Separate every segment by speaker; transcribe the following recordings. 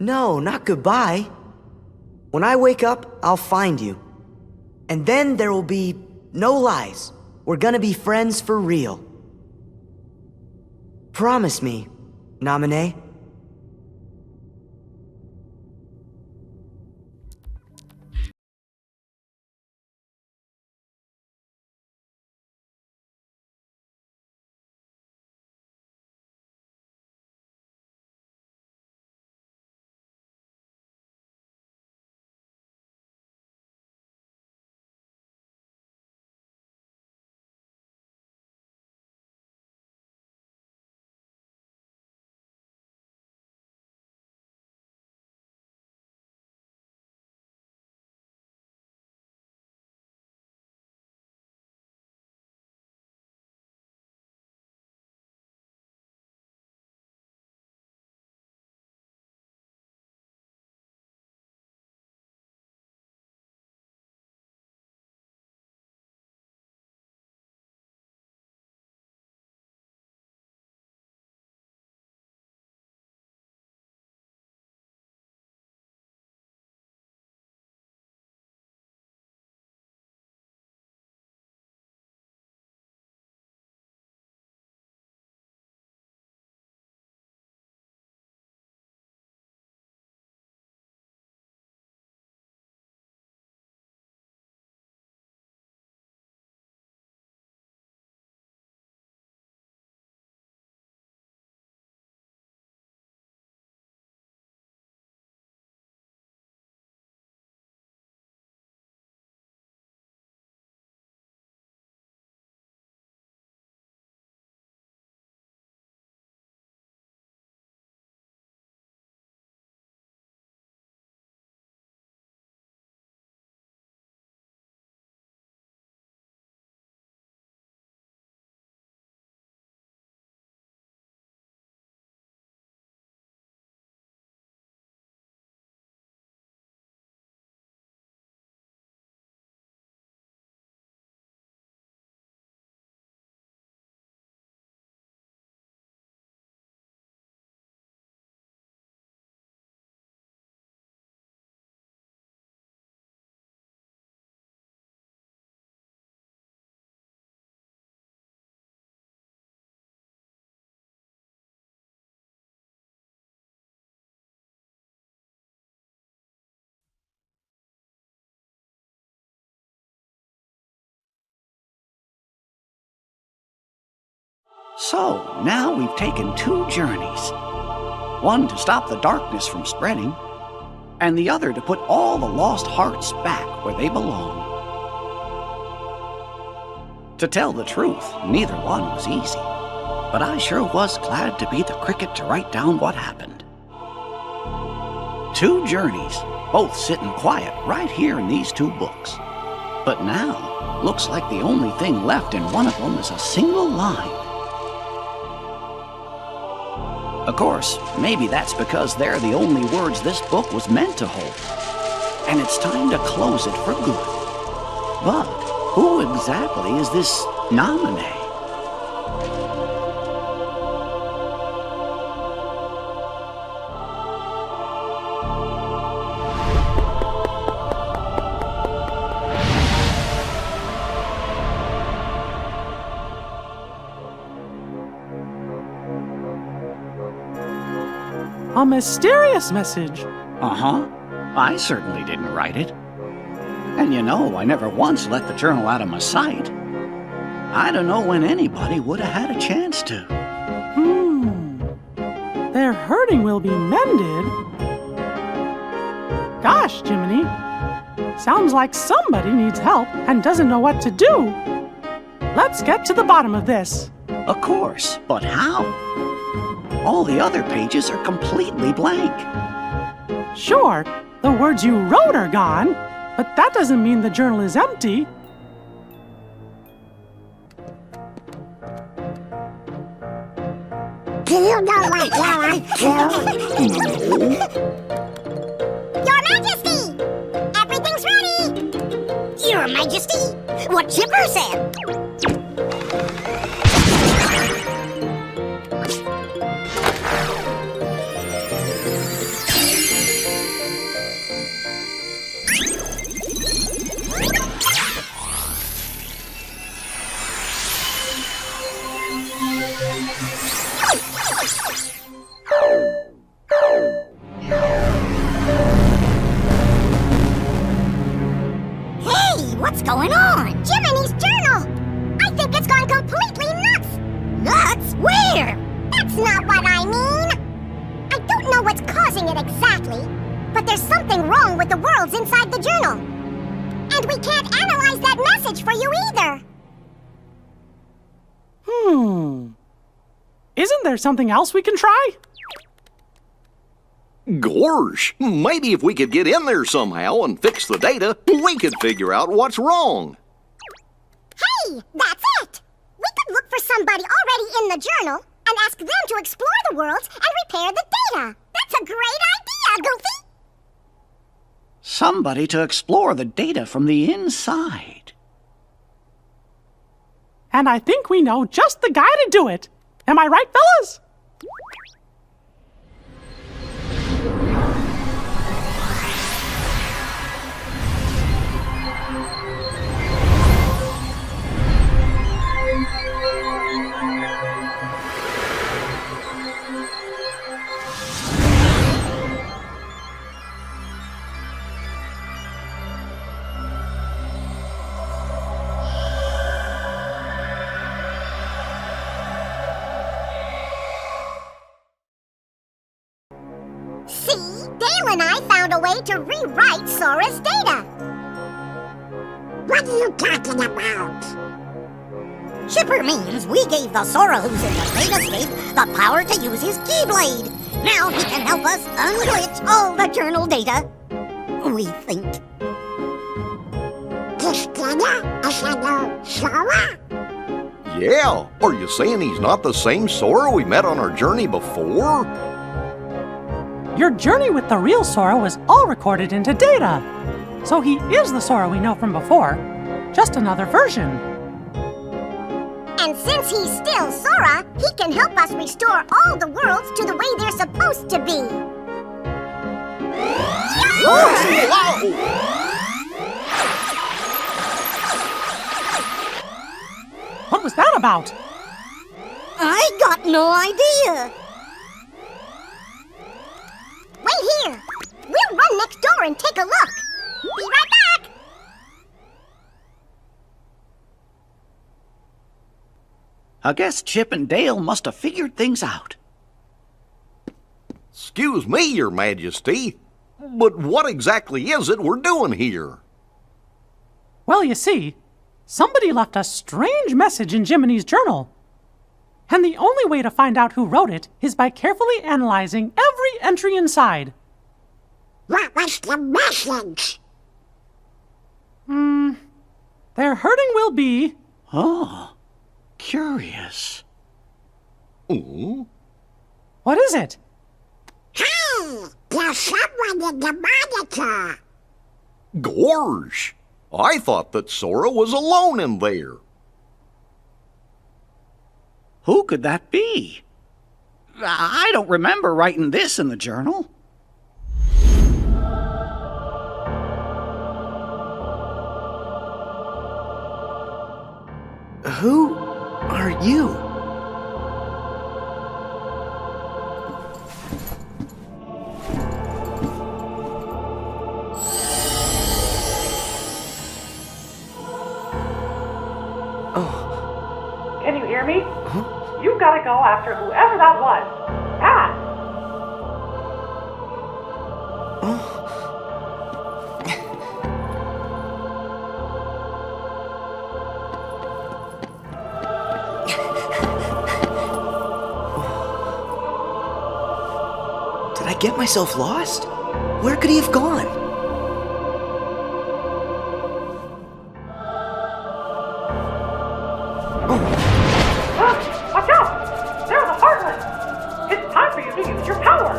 Speaker 1: No, not goodbye. When I wake up, I'll find you. And then there will be no lies. We're gonna be friends for real. Promise me, Namine.
Speaker 2: So, now we've taken 2 journeys. One to stop the darkness from spreading, and the other to put all the lost hearts back where they belong. To tell the truth, neither one was easy, but I sure was glad to be the cricket to write down what happened. 2 journeys, both sitting quiet right here in these 2 books. But now, looks like the only thing left in one of them is a single line. Of course, maybe that's because they're the only words this book was meant to hold. And it's time to close it for good. But who exactly is this Namine?
Speaker 3: A mysterious message.
Speaker 2: Uh-huh. I certainly didn't write it. And you know, I never once let the journal out of my sight. I don't know when anybody would have had a chance to.
Speaker 3: Their hurting will be mended. Gosh, Jiminy. Sounds like somebody needs help and doesn't know what to do. Let's get to the bottom of this.
Speaker 2: Of course, but how? All the other pages are completely blank.
Speaker 3: Sure, the words you wrote are gone, but that doesn't mean the journal is empty.
Speaker 4: Do you know what you want to? Your Majesty! Everything's ready! Your Majesty! What Chipper said! using it exactly, but there's something wrong with the worlds inside the journal. And we can't analyze that message for you either.
Speaker 3: Isn't there something else we can try?
Speaker 5: Gorsh, maybe if we could get in there somehow and fix the data, we could figure out what's wrong.
Speaker 4: Hey, that's it! We could look for somebody already in the journal and ask them to explore the worlds and repair the data. That's a great idea, Goofy!
Speaker 2: Somebody to explore the data from the inside.
Speaker 3: And I think we know just the guy to do it. Am I right, fellas?
Speaker 4: See? Dale and I found a way to rewrite Sora's data. What are you talking about?
Speaker 6: Chipper means we gave the Sora who's in the datascape the power to use his Keyblade. Now he can help us unglitch all the journal data. We think.
Speaker 4: This data is a new Sora?
Speaker 5: Yeah, are you saying he's not the same Sora we met on our journey before?
Speaker 3: Your journey with the real Sora was all recorded into data. So he is the Sora we know from before, just another version.
Speaker 4: And since he's still Sora, he can help us restore all the worlds to the way they're supposed to be.
Speaker 3: What was that about?
Speaker 6: I got no idea.
Speaker 4: Wait here. We'll run next door and take a look. Be right back.
Speaker 2: I guess Chip and Dale must have figured things out.
Speaker 5: Excuse me, Your Majesty, but what exactly is it we're doing here?
Speaker 3: Well, you see, somebody left a strange message in Jiminy's journal. And the only way to find out who wrote it is by carefully analyzing every entry inside.
Speaker 4: What was the message?
Speaker 3: Their hurting will be...
Speaker 2: Oh, curious.
Speaker 5: Oh,
Speaker 3: What is it?
Speaker 4: Hey, there's someone in the monitor.
Speaker 5: Gorsh, I thought that Sora was alone in there.
Speaker 2: Who could that be? I don't remember writing this in the journal.
Speaker 1: Who are you?
Speaker 3: Can you hear me? You've got to go after whoever that was. Fast!
Speaker 1: Did I get myself lost? Where could he have gone?
Speaker 3: Watch out! They're the Heartless! It's time for you to use your power!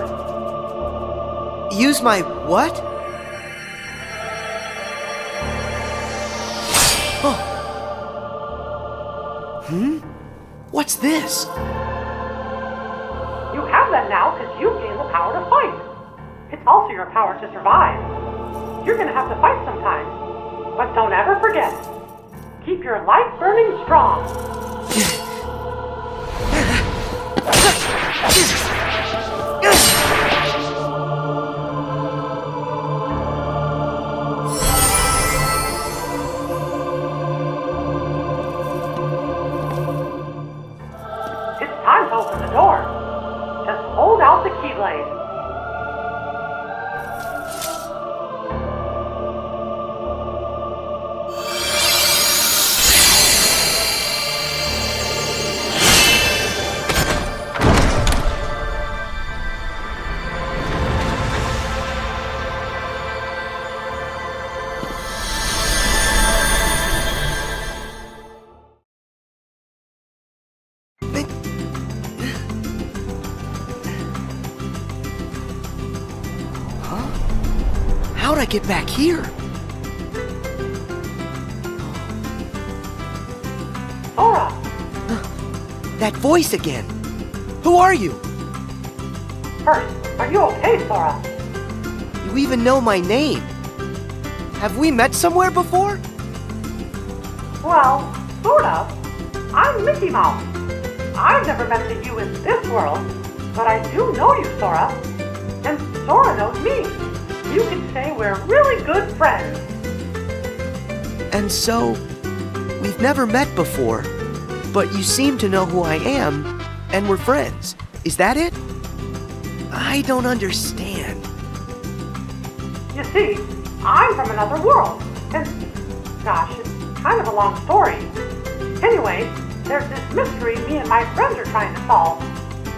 Speaker 1: Use my what? Oh. What's this?
Speaker 3: You have that now because you gain the power to fight. It's also your power to survive. You're gonna have to fight sometimes. But don't ever forget. Keep your light burning strong. It's time to open the door. Just hold out the keyblade.
Speaker 1: How'd I get back here?
Speaker 3: Sora!
Speaker 1: That voice again. Who are you?
Speaker 3: First, are you okay, Sora?
Speaker 1: You even know my name. Have we met somewhere before?
Speaker 3: Well, sort of. I'm Mickey Mouse. I've never met you in this world, but I do know you, Sora. And Sora knows me. You could say we're really good friends.
Speaker 1: And so, we've never met before, but you seem to know who I am, and we're friends. Is that it? I don't understand.
Speaker 3: You see, I'm from another world, and gosh, it's kind of a long story. Anyway, there's this mystery me and my friends are trying to solve,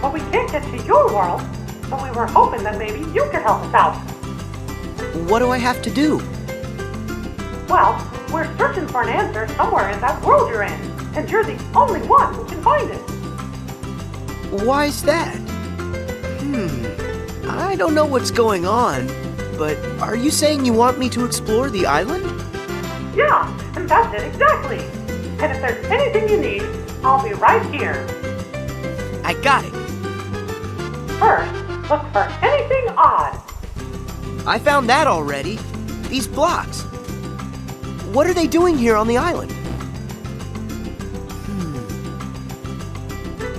Speaker 3: but we can't get to your world, so we were hoping that maybe you could help us out.
Speaker 1: What do I have to do?
Speaker 3: Well, we're searching for an answer somewhere in that world you're in, and you're the only one who can find it.
Speaker 1: Why's that? I don't know what's going on, but are you saying you want me to explore the island?
Speaker 3: Yeah, and that's it exactly. And if there's anything you need, I'll be right here.
Speaker 1: I got it.
Speaker 3: First, look for anything odd.
Speaker 1: I found that already. These blocks. What are they doing here on the island?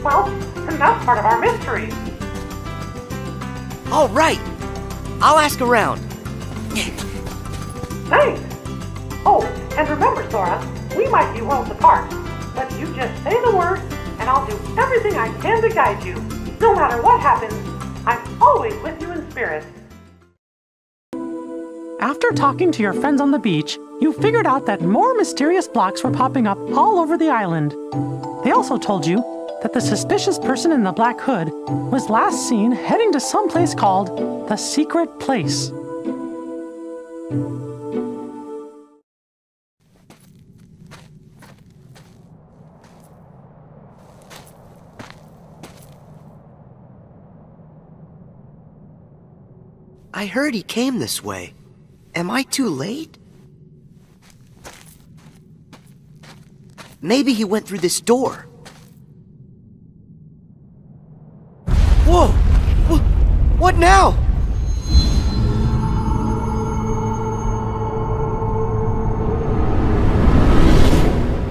Speaker 3: Well, and that's part of our mystery.
Speaker 1: All right. I'll ask around.
Speaker 3: Thanks. Oh, and remember, Sora, we might be worlds apart, but you just say the word, and I'll do everything I can to guide you. No matter what happens, I'm always with you in spirit. After talking to your friends on the beach, you figured out that more mysterious blocks were popping up all over the island. They also told you that the suspicious person in the black hood was last seen heading to some place called the Secret Place.
Speaker 1: I heard he came this way. Am I too late? Maybe he went through this door. Whoa! What now?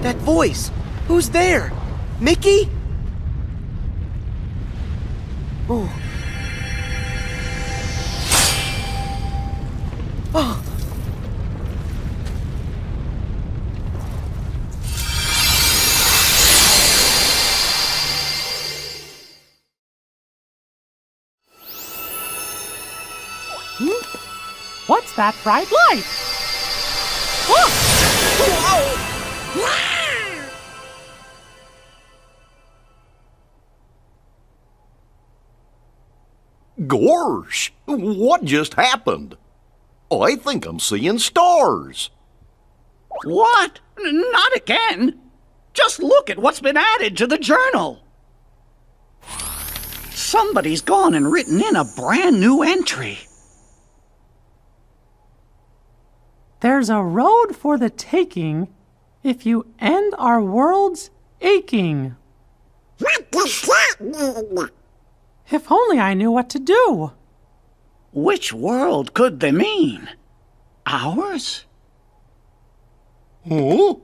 Speaker 1: That voice! Who's there? Mickey? Oh. Oh.
Speaker 3: What's that bright light?
Speaker 5: Gorsh! What just happened? I think I'm seeing stars.
Speaker 2: What? Not again. Just look at what's been added to the journal. Somebody's gone and written in a brand new entry.
Speaker 3: There's a road for the taking if you end our world's aching.
Speaker 4: What does that mean?
Speaker 3: If only I knew what to do.
Speaker 2: Which world could they mean? Ours?
Speaker 5: Huh?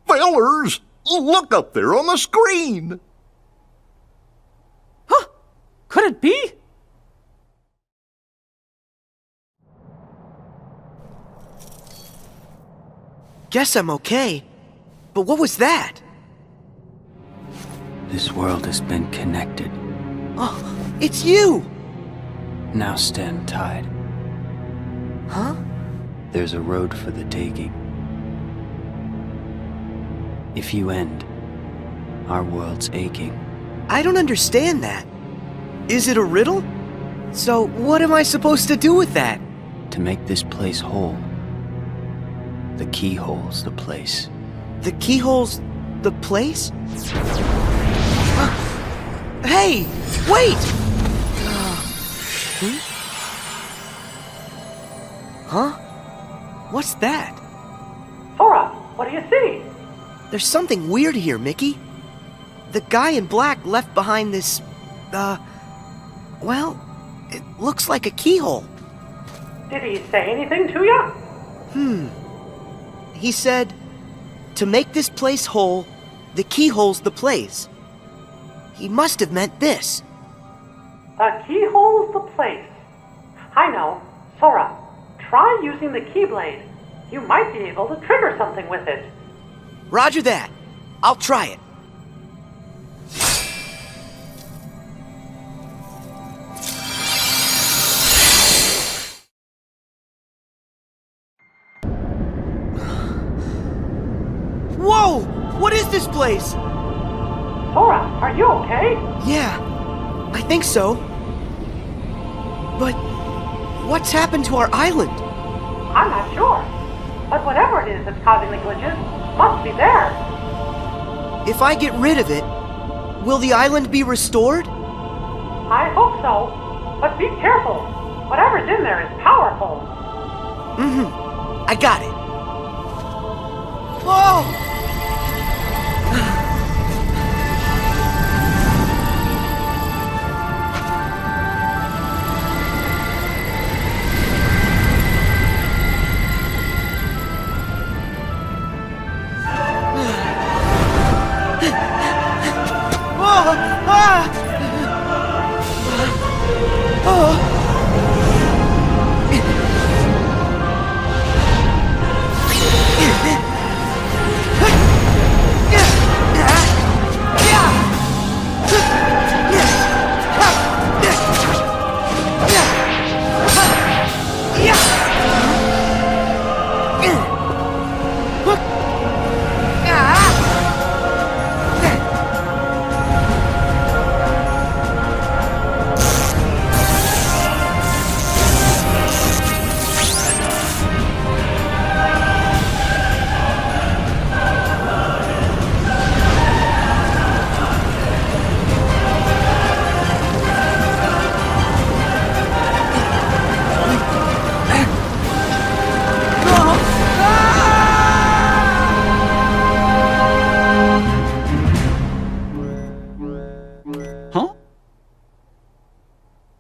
Speaker 5: Fellers, look up there on the screen.
Speaker 3: Huh? Could it be?
Speaker 1: Guess I'm okay. But what was that?
Speaker 7: This world has been connected.
Speaker 1: Oh, it's you!
Speaker 7: Now stand tied.
Speaker 1: Huh?
Speaker 7: There's a road for the taking. If you end, our world's aching.
Speaker 1: I don't understand that. Is it a riddle? So what am I supposed to do with that?
Speaker 7: To make this place whole. The keyhole's the place.
Speaker 1: The keyhole's the place? Hey! Wait! Huh? What's that?
Speaker 3: Sora, what do you see?
Speaker 1: There's something weird here, Mickey. The guy in black left behind this, well, it looks like a keyhole.
Speaker 3: Did he say anything to you?
Speaker 1: He said, to make this place whole, the keyhole's the place. He must have meant this.
Speaker 3: The keyhole's the place. I know. Sora, try using the Keyblade. You might be able to trigger something with it.
Speaker 1: Roger that. I'll try it. Whoa! What is this place?
Speaker 3: Sora, are you okay?
Speaker 1: Yeah, I think so. But what's happened to our island?
Speaker 3: I'm not sure. But whatever it is that's causing the glitches must be there.
Speaker 1: If I get rid of it, will the island be restored?
Speaker 3: I hope so. But be careful. Whatever's in there is powerful.
Speaker 1: I got it. Whoa!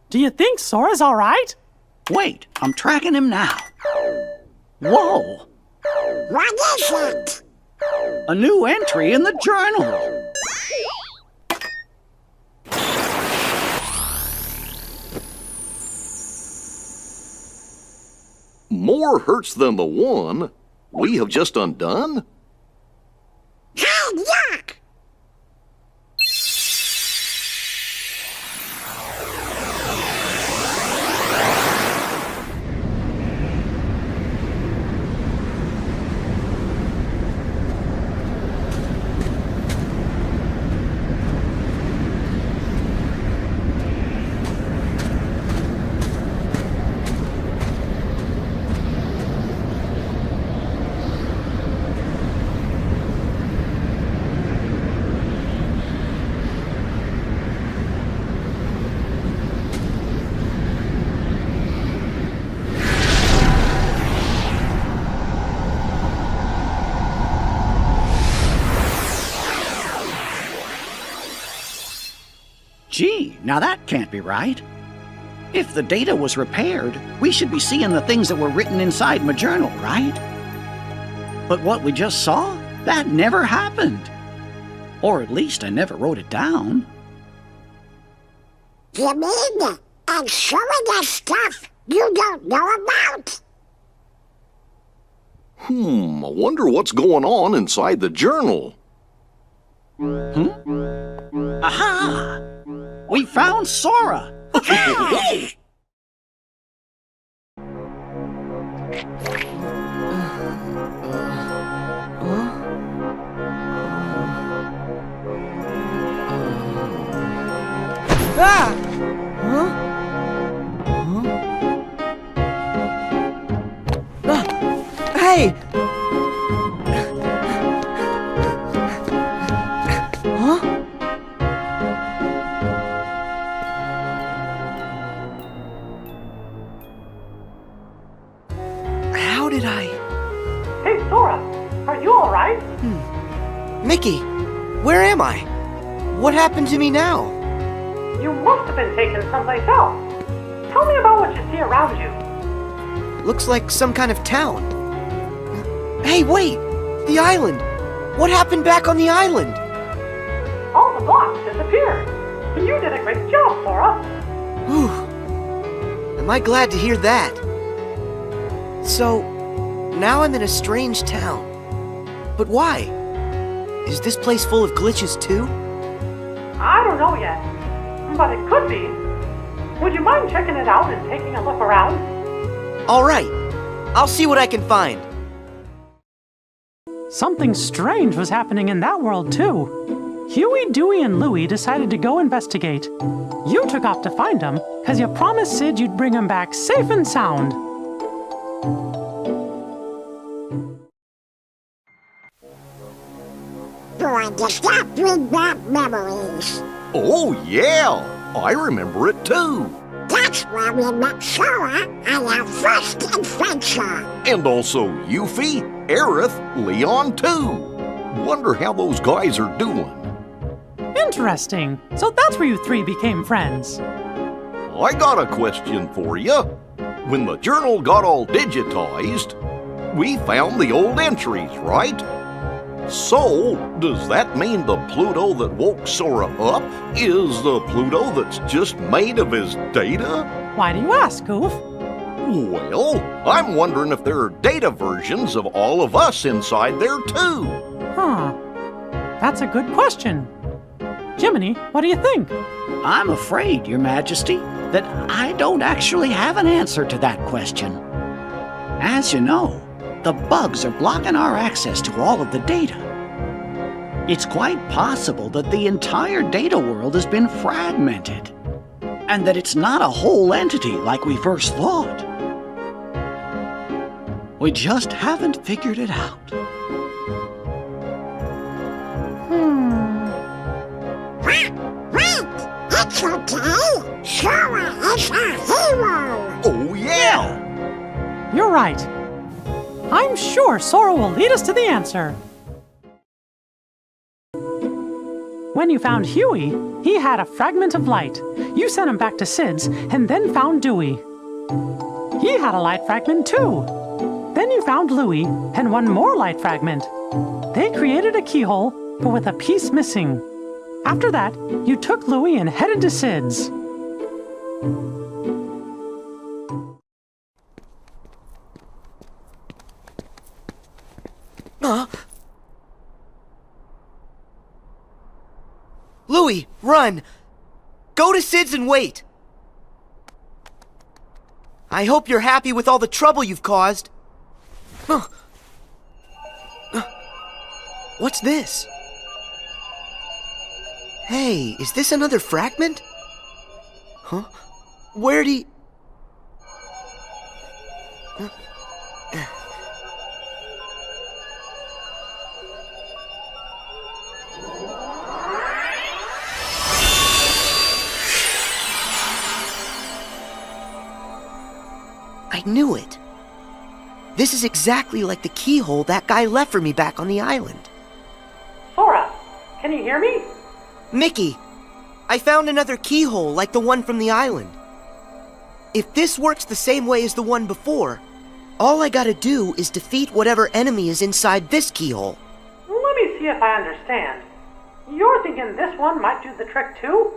Speaker 3: Do you think Sora's all right?
Speaker 2: Wait, I'm tracking him now. Whoa!
Speaker 4: What is it?
Speaker 2: A new entry in the journal.
Speaker 5: More hurts than the one we have just undone?
Speaker 4: Hey, yuck!
Speaker 2: Gee, now that can't be right. If the data was repaired, we should be seeing the things that were written inside my journal, right? But what we just saw, that never happened. Or at least I never wrote it down.
Speaker 4: You mean I'm showing us stuff you don't know about?
Speaker 5: I wonder what's going on inside the journal.
Speaker 2: Aha! We found Sora!
Speaker 1: Ah! Huh? Huh? Hey! Huh? did I...
Speaker 3: Hey, Sora, are you alright?
Speaker 1: Mickey, where am I? What happened to me now?
Speaker 3: You must have been taken someplace else. Tell me about what you see around you.
Speaker 1: Looks like some kind of town. Hey, wait! The island! What happened back on the island?
Speaker 3: All the blocks disappeared. You did a great job, Sora.
Speaker 1: Whew. Am I glad to hear that? So, now I'm in a strange town. But why? Is this place full of glitches too?
Speaker 3: I don't know yet, but it could be. Would you mind checking it out and taking a look around?
Speaker 1: Alright, I'll see what I can find.
Speaker 3: Something strange was happening in that world too. Huey, Dewey, and Louie decided to go investigate. You took off to find them, because you promised Sid you'd bring them back safe and sound.
Speaker 4: Boy, does that bring back memories.
Speaker 5: Oh, yeah. I remember it too.
Speaker 4: That's where we met Sora on our first adventure.
Speaker 5: And also Yuffie, Aerith, Leon too. Wonder how those guys are doing.
Speaker 3: Interesting. So that's where you three became friends.
Speaker 5: I got a question for you. When the journal got all digitized, we found the old entries, right? So, does that mean the Pluto that woke Sora up is the Pluto that's just made of his data?
Speaker 3: Why do you ask, Goof?
Speaker 5: Well, I'm wondering if there are data versions of all of us inside there too.
Speaker 3: Huh. That's a good question. Jiminy, what do you think?
Speaker 2: I'm afraid, Your Majesty, that I don't actually have an answer to that question. As you know, the bugs are blocking our access to all of the data. It's quite possible that the entire data world has been fragmented, and that it's not a whole entity like we first thought. We just haven't figured it out.
Speaker 4: Wait, it's okay. Sora is our hero.
Speaker 5: Oh, yeah!
Speaker 3: You're right. I'm sure Sora will lead us to the answer. When you found Huey, he had a fragment of light. You sent him back to Sid's and then found Dewey. He had a light fragment too. Then you found Louie and one more light fragment. They created a keyhole, but with a piece missing. After that, you took Louie and headed to Sid's.
Speaker 1: Louie, run! Go to Sid's and wait! I hope you're happy with all the trouble you've caused. What's this? Hey, is this another fragment? Huh? Where'd he... I knew it. This is exactly like the keyhole that guy left for me back on the island.
Speaker 3: Sora, can you hear me?
Speaker 1: Mickey, I found another keyhole like the one from the island. If this works the same way as the one before, all I gotta do is defeat whatever enemy is inside this keyhole.
Speaker 3: Let me see if I understand. You're thinking this one might do the trick too?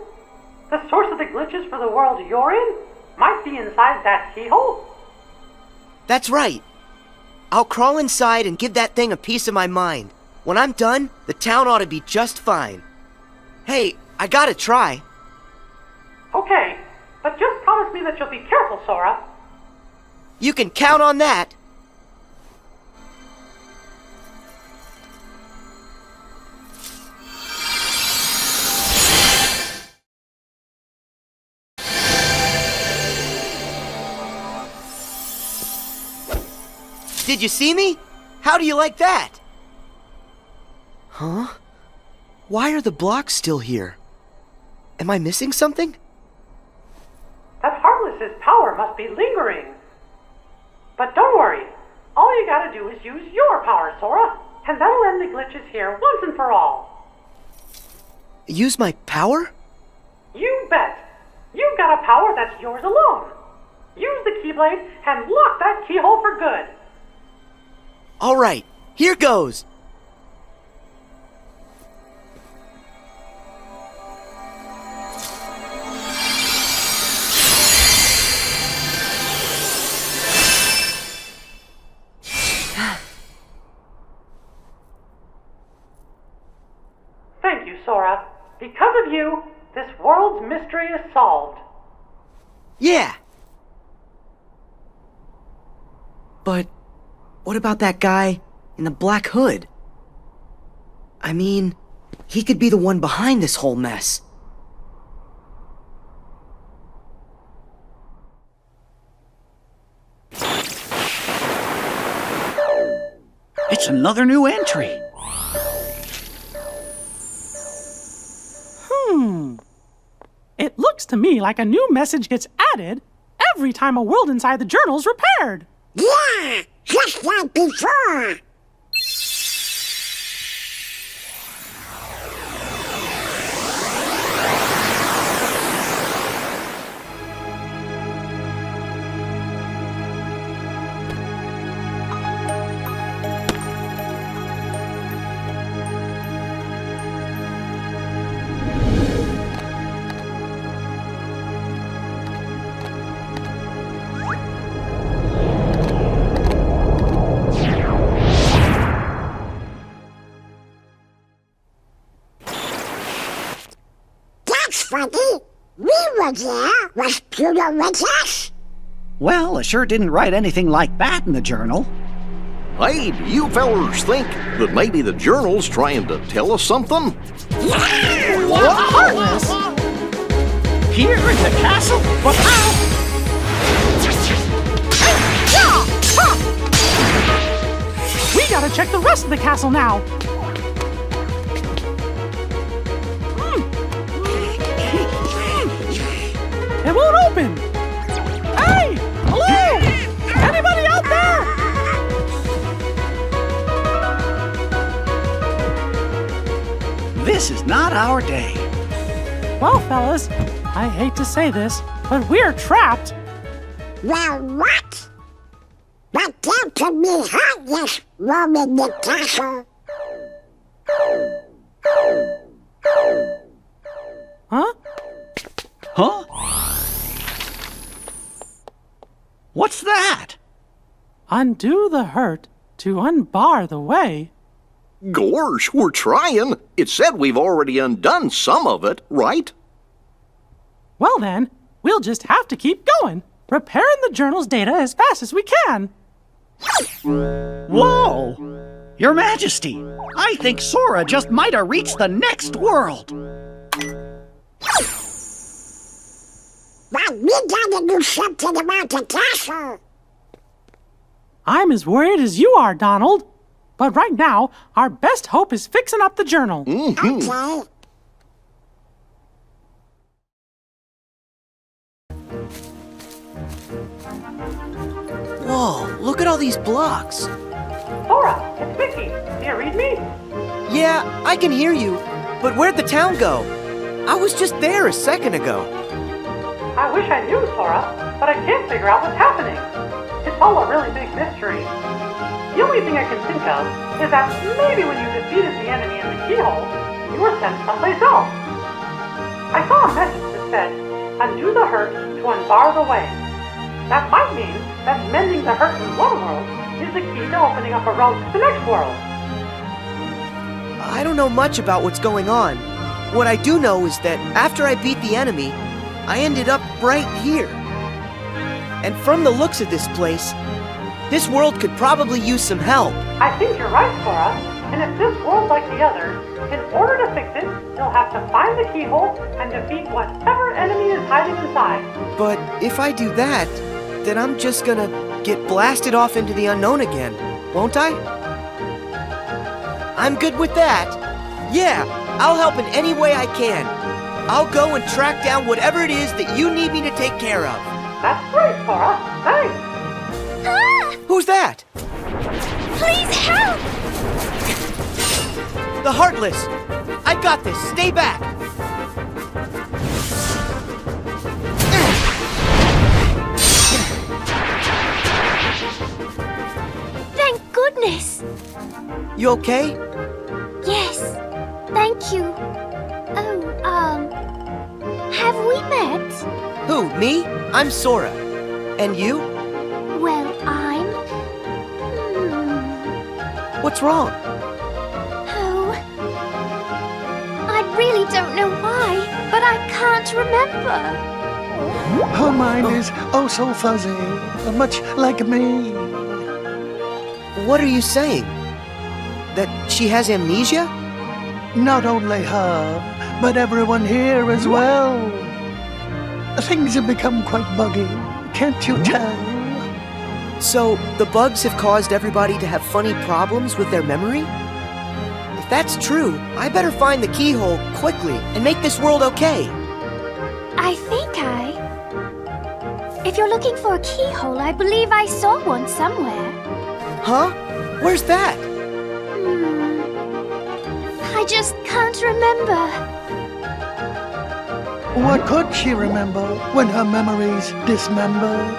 Speaker 3: The source of the glitches for the world you're in might be inside that keyhole?
Speaker 1: That's right. I'll crawl inside and give that thing a piece of my mind. When I'm done, the town ought to be just fine. Hey, I gotta try.
Speaker 3: Okay, but just promise me that you'll be careful, Sora.
Speaker 1: You can count on that. Did you see me? How do you like that? Huh? Why are the blocks still here? Am I missing something?
Speaker 3: That Heartless's power must be lingering. But don't worry. All you gotta do is use your power, Sora, and that'll end the glitches here once and for all.
Speaker 1: Use my power?
Speaker 3: You bet. You've got a power that's yours alone. Use the Keyblade and lock that keyhole for good.
Speaker 1: All right, here goes.
Speaker 3: Thank you, Sora. Because of you, this world's mystery is solved.
Speaker 1: Yeah. But what about that guy in the black hood? I mean, he could be the one behind this whole mess.
Speaker 2: It's another new entry.
Speaker 3: It looks to me like a new message gets added every time a world inside the journal's repaired.
Speaker 4: Yeah, just like before. Funny, we were there. Was Pluto with us?
Speaker 2: Well, I sure didn't write anything like that in the journal.
Speaker 5: Hey, do you fellers think that maybe the journal's trying to tell us something?
Speaker 3: Heartless!
Speaker 2: Here in the castle? But how?
Speaker 3: We gotta check the rest of the castle now. It won't open! Hey! Hello! Anybody out there?
Speaker 2: This is not our day.
Speaker 3: Well, fellas, I hate to say this, but we're trapped.
Speaker 4: Well, what? But there can be heartless roaming the castle.
Speaker 3: Huh?
Speaker 2: Huh? What's that?
Speaker 3: Undo the hurt to unbar the way.
Speaker 5: Gorge, we're trying. It said we've already undone some of it, right?
Speaker 3: Well then, we'll just have to keep going, repairing the journal's data as fast as we can.
Speaker 2: Whoa! Your Majesty, I think Sora just might have reached the next world.
Speaker 4: But we gotta do something about the castle.
Speaker 3: I'm as worried as you are, Donald. But right now, our best hope is fixing up the journal.
Speaker 4: Okay.
Speaker 1: Whoa, look at all these blocks.
Speaker 3: Sora, it's Vicky. Do you read me?
Speaker 1: Yeah, I can hear you, but where'd the town go? I was just there a second ago.
Speaker 3: I wish I knew, Sora, but I can't figure out what's happening. It's all a really big mystery. The only thing I can think of is that maybe when you defeated the enemy in the keyhole, you were sent someplace else. I saw a message that said, undo the hurt to unbar the way. That might mean that mending the hurt in one world is the key to opening up a road to the next world.
Speaker 1: I don't know much about what's going on. What I do know is that after I beat the enemy, I ended up right here. And from the looks of this place, this world could probably use some help.
Speaker 3: I think you're right, Sora. And if this world's like the others, in order to fix it, you'll have to find the keyhole and defeat whatever enemy is hiding inside.
Speaker 1: But if I do that, then I'm just gonna get blasted off into the unknown again, won't I? I'm good with that. Yeah, I'll help in any way I can. I'll go and track down whatever it is that you need me to take care of.
Speaker 3: That's great, Sora. Thanks.
Speaker 1: Who's that?
Speaker 4: Please help!
Speaker 1: The Heartless! I got this! Stay back!
Speaker 4: Thank goodness!
Speaker 1: You okay?
Speaker 4: Yes, thank you. Have we met?
Speaker 1: Who, me? I'm Sora. And you?
Speaker 4: Well, I'm...
Speaker 1: What's wrong?
Speaker 4: Oh... I really don't know why, but I can't remember.
Speaker 8: Her mind is oh so fuzzy, much like me.
Speaker 1: What are you saying? That she has amnesia?
Speaker 8: Not only her, but everyone here as well. Things have become quite buggy, can't you tell?
Speaker 1: So, the bugs have caused everybody to have funny problems with their memory? If that's true, I better find the keyhole quickly and make this world okay.
Speaker 4: If you're looking for a keyhole, I believe I saw one somewhere.
Speaker 1: Huh? Where's that?
Speaker 4: I just can't remember.
Speaker 8: What could she remember when her memory's dismembered?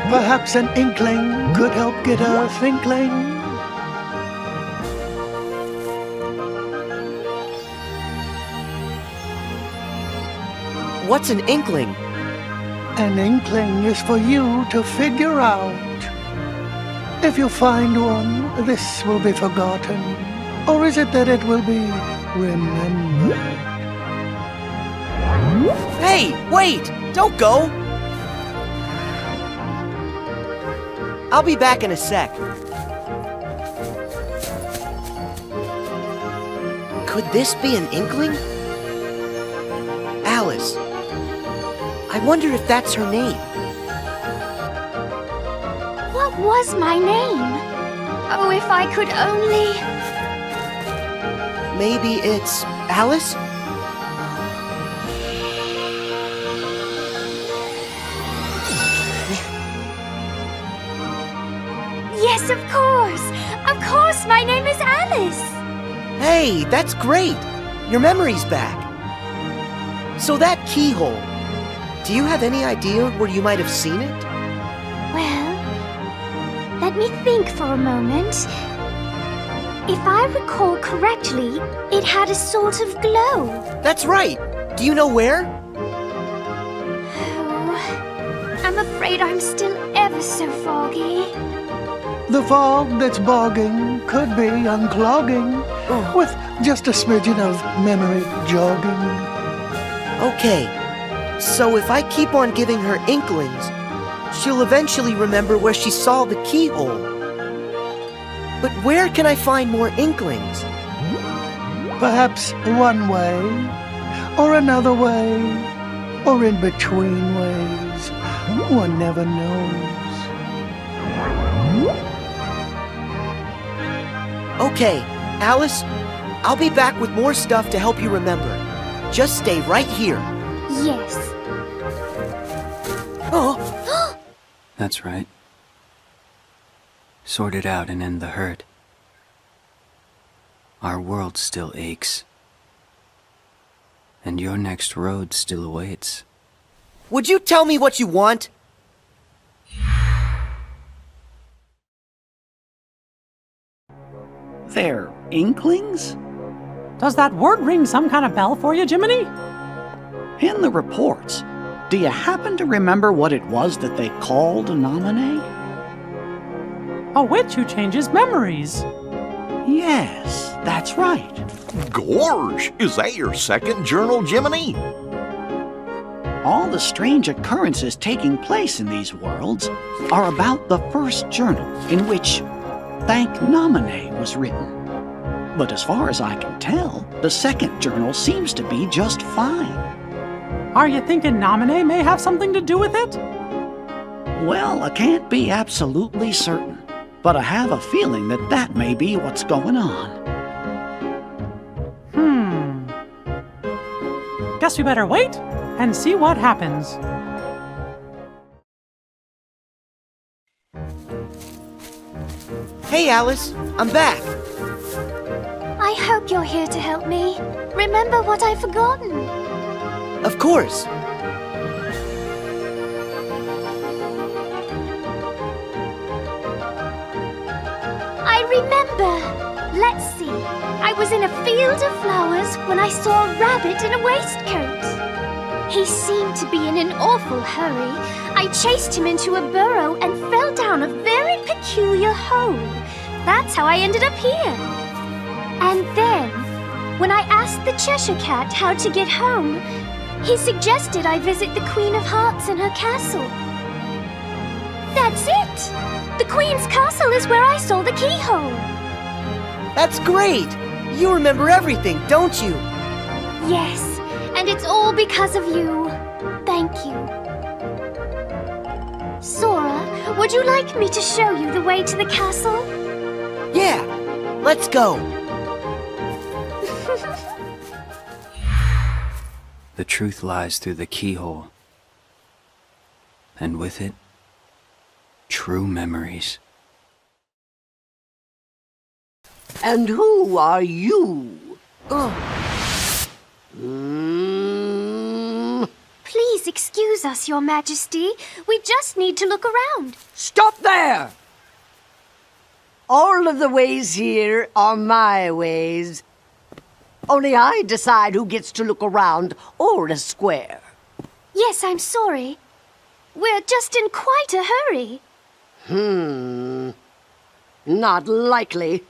Speaker 8: Perhaps an inkling could help get her thinkling.
Speaker 1: What's an inkling?
Speaker 8: An inkling is for you to figure out. If you find one, this will be forgotten. Or is it that it will be remembered?
Speaker 1: Hey, wait! Don't go! I'll be back in a sec. Could this be an inkling? Alice. I wonder if that's her name.
Speaker 4: What was my name? Oh, if I could only...
Speaker 1: Maybe it's Alice?
Speaker 4: Yes, of course! Of course, my name is Alice!
Speaker 1: Hey, that's great! Your memory's back. So that keyhole, do you have any idea where you might have seen it?
Speaker 4: Well, let me think for a moment. If I recall correctly, it had a sort of glow.
Speaker 1: That's right! Do you know where?
Speaker 4: Oh, I'm afraid I'm still ever so foggy.
Speaker 8: The fog that's bogging could be unclogging with just a smidgen of memory jogging.
Speaker 1: Okay, so if I keep on giving her inklings, she'll eventually remember where she saw the keyhole. But where can I find more inklings?
Speaker 8: Perhaps one way, or another way, or in between ways. One never knows.
Speaker 1: Okay, Alice, I'll be back with more stuff to help you remember. Just stay right here.
Speaker 4: Yes.
Speaker 1: Oh,
Speaker 7: That's right. Sort it out and end the hurt. Our world still aches. And your next road still awaits.
Speaker 1: would you tell me what you want?
Speaker 2: They're inklings?
Speaker 3: Does that word ring some kind of bell for you, Jiminy?
Speaker 2: In the reports, do you happen to remember what it was that they called Nominee?
Speaker 3: A witch who changes memories.
Speaker 2: Yes, that's right.
Speaker 5: Gorge, is that your second journal, Jiminy?
Speaker 2: All the strange occurrences taking place in these worlds are about the first journal in which Thank Nominee was written. But as far as I can tell, the second journal seems to be just fine.
Speaker 3: Are you thinking Nominee may have something to do with it?
Speaker 2: Well, I can't be absolutely certain, but I have a feeling that that may be what's going on.
Speaker 3: Guess we better wait and see what happens.
Speaker 1: Hey, Alice, I'm back.
Speaker 9: I hope you're here to help me. Remember what I've forgotten.
Speaker 1: Of course.
Speaker 9: I remember. Let's see. I was in a field of flowers when I saw a rabbit in a waistcoat. He seemed to be in an awful hurry. I chased him into a burrow and fell down a very peculiar hole. That's how I ended up here. And then, when I asked the Cheshire Cat how to get home, he suggested I visit the Queen of Hearts in her castle. That's it! The Queen's castle is where I saw the keyhole.
Speaker 1: That's great! You remember everything, don't you?
Speaker 9: Yes, and it's all because of you. Thank you. Sora, would you like me to show you the way to the castle?
Speaker 1: Yeah, let's go.
Speaker 7: The truth lies through the keyhole. And with it, true memories.
Speaker 10: And who are you?
Speaker 9: Please excuse us, Your Majesty. We just need to look around.
Speaker 10: Stop there! All of the ways here are my ways. Only I decide who gets to look around or a square.
Speaker 9: Yes, I'm sorry. We're just in quite a hurry.
Speaker 10: Not likely.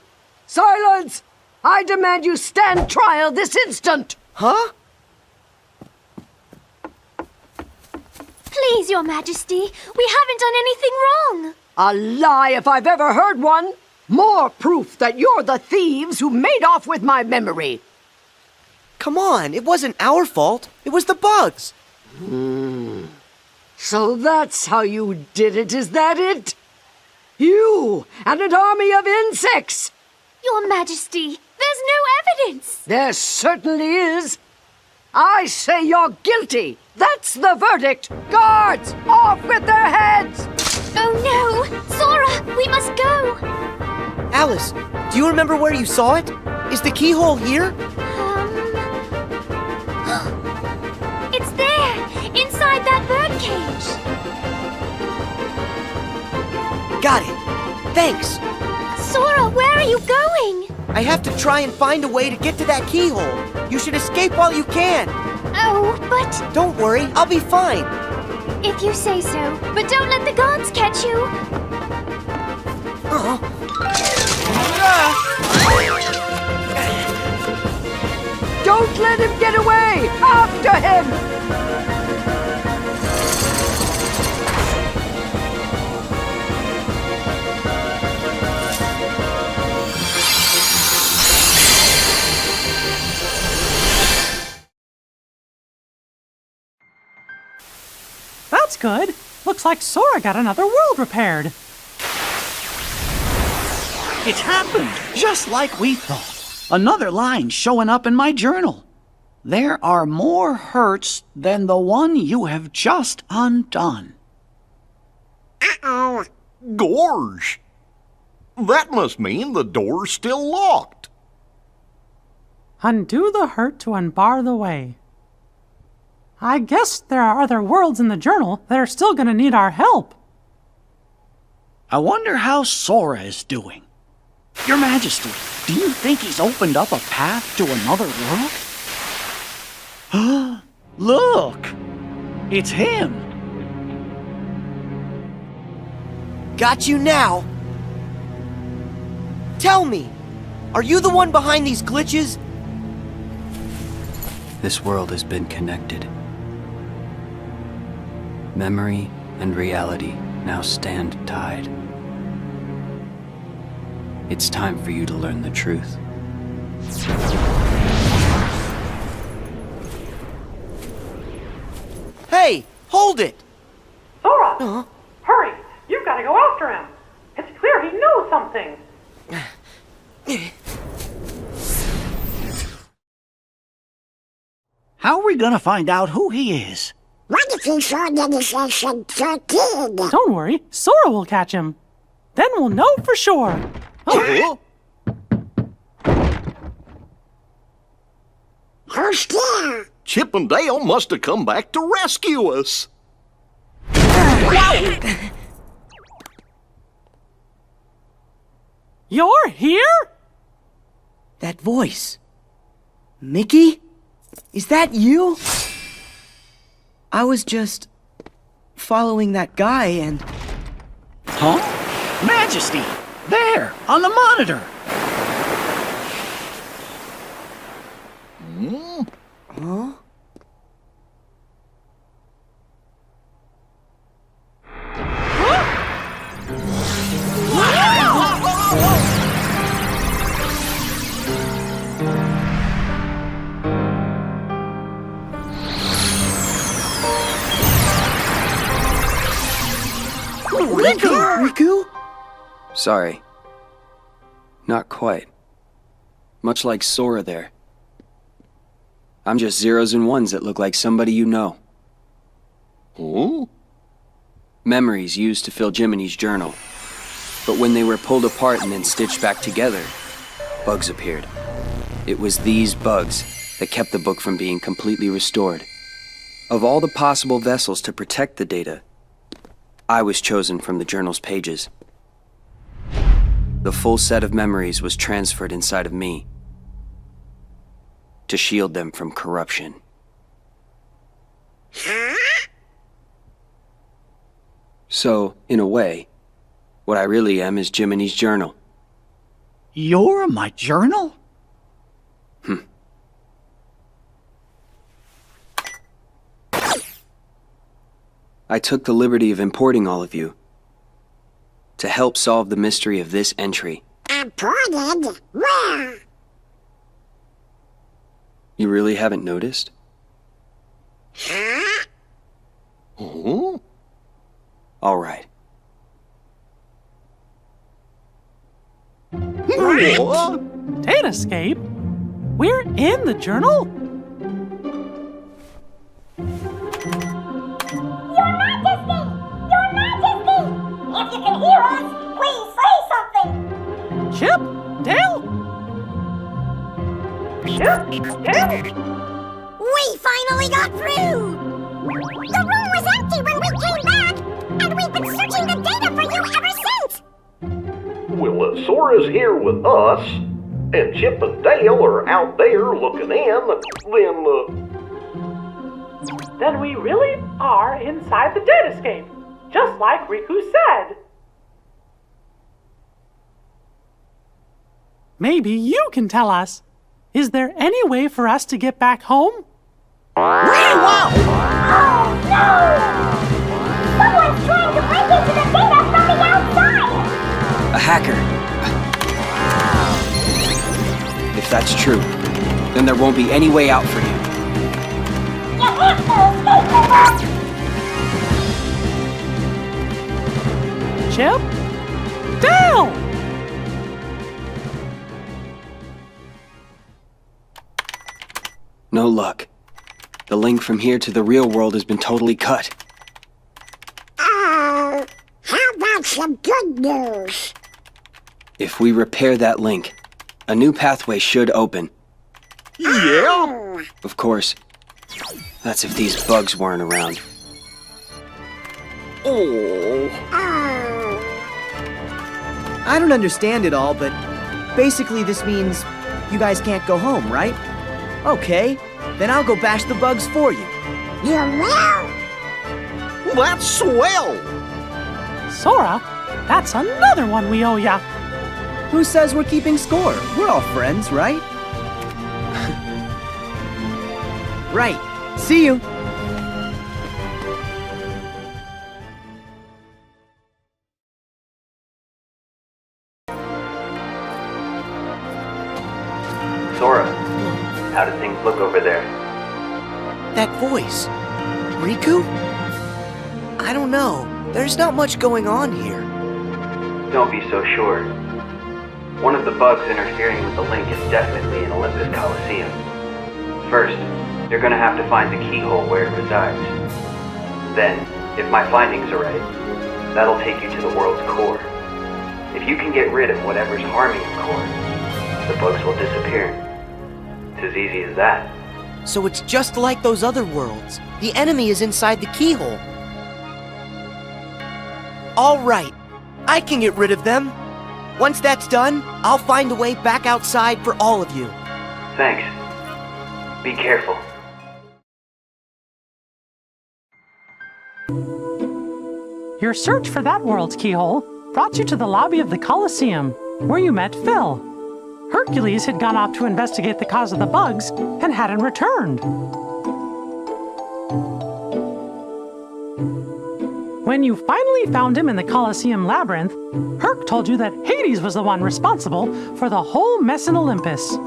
Speaker 10: Silence! I demand you stand trial this instant!
Speaker 1: Huh?
Speaker 9: Please, Your Majesty, we haven't done anything wrong.
Speaker 10: A lie if I've ever heard one! More proof that you're the thieves who made off with my memory!
Speaker 1: Come on, it wasn't our fault. It was the bugs.
Speaker 10: So that's how you did it, is that it? You and an army of insects!
Speaker 9: Your Majesty, there's no evidence.
Speaker 10: There certainly is. I say you're guilty. That's the verdict. Guards, off with their heads!
Speaker 9: Oh no! Sora, we must go!
Speaker 1: Alice, do you remember where you saw it? Is the keyhole here?
Speaker 9: It's there! Inside that birdcage!
Speaker 1: Got it. Thanks.
Speaker 9: Sora, where are you going?
Speaker 1: I have to try and find a way to get to that keyhole. You should escape while you can.
Speaker 9: Oh, but...
Speaker 1: Don't worry, I'll be fine.
Speaker 9: If you say so, but don't let the guards catch you.
Speaker 10: Don't let him get away! After him!
Speaker 3: That's good. Looks like Sora got another world repaired.
Speaker 2: It's happened, just like we thought. Another line showing up in my journal. There are more hurts than the one you have just undone.
Speaker 5: Uh-oh. Gorge. That must mean the door's still locked.
Speaker 3: Undo the hurt to unbar the way. I guess there are other worlds in the journal that are still gonna need our help.
Speaker 2: I wonder how Sora is doing. Your Majesty, do you think he's opened up a path to another world? Look! It's him!
Speaker 1: Got you now. Tell me, are you the one behind these glitches?
Speaker 7: This world has been connected. Memory and reality now stand tied. It's time for you to learn the truth.
Speaker 1: Hey, hold it!
Speaker 3: Sora! Hurry! You've got to go after him! It's clear he knows something!
Speaker 2: How are we gonna find out who he is?
Speaker 4: What if he saw the kid?
Speaker 3: Don't worry, Sora will catch him. Then we'll know for sure.
Speaker 5: Huh?
Speaker 4: Who's there?
Speaker 5: Chip and Dale must have come back to rescue us.
Speaker 3: You're here?
Speaker 1: That voice. Mickey? Is that you? I was just following that guy and...
Speaker 2: Huh? Majesty! There, on the monitor!
Speaker 1: Huh? Riku?
Speaker 7: Sorry. Not quite. Much like Sora there. I'm just zeros and ones that look like somebody you know.
Speaker 5: Huh?
Speaker 7: Memories used to fill Jiminy's journal. But when they were pulled apart and then stitched back together, bugs appeared. It was these bugs that kept the book from being completely restored. Of all the possible vessels to protect the data, I was chosen from the journal's pages. The full set of memories was transferred inside of me to shield them from corruption. So, in a way, what I really am is Jiminy's journal.
Speaker 2: You're my journal?
Speaker 7: I took the liberty of importing all of you to help solve the mystery of this entry.
Speaker 4: Imported? Where?
Speaker 7: You really haven't noticed?
Speaker 4: Huh?
Speaker 5: Huh?
Speaker 7: All right.
Speaker 5: What?
Speaker 3: Datascape? We're in the journal?
Speaker 4: Your Majesty! Your Majesty! If you can hear us, please say something!
Speaker 3: Chip? Dale?
Speaker 6: We finally got through!
Speaker 4: The room was empty when we came back, and we've been searching the data for you ever since!
Speaker 5: Well, Sora's here with us, and Chip and Dale are out there looking in,
Speaker 3: Then we really are inside the datascape, just like Riku said. Maybe you can tell us. Is there any way for us to get back home?
Speaker 4: Oh no! Someone's trying to break into the data from the outside!
Speaker 7: A hacker. If that's true, then there won't be any way out for you.
Speaker 4: You have to escape the
Speaker 3: Chip? Dale!
Speaker 7: No luck. The link from here to the real world has been totally cut.
Speaker 4: Oh, how about some good news?
Speaker 7: If we repair that link, a new pathway should open.
Speaker 5: Yeah?
Speaker 7: Of course, that's if these bugs weren't around.
Speaker 5: Oh.
Speaker 1: I don't understand it all, but basically this means you guys can't go home, right? Okay, then I'll go bash the bugs for you.
Speaker 4: You will?
Speaker 5: That's swell!
Speaker 3: Sora, that's another one we owe ya.
Speaker 1: Who says we're keeping score? We're all friends, right? Right. See you.
Speaker 7: Sora, how do things look over there?
Speaker 1: That voice. Riku? I don't know. There's not much going on here.
Speaker 7: Don't be so sure. One of the bugs interfering with the link is definitely in Olympus Coliseum. First, you're gonna have to find the keyhole where it resides. Then, if my findings are right, that'll take you to the world's core.
Speaker 11: If you can get rid of whatever's harming the core, the bugs will disappear. It's as easy as that.
Speaker 1: So it's just like those other worlds. The enemy is inside the keyhole. All right, I can get rid of them. Once that's done, I'll find a way back outside for all of you.
Speaker 11: Thanks. Be careful.
Speaker 3: Your search for that world's keyhole brought you to the lobby of the Colosseum, where you met Phil. Hercules had gone off to investigate the cause of the bugs and hadn't returned. When you finally found him in the Colosseum labyrinth, Herc told you that Hades was the one responsible for the whole mess in Olympus.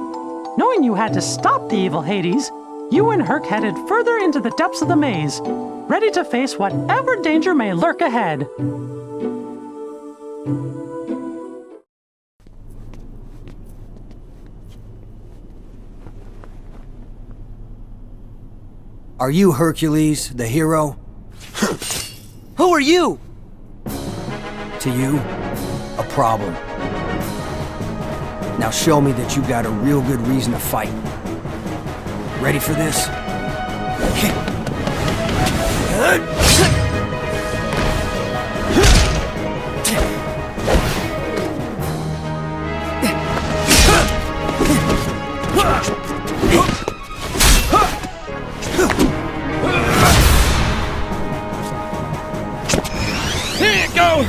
Speaker 3: Knowing you had to stop the evil Hades, you and Herc headed further into the depths of the maze, ready to face whatever danger may lurk ahead.
Speaker 12: Are you Hercules, the hero?
Speaker 1: Who are you?
Speaker 12: To you, a problem. Now show me that you got a real good reason to fight. Ready for this?
Speaker 13: Here you go!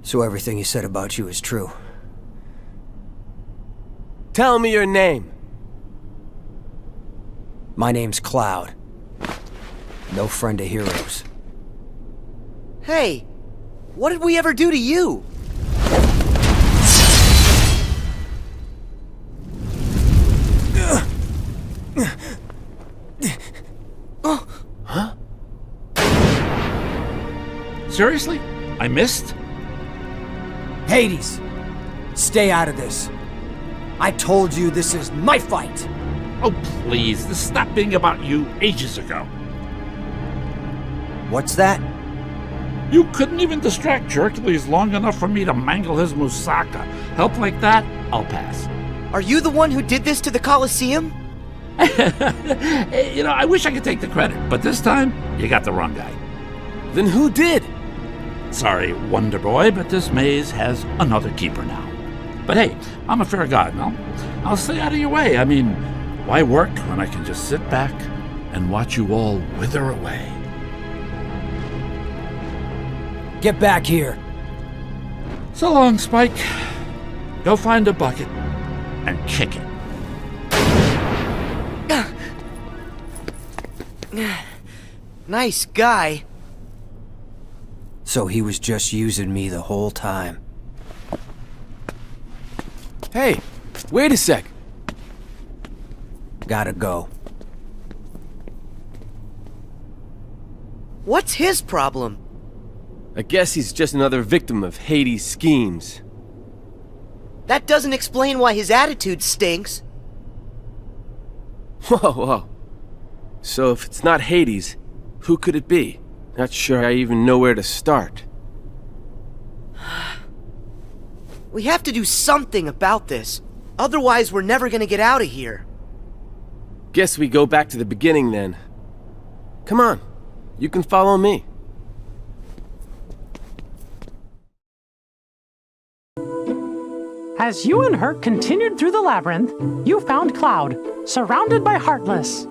Speaker 12: So everything he said about you is true.
Speaker 13: Tell me your name.
Speaker 12: My name's Cloud. No friend of heroes.
Speaker 1: Hey, what did we ever do to you?
Speaker 13: Huh? Seriously? I missed?
Speaker 12: Hades! Stay out of this. I told you this is my fight!
Speaker 13: Oh, please, this stopped being about you ages ago.
Speaker 12: What's that?
Speaker 13: You couldn't even distract Hercules long enough for me to mangle his moussaka. Help like that, I'll pass.
Speaker 1: Are you the one who did this to the Colosseum?
Speaker 13: You know, I wish I could take the credit, but this time, you got the wrong guy.
Speaker 14: Then who did?
Speaker 13: Sorry, Wonder Boy, but this maze has another keeper now. But hey, I'm a fair god, no? I'll stay out of your way. I mean, why work when I can just sit back and watch you all wither away?
Speaker 12: Get back here!
Speaker 13: So long, Spike. Go find a bucket and kick it.
Speaker 1: Nice guy.
Speaker 12: So he was just using me the whole time.
Speaker 14: Hey, wait a sec.
Speaker 12: Gotta go.
Speaker 1: What's his problem?
Speaker 14: I guess he's just another victim of Hades' schemes.
Speaker 1: That doesn't explain why his attitude stinks.
Speaker 14: Whoa. So if it's not Hades, who could it be? Not sure I even know where to start.
Speaker 1: We have to do something about this. Otherwise, we're never gonna get out of here.
Speaker 14: Guess we go back to the beginning then. Come on, you can follow me.
Speaker 3: As you and Herc continued through the labyrinth, you found Cloud, surrounded by Heartless.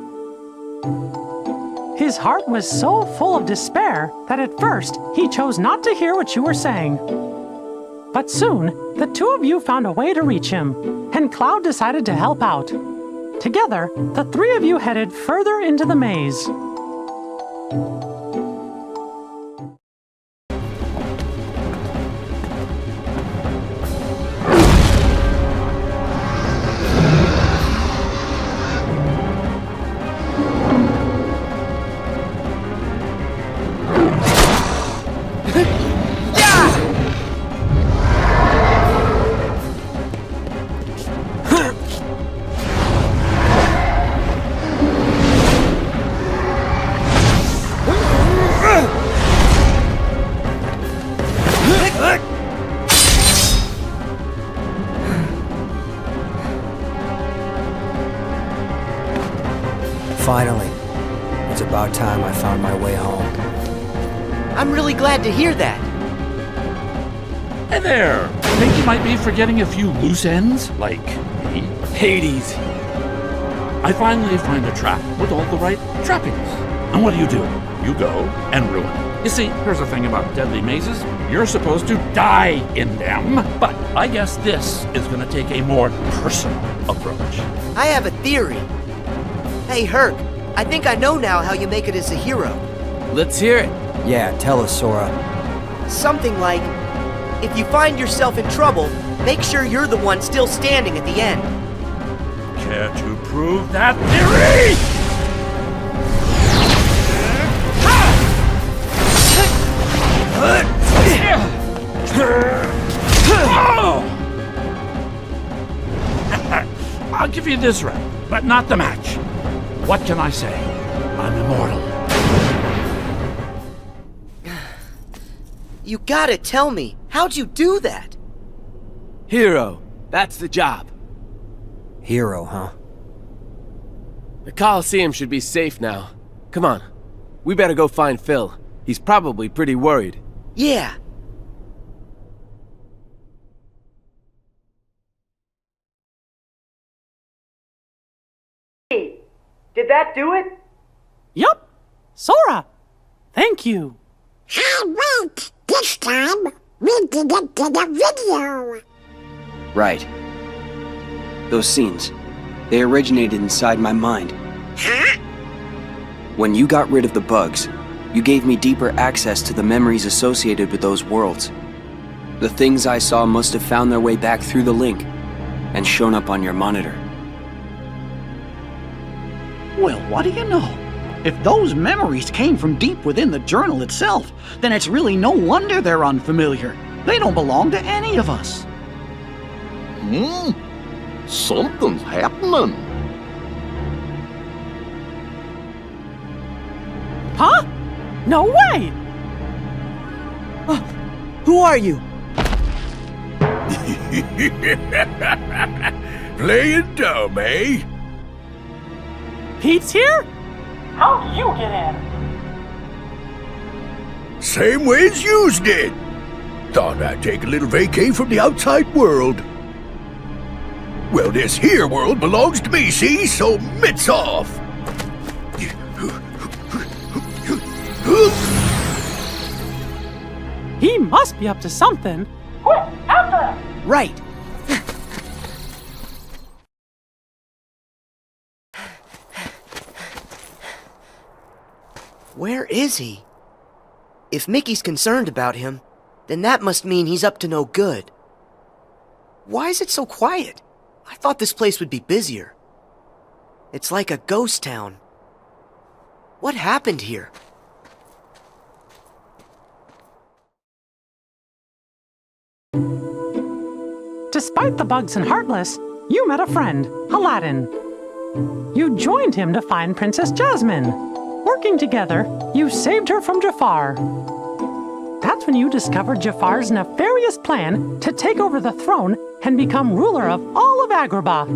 Speaker 3: His heart was so full of despair that at first he chose not to hear what you were saying. But soon, the two of you found a way to reach him, and Cloud decided to help out. Together, the three of you headed further into the maze.
Speaker 12: Finally. It's about time I found my way home.
Speaker 1: I'm really glad to hear that.
Speaker 13: Hey there! Think you might be forgetting a few loose ends, like me?
Speaker 12: Hades!
Speaker 13: I finally find a trap with all the right trappings. And what do? You go and ruin it. You see, here's the thing about deadly mazes. You're supposed to die in them, but I guess this is going to take a more personal approach.
Speaker 1: I have a theory. Hey, Herc, I think I know now how you make it as a hero.
Speaker 14: Let's hear it.
Speaker 12: Yeah, tell us, Sora.
Speaker 1: Something like, if you find yourself in trouble, make sure you're the one still standing at the end.
Speaker 13: Care to prove that theory? I'll give you this right, but not the match. What can I say? I'm immortal.
Speaker 1: You gotta tell me, how'd you do that?
Speaker 14: Hero. That's the job.
Speaker 12: Hero, huh?
Speaker 14: The Colosseum should be safe now. Come on. We better go find Phil. He's probably pretty worried.
Speaker 1: Yeah. Did that do it?
Speaker 3: Yup. Sora, thank you.
Speaker 4: Hey, wait! This time, we didn't get a video!
Speaker 7: Right. Those scenes, they originated inside my mind.
Speaker 4: Huh?
Speaker 7: When you got rid of the bugs, you gave me deeper access to the memories associated with those worlds. The things I saw must have found their way back through the link and shown up on your monitor.
Speaker 2: Well, what do you know? If those memories came from deep within the journal itself, then it's really no wonder they're unfamiliar. They don't belong to any of us.
Speaker 5: Something's happening.
Speaker 3: Huh? No way!
Speaker 1: Who are you?
Speaker 5: Playing dumb, eh?
Speaker 3: Pete's here? How'd you get in?
Speaker 5: Same way as yous did. Thought I'd take a little vacay from the outside world. Well, this here world belongs to me, see? So mitts off.
Speaker 3: He must be up to something. Quick, after him!
Speaker 1: Right. Where is he? If Mickey's concerned about him, then that must mean he's up to no good. Why is it so quiet? I thought this place would be busier. It's like a ghost town. What happened here?
Speaker 3: Despite the bugs and Heartless, you met a friend, Aladdin. You joined him to find Princess Jasmine. Working together, you saved her from Jafar. That's when you discovered Jafar's nefarious plan to take over the throne and become ruler of all of Agrabah.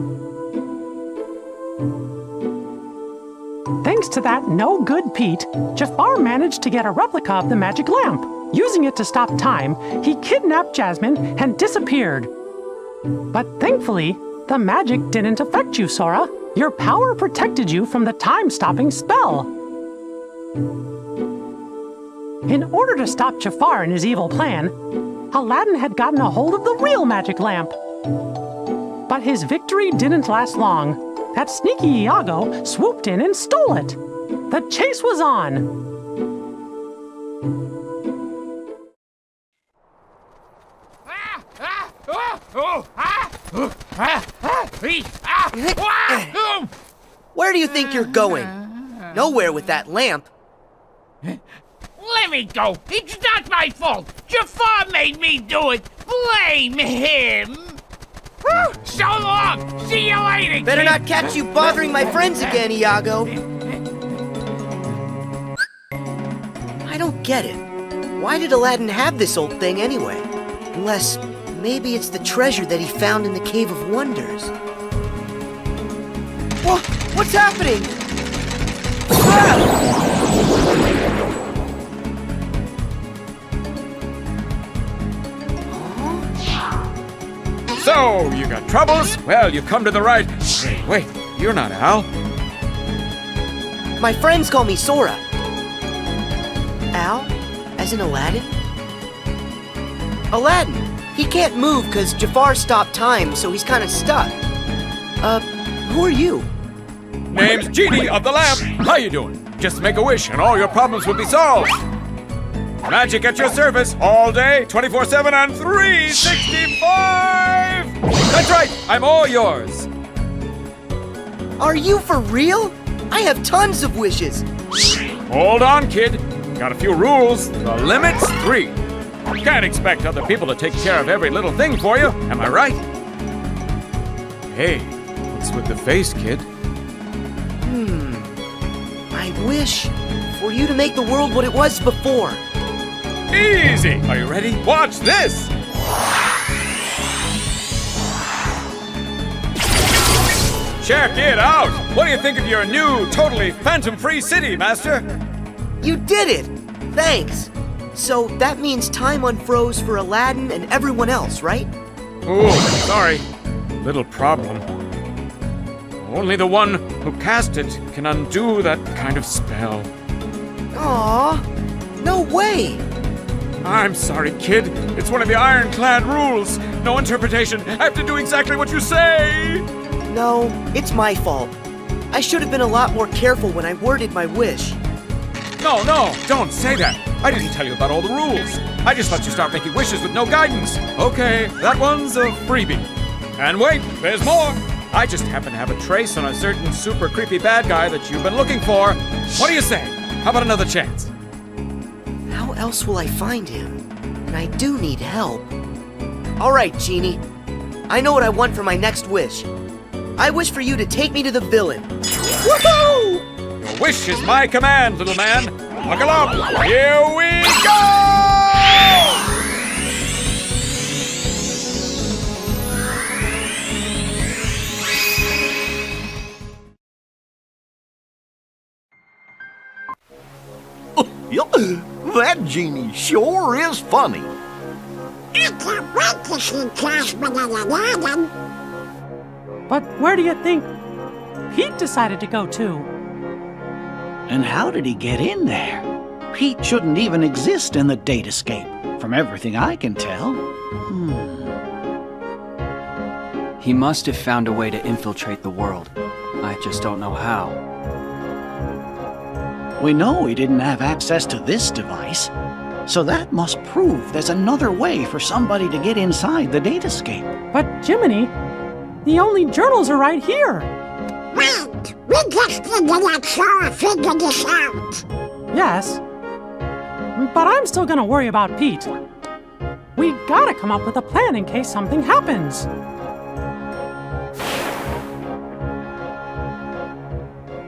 Speaker 3: Thanks to that no-good Pete, Jafar managed to get a replica of the magic lamp. Using it to stop time, he kidnapped Jasmine and disappeared. But thankfully, the magic didn't affect you, Sora. Your power protected you from the time-stopping spell. In order to stop Jafar and his evil plan, Aladdin had gotten a hold of the real magic lamp. But his victory didn't last long. That sneaky Iago swooped in and stole it. The chase was on.
Speaker 1: Where do you think you're going? Nowhere with that lamp.
Speaker 15: Let me go. It's not my fault. Jafar made me do it. Blame him. So long. See you later.
Speaker 1: Better not catch you bothering my friends again, Iago. I don't get it. Why did Aladdin have this old thing anyway? Unless maybe it's the treasure that he found in the Cave of Wonders. Whoa, what's happening?
Speaker 16: So, you got troubles? Well, you come to the right... Hey, wait, you're not Al.
Speaker 1: My friends call me Sora. Al? As in Aladdin? Aladdin! He can't move because Jafar stopped time, so he's kind of stuck. Who are you?
Speaker 16: Name's Genie of the Lamp. How you doing? Just make a wish and all your problems will be solved. Magic at your service all day, 24/7 and 365! That's right, I'm all yours.
Speaker 1: Are you for real? I have tons of wishes.
Speaker 16: Hold on, kid. Got a few rules. The limit's 3. Can't expect other people to take care of every little thing for you, am I right? Hey, what's with the face, kid?
Speaker 1: I wish for you to make the world what it was before.
Speaker 16: Easy! Are you ready? Watch this! Check it out! What do you think of your new, totally phantom-free city, Master?
Speaker 1: You did it! Thanks. So that means time unfroze for Aladdin and everyone else, right?
Speaker 16: Oh, sorry. Little problem. Only the one who cast it can undo that kind of spell.
Speaker 1: Aww. No way!
Speaker 16: I'm sorry, kid. It's one of the ironclad rules. No interpretation. I have to do exactly what you say.
Speaker 1: No, it's my fault. I should have been a lot more careful when I worded my wish.
Speaker 16: No, don't say that. I didn't tell you about all the rules. I just let you start making wishes with no guidance. Okay, that one's a freebie. And wait, there's more. I just happen to have a trace on a certain super creepy bad guy that you've been looking for. What do you say? How about another chance?
Speaker 1: How else will I find him? And I do need help. All right, Genie. I know what I want for my next wish. I wish for you to take me to the villain.
Speaker 16: Woohoo! Your wish is my command, little man. Buckle up. Here we go!
Speaker 5: That genie sure is funny.
Speaker 4: I can't wait to see Jasmine and Aladdin.
Speaker 3: But where do you think Pete decided to go to?
Speaker 2: And how did he get in there? Pete shouldn't even exist in the datascape, from everything I can tell.
Speaker 7: He must have found a way to infiltrate the world. I just don't know how.
Speaker 2: We know he didn't have access to this device, so that must prove there's another way for somebody to get inside the datascape.
Speaker 3: But Jiminy, the only journals are right here.
Speaker 4: Wait, we just need to let Sora figure this out.
Speaker 3: Yes, but I'm still gonna worry about Pete. We gotta come up with a plan in case something happens.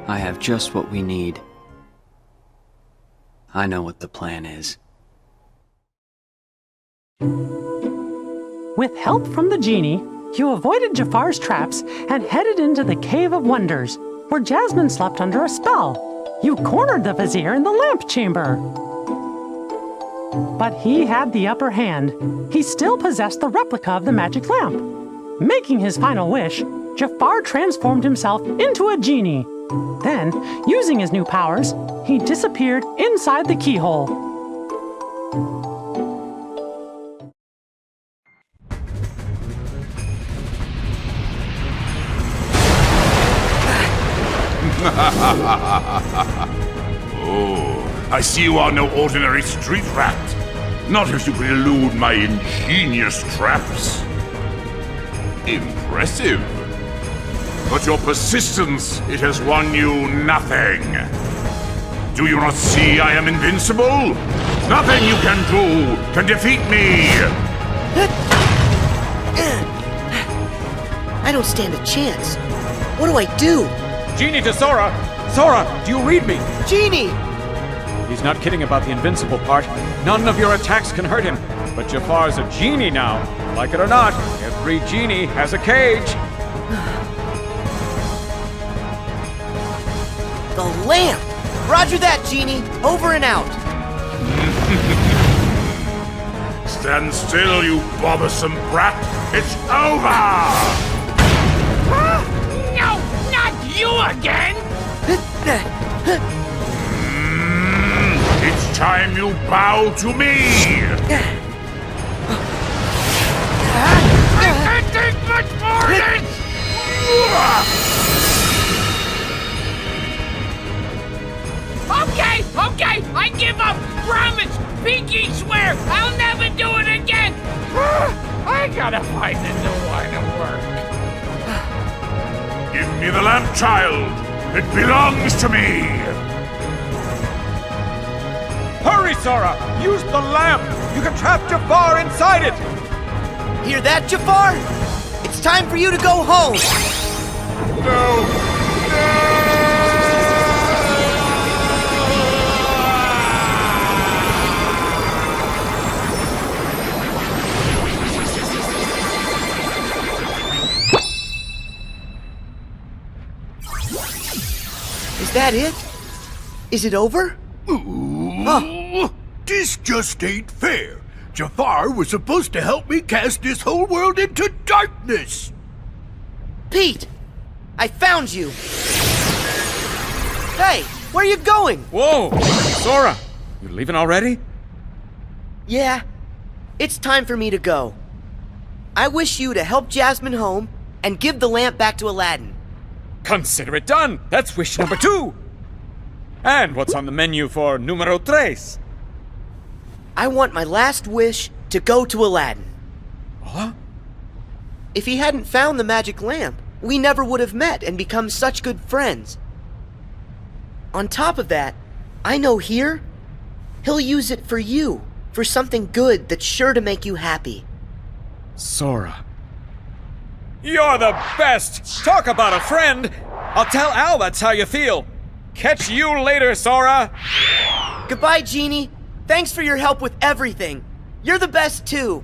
Speaker 7: I have just what we need. I know what the plan is.
Speaker 3: With help from the genie, you avoided Jafar's traps and headed into the Cave of Wonders, where Jasmine slept under a spell. You cornered the vizier in the lamp chamber. But he had the upper hand. He still possessed the replica of the magic lamp. Making his final wish, Jafar transformed himself into a genie. Then, using his new powers, he disappeared inside the keyhole.
Speaker 17: Oh, I see you are no ordinary street rat. Not if you could elude my ingenious traps. Impressive. But your persistence, it has won you nothing. Do you not see I am invincible? Nothing you can do can defeat me!
Speaker 1: I don't stand a chance. What do I do?
Speaker 16: Genie to Sora! Sora, do you read me?
Speaker 1: Genie!
Speaker 16: He's not kidding about the invincible part. None of your attacks can hurt him. But Jafar's a genie now. Like it or not, every genie has a cage.
Speaker 1: The lamp! Roger that, Genie. Over and out.
Speaker 17: Stand still, you bothersome brat. It's over!
Speaker 15: No, not you again!
Speaker 17: It's time you bow to me!
Speaker 15: I can't take much more of this! Okay, I give up! Promise! Pinky swear! I'll never do it again! I gotta find a new line of work.
Speaker 17: Give me the lamp, child! It belongs to me!
Speaker 16: Hurry, Sora! Use the lamp! You can trap Jafar inside it!
Speaker 1: Hear that, Jafar? It's time for you to go home.
Speaker 17: No!
Speaker 1: Is that it? Is it over?
Speaker 18: This just ain't fair. Jafar was supposed to help me cast this whole world into darkness.
Speaker 1: Pete! I found you! Hey, where are you going?
Speaker 16: Whoa! Sora! You leaving already?
Speaker 1: Yeah, it's time for me to go. I wish you to help Jasmine home and give the lamp back to Aladdin.
Speaker 16: Consider it done! That's wish number 2! And what's on the menu for numero 3?
Speaker 1: I want my last wish to go to Aladdin.
Speaker 16: Huh?
Speaker 1: If he hadn't found the magic lamp, we never would have met and become such good friends. On top of that, I know here, he'll use it for you, for something good that's sure to make you happy.
Speaker 16: Sora. You're the best! Talk about a friend! I'll tell Al that's how you feel. Catch you later, Sora!
Speaker 1: Goodbye, Genie. Thanks for your help with everything. You're the best, too.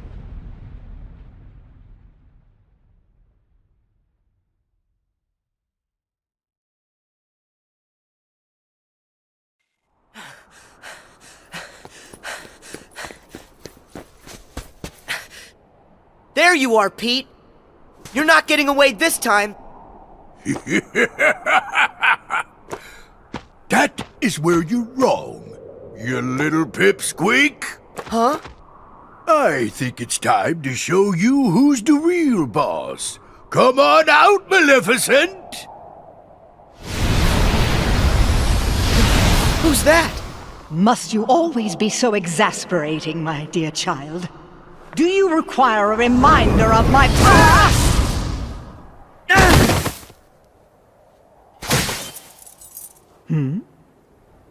Speaker 1: There you are, Pete. You're not getting away this time.
Speaker 18: That is where you're wrong, you little pipsqueak.
Speaker 1: Huh?
Speaker 18: I think it's time to show you who's the real boss. Come on out, Maleficent!
Speaker 1: Who's that?
Speaker 10: Must you always be so exasperating, my dear child? Do you require a reminder of my past?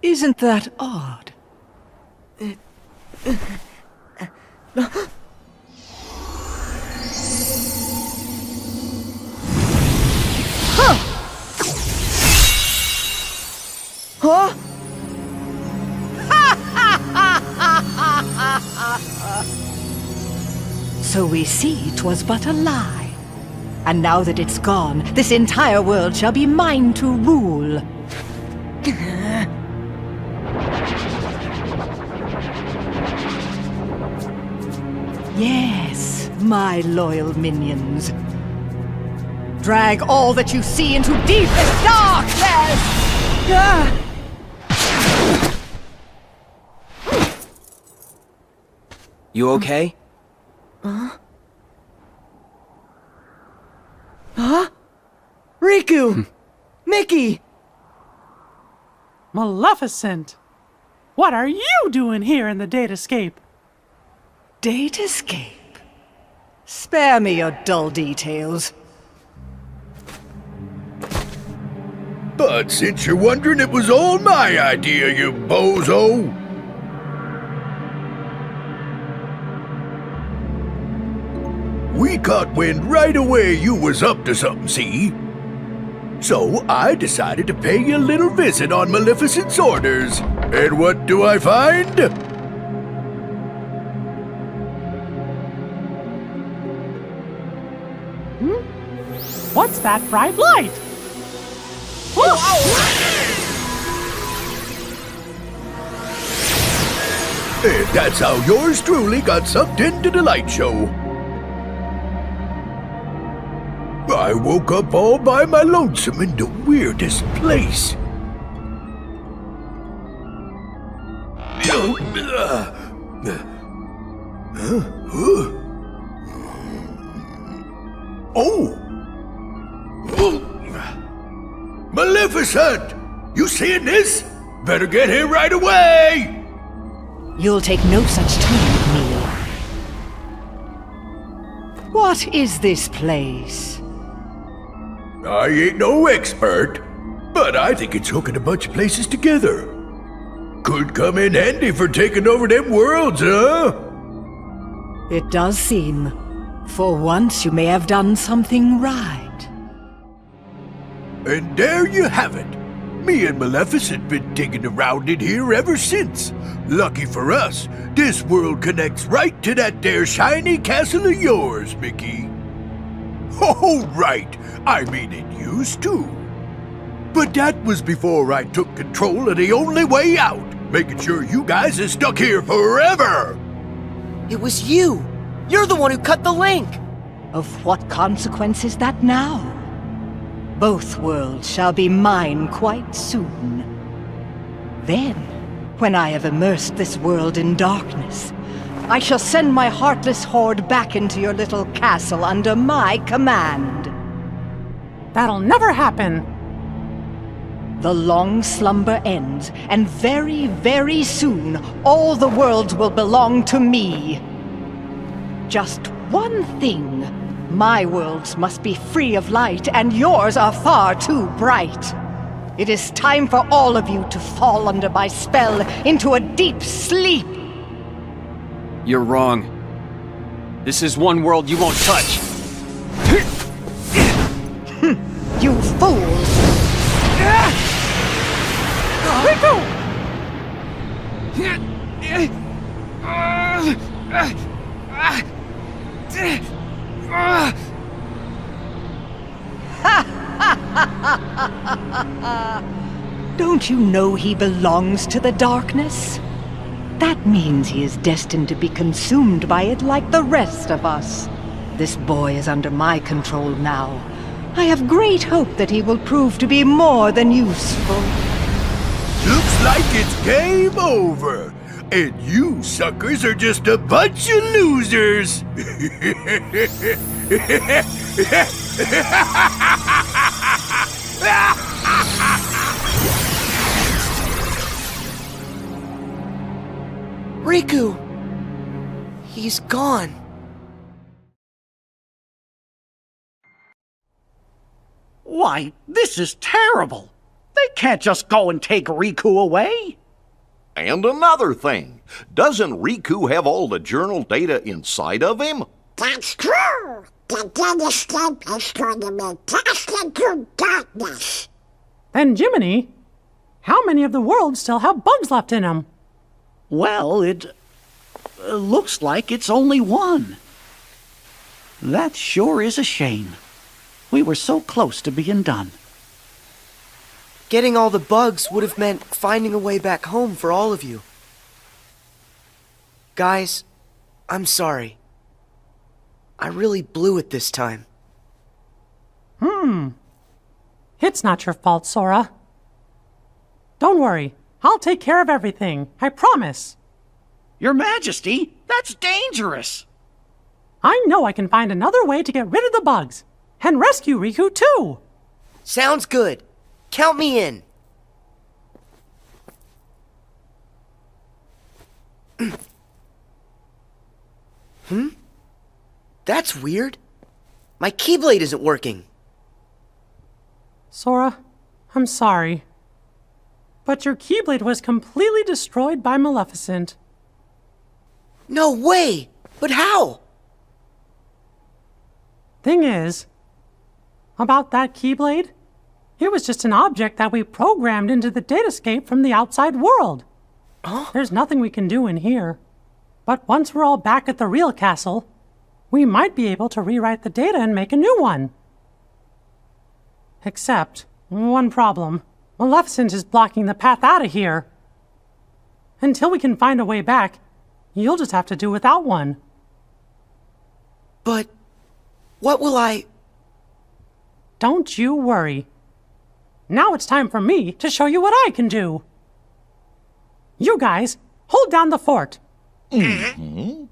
Speaker 10: Isn't that odd?
Speaker 1: Huh?
Speaker 10: So we see 'twas but a lie. And now that it's gone, this entire world shall be mine to rule. Yes, my loyal minions. Drag all that you see into deepest darkness!
Speaker 7: You okay?
Speaker 1: Huh? Riku! Mickey!
Speaker 3: Maleficent! What are you doing here in the datascape?
Speaker 10: Datascape? Spare me your dull details.
Speaker 18: But since you're wondering, it was all my idea, you bozo! We caught wind right away you was up to something, see? So I decided to pay you a little visit on Maleficent's orders. And what do I find?
Speaker 3: What's that bright light?
Speaker 18: And that's how yours truly got sucked into the light show. I woke up all by my lonesome in the weirdest place. Oh! Maleficent! You seeing this? Better get here right away!
Speaker 10: You'll take no such time with me. What is this place?
Speaker 18: I ain't no expert, but I think it's hooking a bunch of places together. Could come in handy for taking over them worlds, huh?
Speaker 10: It does seem. For once you may have done something right.
Speaker 18: And there you have it. Me and Maleficent been digging around in here ever since. Lucky for us, this world connects right to that there shiny castle of yours, Mickey. Oh, right. I mean, it used to. But that was before I took control of the only way out, making sure you guys are stuck here forever.
Speaker 1: It was you. You're the one who cut the link.
Speaker 10: Of what consequence is that now? Both worlds shall be mine quite soon. Then, when I have immersed this world in darkness, I shall send my heartless horde back into your little castle under my command.
Speaker 3: That'll never happen.
Speaker 10: The long slumber ends, and very, very soon, all the worlds will belong to me. Just one thing. My worlds must be free of light, and yours are far too bright. It is time for all of you to fall under my spell into a deep sleep.
Speaker 7: You're wrong. This is one world you won't touch.
Speaker 10: You fools!
Speaker 3: Riku!
Speaker 10: Don't you know he belongs to the darkness? That means he is destined to be consumed by it like the rest of us. This boy is under my control now. I have great hope that he will prove to be more than useful.
Speaker 18: Looks like it's game over. And you suckers are just a bunch of losers.
Speaker 1: Riku! He's gone.
Speaker 2: Why, this is terrible. They can't just go and take Riku away.
Speaker 5: And another thing, doesn't Riku have all the journal data inside of him?
Speaker 4: That's true. The dead escape is going to be cast into darkness.
Speaker 3: Then Jiminy, how many of the worlds still have bugs left in them?
Speaker 2: Well, it looks like it's only one. That sure is a shame. We were so close to being done.
Speaker 1: Getting all the bugs would have meant finding a way back home for all of you. Guys, I'm sorry. I really blew it this time.
Speaker 3: It's not your fault, Sora. Don't worry. I'll take care of everything. I promise.
Speaker 2: Your Majesty, that's dangerous.
Speaker 3: I know I can find another way to get rid of the bugs. And rescue Riku, too.
Speaker 1: Sounds good. Count me in. That's weird. My Keyblade isn't working.
Speaker 3: Sora, I'm sorry. But your Keyblade was completely destroyed by Maleficent.
Speaker 1: No way! But how?
Speaker 3: Thing is, about that Keyblade, it was just an object that we programmed into the datascape from the outside world. There's nothing we can do in here. But once we're all back at the real castle, we might be able to rewrite the data and make a new one. Except, one problem. Maleficent is blocking the path out of here. Until we can find a way back, you'll just have to do without one.
Speaker 1: But what will I...
Speaker 3: Don't you worry. Now it's time for me to show you what I can do. You guys, hold down the fort.
Speaker 5: Mm-hmm.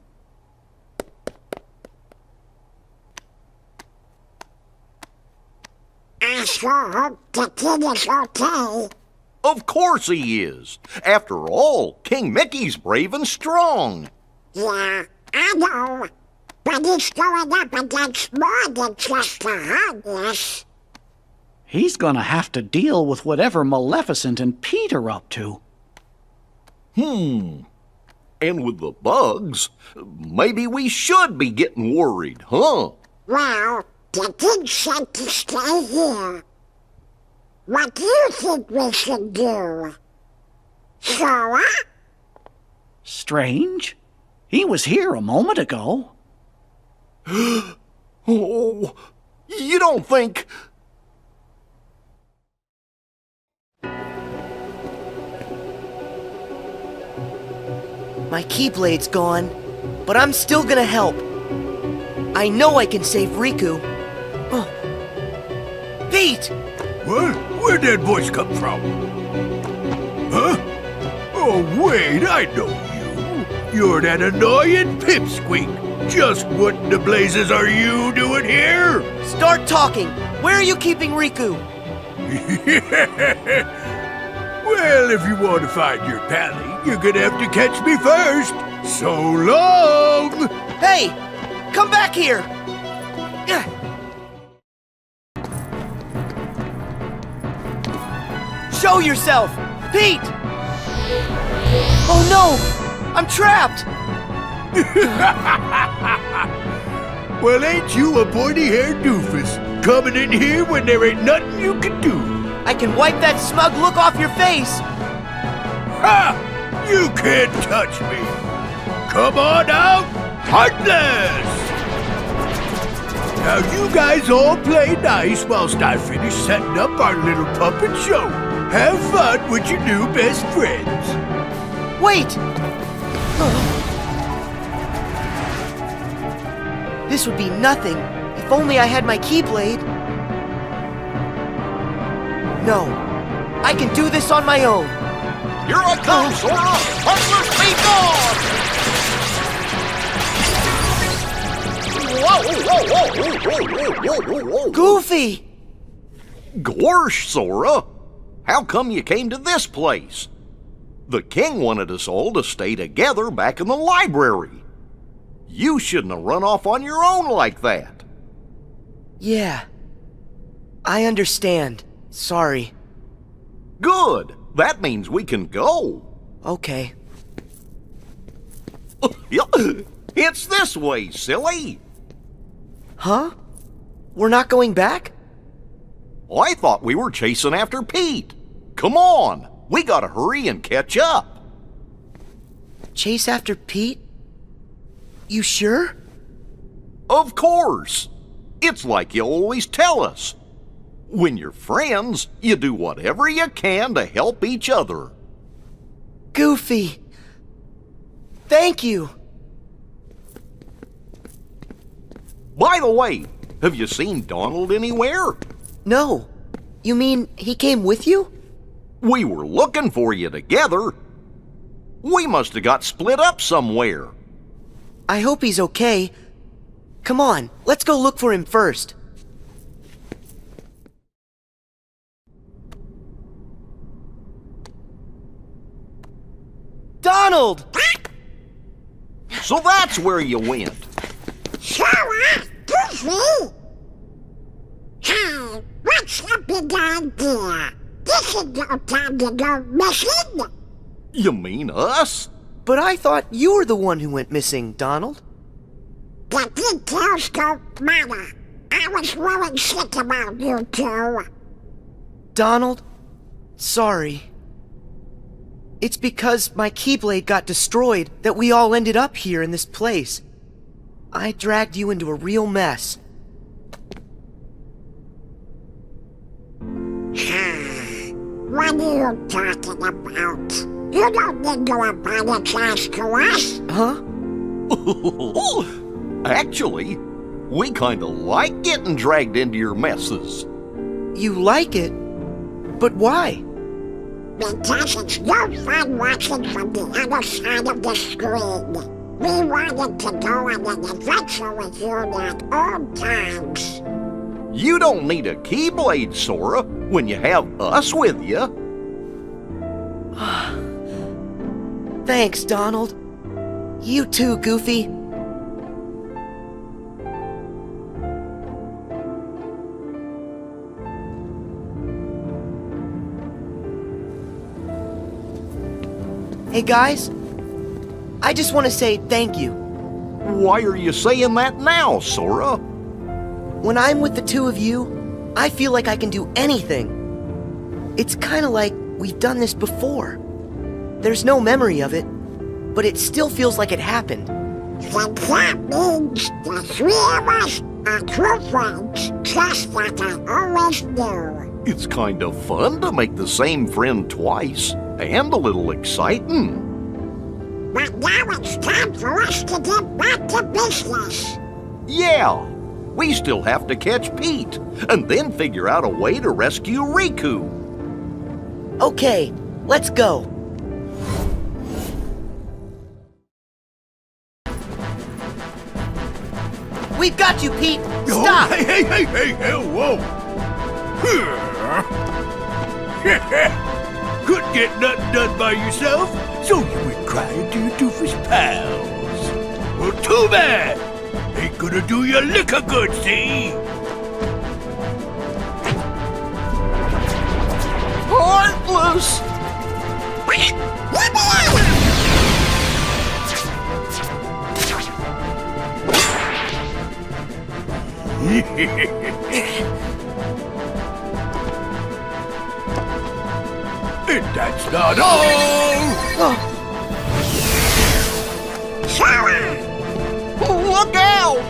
Speaker 4: I sure hope the kid is okay.
Speaker 5: Of course he is. After all, King Mickey's brave and strong.
Speaker 4: Yeah, I know. But he's going up against more than just the homeless.
Speaker 2: He's gonna have to deal with whatever Maleficent and Pete are up to.
Speaker 5: And with the bugs, maybe we should be getting worried, huh?
Speaker 4: Well, the king said to stay here. What do you think we should do? Sora?
Speaker 2: Strange. He was here a moment ago.
Speaker 5: Oh, you don't think...
Speaker 1: My Keyblade's gone, but I'm still gonna help. I know I can save Riku. Oh. Pete!
Speaker 18: What? Where'd that voice come from? Huh? Oh, wait, I know you. You're that annoying pipsqueak. Just what in the blazes are you doing here?
Speaker 1: Start talking! Where are you keeping Riku?
Speaker 18: Well, if you want to find your pally, you're gonna have to catch me first. So long!
Speaker 1: Hey! Come back here! Show yourself! Pete! Oh no! I'm trapped!
Speaker 18: Well, ain't you a pointy-haired doofus? Coming in here when there ain't nothing you can do.
Speaker 1: I can wipe that smug look off your face!
Speaker 18: Ha! You can't touch me! Come on out, Heartless! Now you guys all play nice whilst I finish setting up our little puppet show. Have fun with your new best friends.
Speaker 1: Wait! This would be nothing if only I had my Keyblade. No, I can do this on my own.
Speaker 5: Here I come, Sora! Heartless be gone! Whoa!
Speaker 1: Goofy!
Speaker 5: Gorsh, Sora! How come you came to this place? The king wanted us all to stay together back in the library. You shouldn't have run off on your own like that.
Speaker 1: Yeah. I understand. Sorry.
Speaker 5: Good. That means we can go.
Speaker 1: Okay.
Speaker 5: It's this way, silly.
Speaker 1: Huh? We're not going back?
Speaker 5: I thought we were chasing after Pete. Come on. We gotta hurry and catch up.
Speaker 1: Chase after Pete? You sure?
Speaker 5: Of course. It's like you always tell us. When you're friends, you do whatever you can to help each other.
Speaker 1: Goofy. Thank you.
Speaker 5: By the way, have you seen Donald anywhere?
Speaker 1: No. You mean he came with you?
Speaker 5: We were looking for you together. We must have got split up somewhere.
Speaker 1: I hope he's okay. Come on, let's go look for him first. Donald!
Speaker 5: So that's where you went.
Speaker 4: Sora, Goofy! Hey, what's the big idea? This is no time to go missing.
Speaker 5: You mean us?
Speaker 1: But I thought you were the one who went missing, Donald.
Speaker 4: The details don't matter. I was really sick about you two.
Speaker 1: Donald, sorry. It's because my Keyblade got destroyed that we all ended up here in this place. I dragged you into a real mess.
Speaker 4: What are you talking about? You don't need to apologize to us.
Speaker 1: Huh?
Speaker 5: Actually, we kinda like getting dragged into your messes.
Speaker 1: You like it? But why?
Speaker 4: Because it's no fun watching from the other side of the screen. We wanted to go on an adventure with you like old times.
Speaker 5: You don't need a Keyblade, Sora, when you have us with you.
Speaker 1: Thanks, Donald. You too, Goofy. Hey guys, I just want to say thank you.
Speaker 5: Why are you saying that now, Sora?
Speaker 1: When I'm with the two of you, I feel like I can do anything. It's kind of like we've done this before. There's no memory of it, but it still feels like it happened.
Speaker 4: Then that means the three of us are true friends, just like I always knew.
Speaker 5: It's kind of fun to make the same friend twice, and a little exciting.
Speaker 4: But now it's time for us to get back to business.
Speaker 5: Yeah, we still have to catch Pete, and then figure out a way to rescue Riku.
Speaker 1: Okay, let's go. We've got you, Pete! Stop!
Speaker 18: Oh, hey, whoa! Couldn't get nothing done by yourself, so you went crying to your doofus pals. Well, too bad! Ain't gonna do you lick a good, see?
Speaker 5: Heartless!
Speaker 18: And that's not all!
Speaker 5: Look out!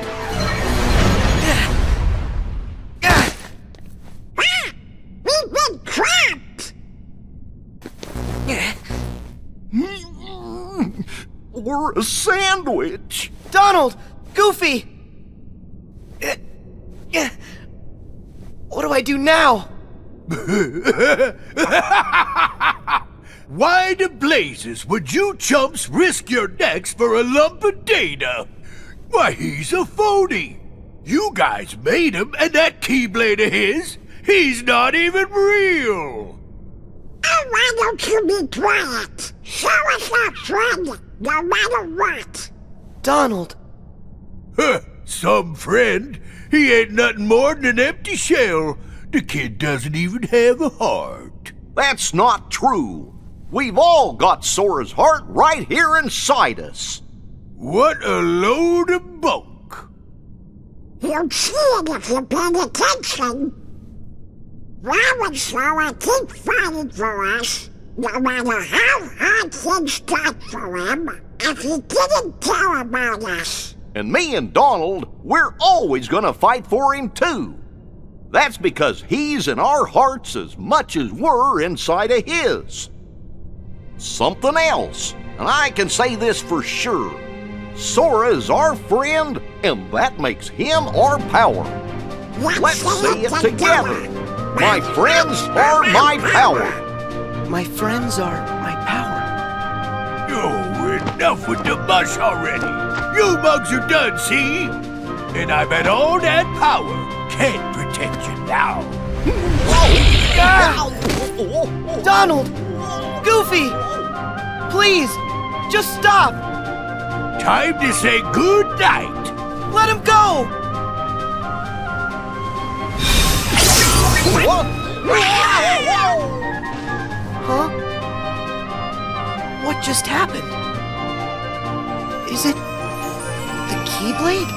Speaker 4: We've been trapped!
Speaker 5: We're a sandwich!
Speaker 1: Donald! Goofy! What do I do now?
Speaker 18: Why the blazes would you chumps risk your necks for a lump of data? Why, he's a phony. You guys made him, and that Keyblade of his, he's not even real.
Speaker 4: Oh, why don't you be quiet? Show us our friend, no matter what.
Speaker 1: Donald.
Speaker 18: Huh, some friend? He ain't nothing more than an empty shell. The kid doesn't even have a heart.
Speaker 5: That's not true. We've all got Sora's heart right here inside us.
Speaker 18: What a load of bunk.
Speaker 4: You'll see it if you pay attention. Why would Sora keep fighting for us, no matter how hard things got for him, if he didn't care about us?
Speaker 5: And me and Donald, we're always gonna fight for him too. That's because he's in our hearts as much as we're inside of his. Something else, and I can say this for sure. Sora is our friend, and that makes him our power. Let's say it together. My friends are my power.
Speaker 1: My friends are my power.
Speaker 18: Oh, enough with the mush already. You mugs are done, see? And I bet all that power can't protect you now.
Speaker 1: Donald! Goofy! Please, just stop!
Speaker 18: Time to say good night.
Speaker 1: Let him go! Huh? What just happened? Is it the Keyblade?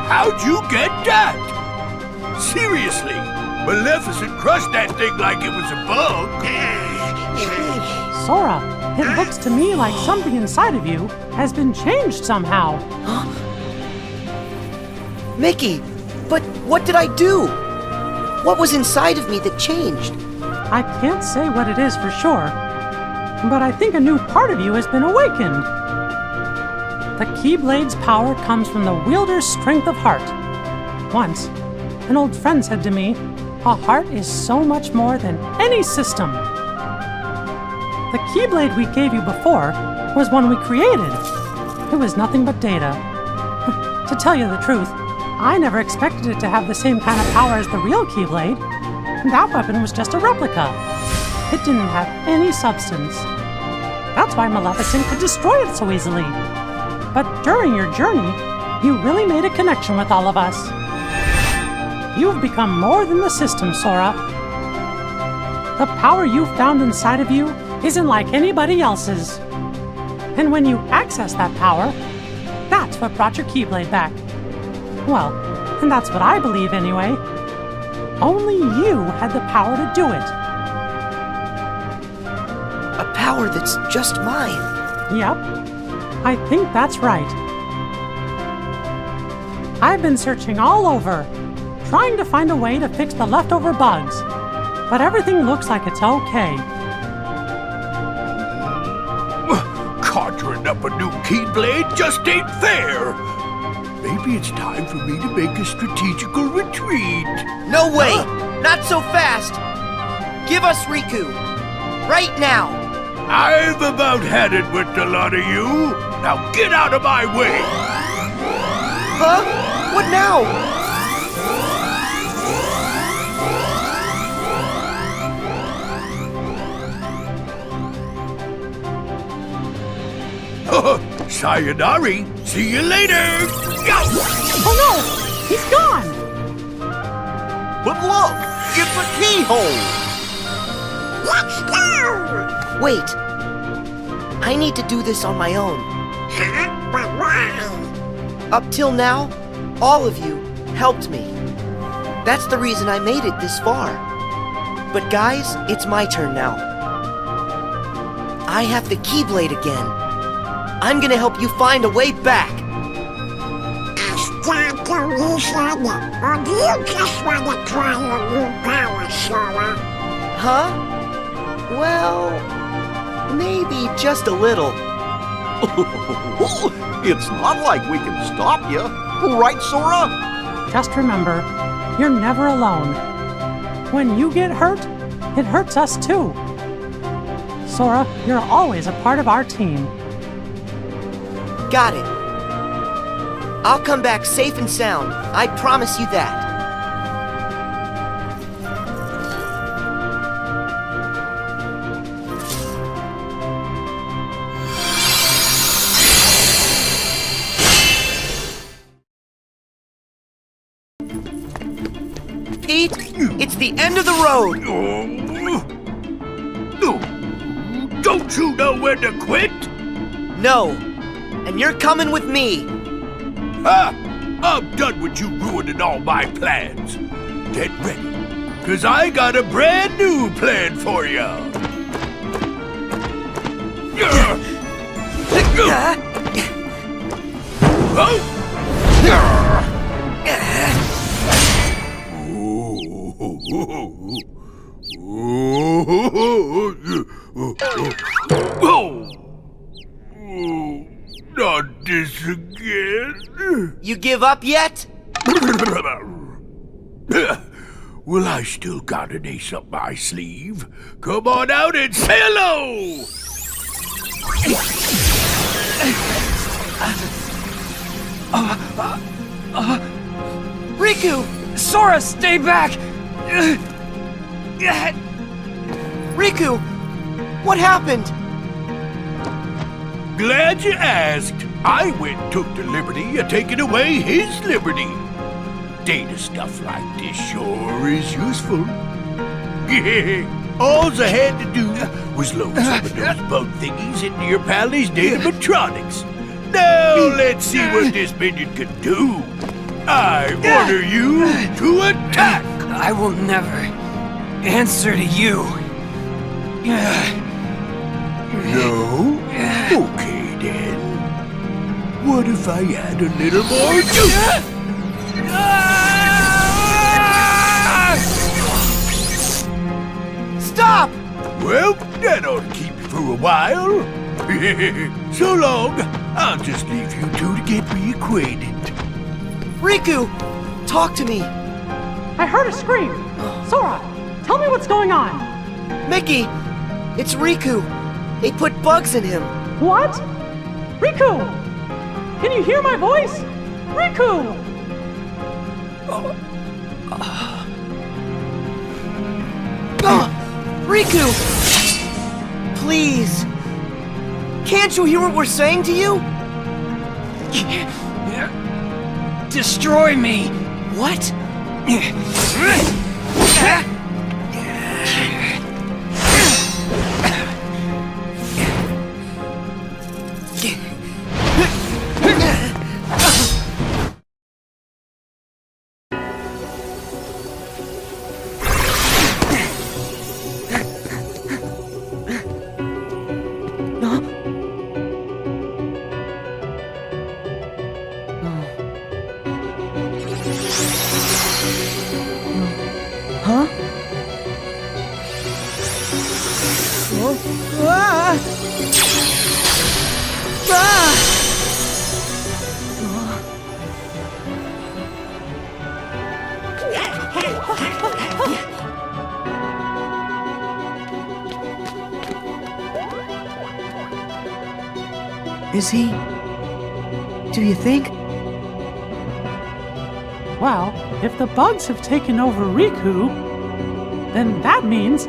Speaker 18: How'd you get that? Seriously, Maleficent crushed that thing like it was a bug.
Speaker 3: Sora, it looks to me like something inside of you has been changed somehow.
Speaker 1: Huh? Mickey, but what did I do? What was inside of me that changed?
Speaker 3: I can't say what it is for sure, but I think a new part of you has been awakened. The Keyblade's power comes from the wielder's strength of heart. Once, an old friend said to me, a heart is so much more than any system. The Keyblade we gave you before was one we created. It was nothing but data. To tell you the truth, I never expected it to have the same kind of power as the real Keyblade. That weapon was just a replica. It didn't have any substance. That's why Maleficent could destroy it so easily. But during your journey, you really made a connection with all of us. You've become more than the system, Sora. The power you've found inside of you isn't like anybody else's. And when you access that power, that's what brought your Keyblade back. Well, and that's what I believe anyway. Only you had the power to do it.
Speaker 1: A power that's just mine.
Speaker 3: Yep, I think that's right. I've been searching all over, trying to find a way to fix the leftover bugs, but everything looks like it's okay.
Speaker 18: Conjuring up a new Keyblade just ain't fair. Maybe it's time for me to make a strategical retreat.
Speaker 1: No way! Not so fast! Give us Riku! Right now!
Speaker 18: I've about had it with the lot of you. Now get out of my way!
Speaker 1: Huh? What now?
Speaker 18: Sayonari! See you later!
Speaker 3: Oh no! He's gone!
Speaker 5: But look! It's a keyhole!
Speaker 4: Let's go!
Speaker 1: Wait. I need to do this on my own.
Speaker 4: Huh? But why?
Speaker 1: Up till now, all of you helped me. That's the reason I made it this far. But guys, it's my turn now. I have the Keyblade again. I'm gonna help you find a way back.
Speaker 4: Start to listen, or do you just want to try your new power, Sora?
Speaker 1: Huh? Well, maybe just a little.
Speaker 5: It's not like we can stop you. Right, Sora?
Speaker 3: Just remember, you're never alone. When you get hurt, it hurts us too. Sora, you're always a part of our team.
Speaker 1: Got it. I'll come back safe and sound. I promise you that. Pete, it's the end of the road.
Speaker 18: Don't you know when to quit?
Speaker 1: No. And you're coming with me.
Speaker 18: I'm done with you ruining all my plans. Get ready, 'cause I got a brand new plan for you. Not this again.
Speaker 1: You give up yet?
Speaker 18: Well, I still got an ace up my sleeve. Come on out and say hello!
Speaker 1: Riku!
Speaker 12: Sora, stay back!
Speaker 1: Riku! What happened?
Speaker 18: Glad you asked. I went and took the liberty of taking away his liberty. Data stuff like this sure is useful. All I had to do was load some of those bug thingies into your pally's datatronics. Now let's see what this minion can do. I order you to attack.
Speaker 12: I will never answer to you.
Speaker 18: No? Okay then. What if I add a little more juice?
Speaker 1: Stop!
Speaker 18: Well, that ought to keep you for a while. So long. I'll just leave you two to get reacquainted.
Speaker 1: Riku! Talk to me!
Speaker 3: I heard a scream! Sora, tell me what's going on!
Speaker 1: Mickey! It's Riku! They put bugs in him!
Speaker 3: What? Riku! Can you hear my voice? Riku!
Speaker 1: Riku! Please! Can't you hear what we're saying to you?
Speaker 2: Destroy me!
Speaker 1: What? Huh? Is he? Do you think?
Speaker 3: Well, if the bugs have taken over Riku, then that means...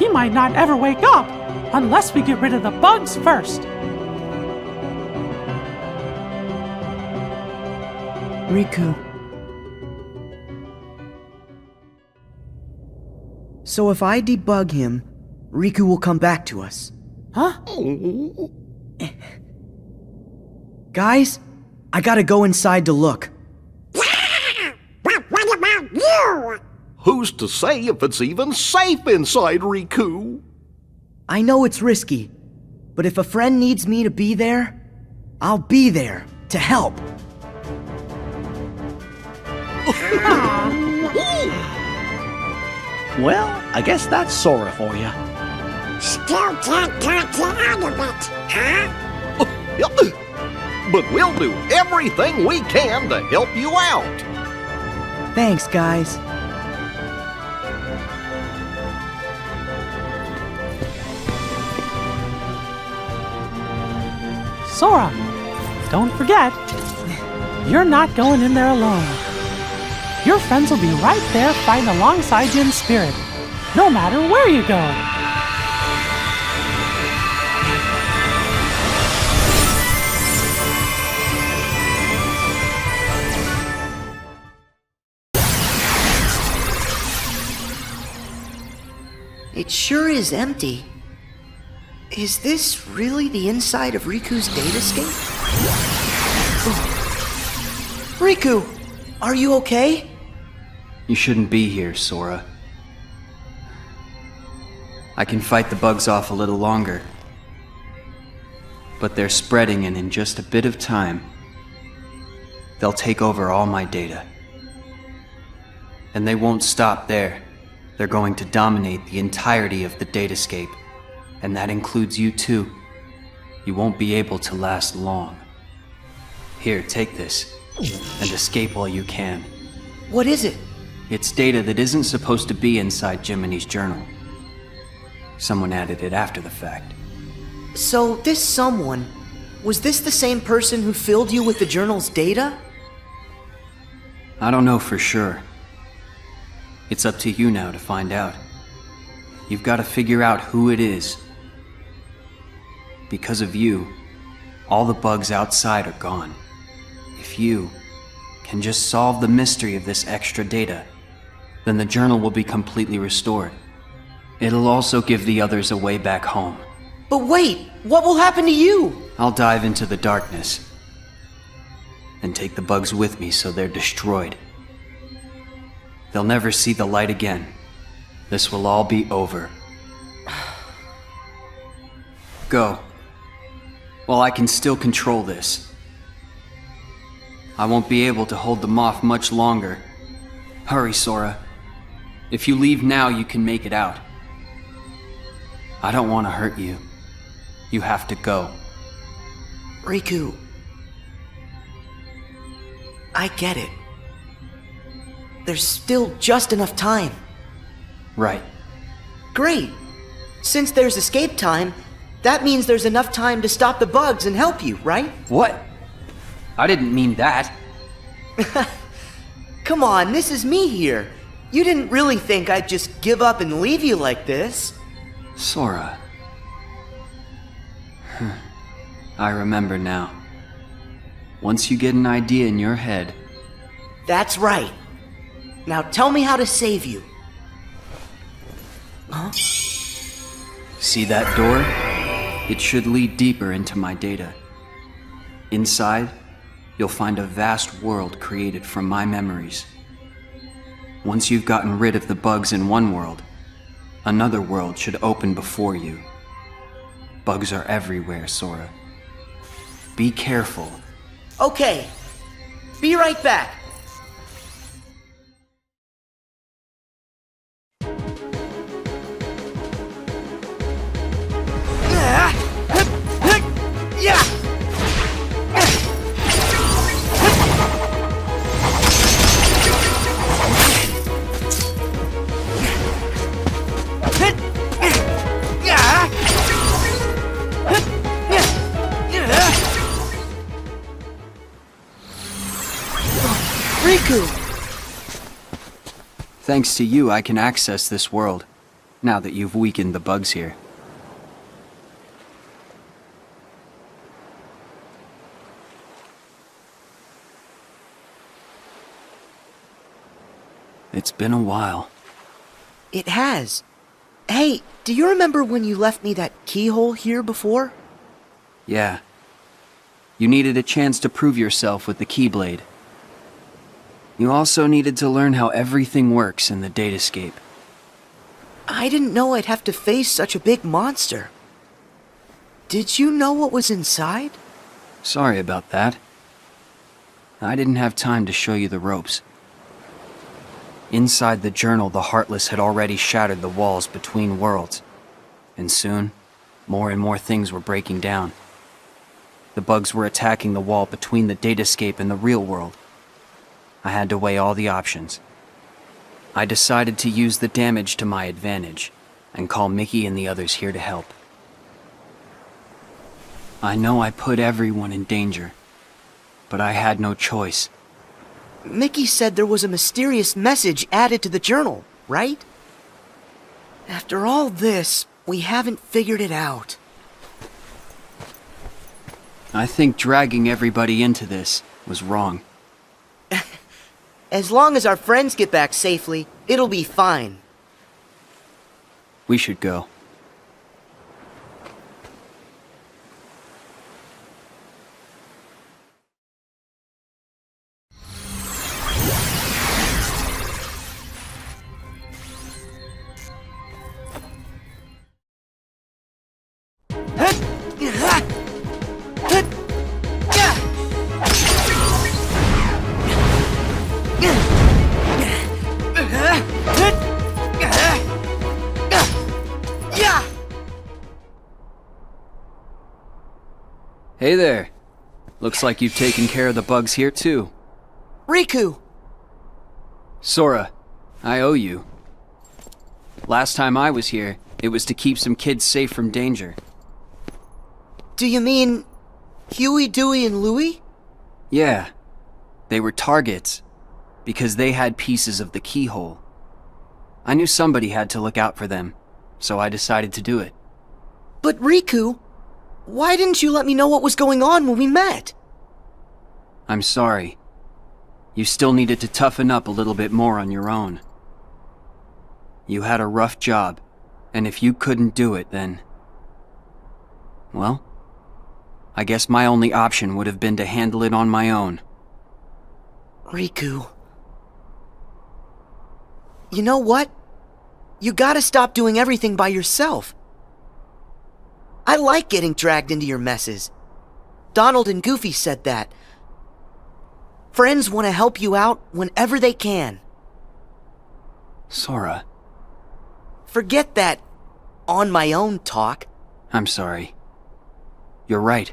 Speaker 3: he might not ever wake up unless we get rid of the bugs first.
Speaker 1: Riku. So if I debug him, Riku will come back to us.
Speaker 3: Huh?
Speaker 1: Guys, I gotta go inside to look.
Speaker 4: But what about you?
Speaker 5: Who's to say if it's even safe inside Riku?
Speaker 1: I know it's risky, but if a friend needs me to be there, I'll be there to help.
Speaker 2: Well, I guess that's Sora for you.
Speaker 4: Still can't talk you out of it, huh?
Speaker 5: But we'll do everything we can to help you out.
Speaker 1: Thanks, guys.
Speaker 3: Sora, don't forget, you're not going in there alone. Your friends will be right there fighting alongside you in spirit, no matter where you go.
Speaker 1: It sure is empty. Is this really the inside of Riku's datascape? Riku, are you okay?
Speaker 7: You shouldn't be here, Sora. I can fight the bugs off a little longer. But they're spreading, and in just a bit of time, they'll take over all my data. And they won't stop there. They're going to dominate the entirety of the datascape. And that includes you too. You won't be able to last long. Here, take this, and escape while you can.
Speaker 1: What is it?
Speaker 7: It's data that isn't supposed to be inside Jiminy's journal. Someone added it after the fact.
Speaker 1: So this someone, was this the same person who filled you with the journal's data?
Speaker 7: I don't know for sure. It's up to you now to find out. You've got to figure out who it is. Because of you, all the bugs outside are gone. If you can just solve the mystery of this extra data, then the journal will be completely restored. It'll also give the others a way back home.
Speaker 1: But wait, what will happen to you?
Speaker 7: I'll dive into the darkness and take the bugs with me so they're destroyed. They'll never see the light again. This will all be over. Go. While I can still control this. I won't be able to hold them off much longer. Hurry, Sora. If you leave now, you can make it out. I don't want to hurt you. You have to go.
Speaker 1: Riku, I get it. There's still just enough time.
Speaker 7: Right.
Speaker 1: Great. Since there's escape time, that means there's enough time to stop the bugs and help you, right?
Speaker 7: What? I didn't mean that.
Speaker 1: Come on, this is me here. You didn't really think I'd just give up and leave you like this.
Speaker 7: Sora. I remember now. Once you get an idea in your head...
Speaker 1: That's right. Now tell me how to save you. Huh?
Speaker 7: See that door? It should lead deeper into my data. Inside, you'll find a vast world created from my memories. Once you've gotten rid of the bugs in one world, another world should open before you. Bugs are everywhere, Sora. Be careful.
Speaker 1: Okay. Be right back. Riku!
Speaker 7: Thanks to you, I can access this world, now that you've weakened the bugs here. It's been a while.
Speaker 1: It has. Hey, do you remember when you left me that keyhole here before?
Speaker 7: Yeah. You needed a chance to prove yourself with the Keyblade. You also needed to learn how everything works in the datascape.
Speaker 1: I didn't know I'd have to face such a big monster. Did you know what was inside?
Speaker 7: Sorry about that. I didn't have time to show you the ropes. Inside the journal, the Heartless had already shattered the walls between worlds. And soon, more and more things were breaking down. The bugs were attacking the wall between the datascape and the real world. I had to weigh all the options. I decided to use the damage to my advantage and call Mickey and the others here to help. I know I put everyone in danger, but I had no choice.
Speaker 1: Mickey said there was a mysterious message added to the journal, right? After all this, we haven't figured it out.
Speaker 7: I think dragging everybody into this was wrong.
Speaker 1: As long as our friends get back safely, it'll be fine.
Speaker 7: We should go. Hey there. Looks like you've taken care of the bugs here too.
Speaker 1: Riku!
Speaker 7: Sora, I owe you. Last time I was here, it was to keep some kids safe from danger.
Speaker 1: Do you mean Huey, Dewey, and Louie?
Speaker 7: Yeah. They were targets, because they had pieces of the keyhole. I knew somebody had to look out for them, so I decided to do it.
Speaker 1: But Riku, why didn't you let me know what was going on when we met?
Speaker 7: I'm sorry. You still needed to toughen up a little bit more on your own. You had a rough job, and if you couldn't do it, then... well, I guess my only option would have been to handle it on my own.
Speaker 1: Riku... you know what? You gotta stop doing everything by yourself. I like getting dragged into your messes. Donald and Goofy said that. Friends want to help you out whenever they can.
Speaker 7: Sora.
Speaker 1: Forget that on my own talk.
Speaker 7: I'm sorry. You're right.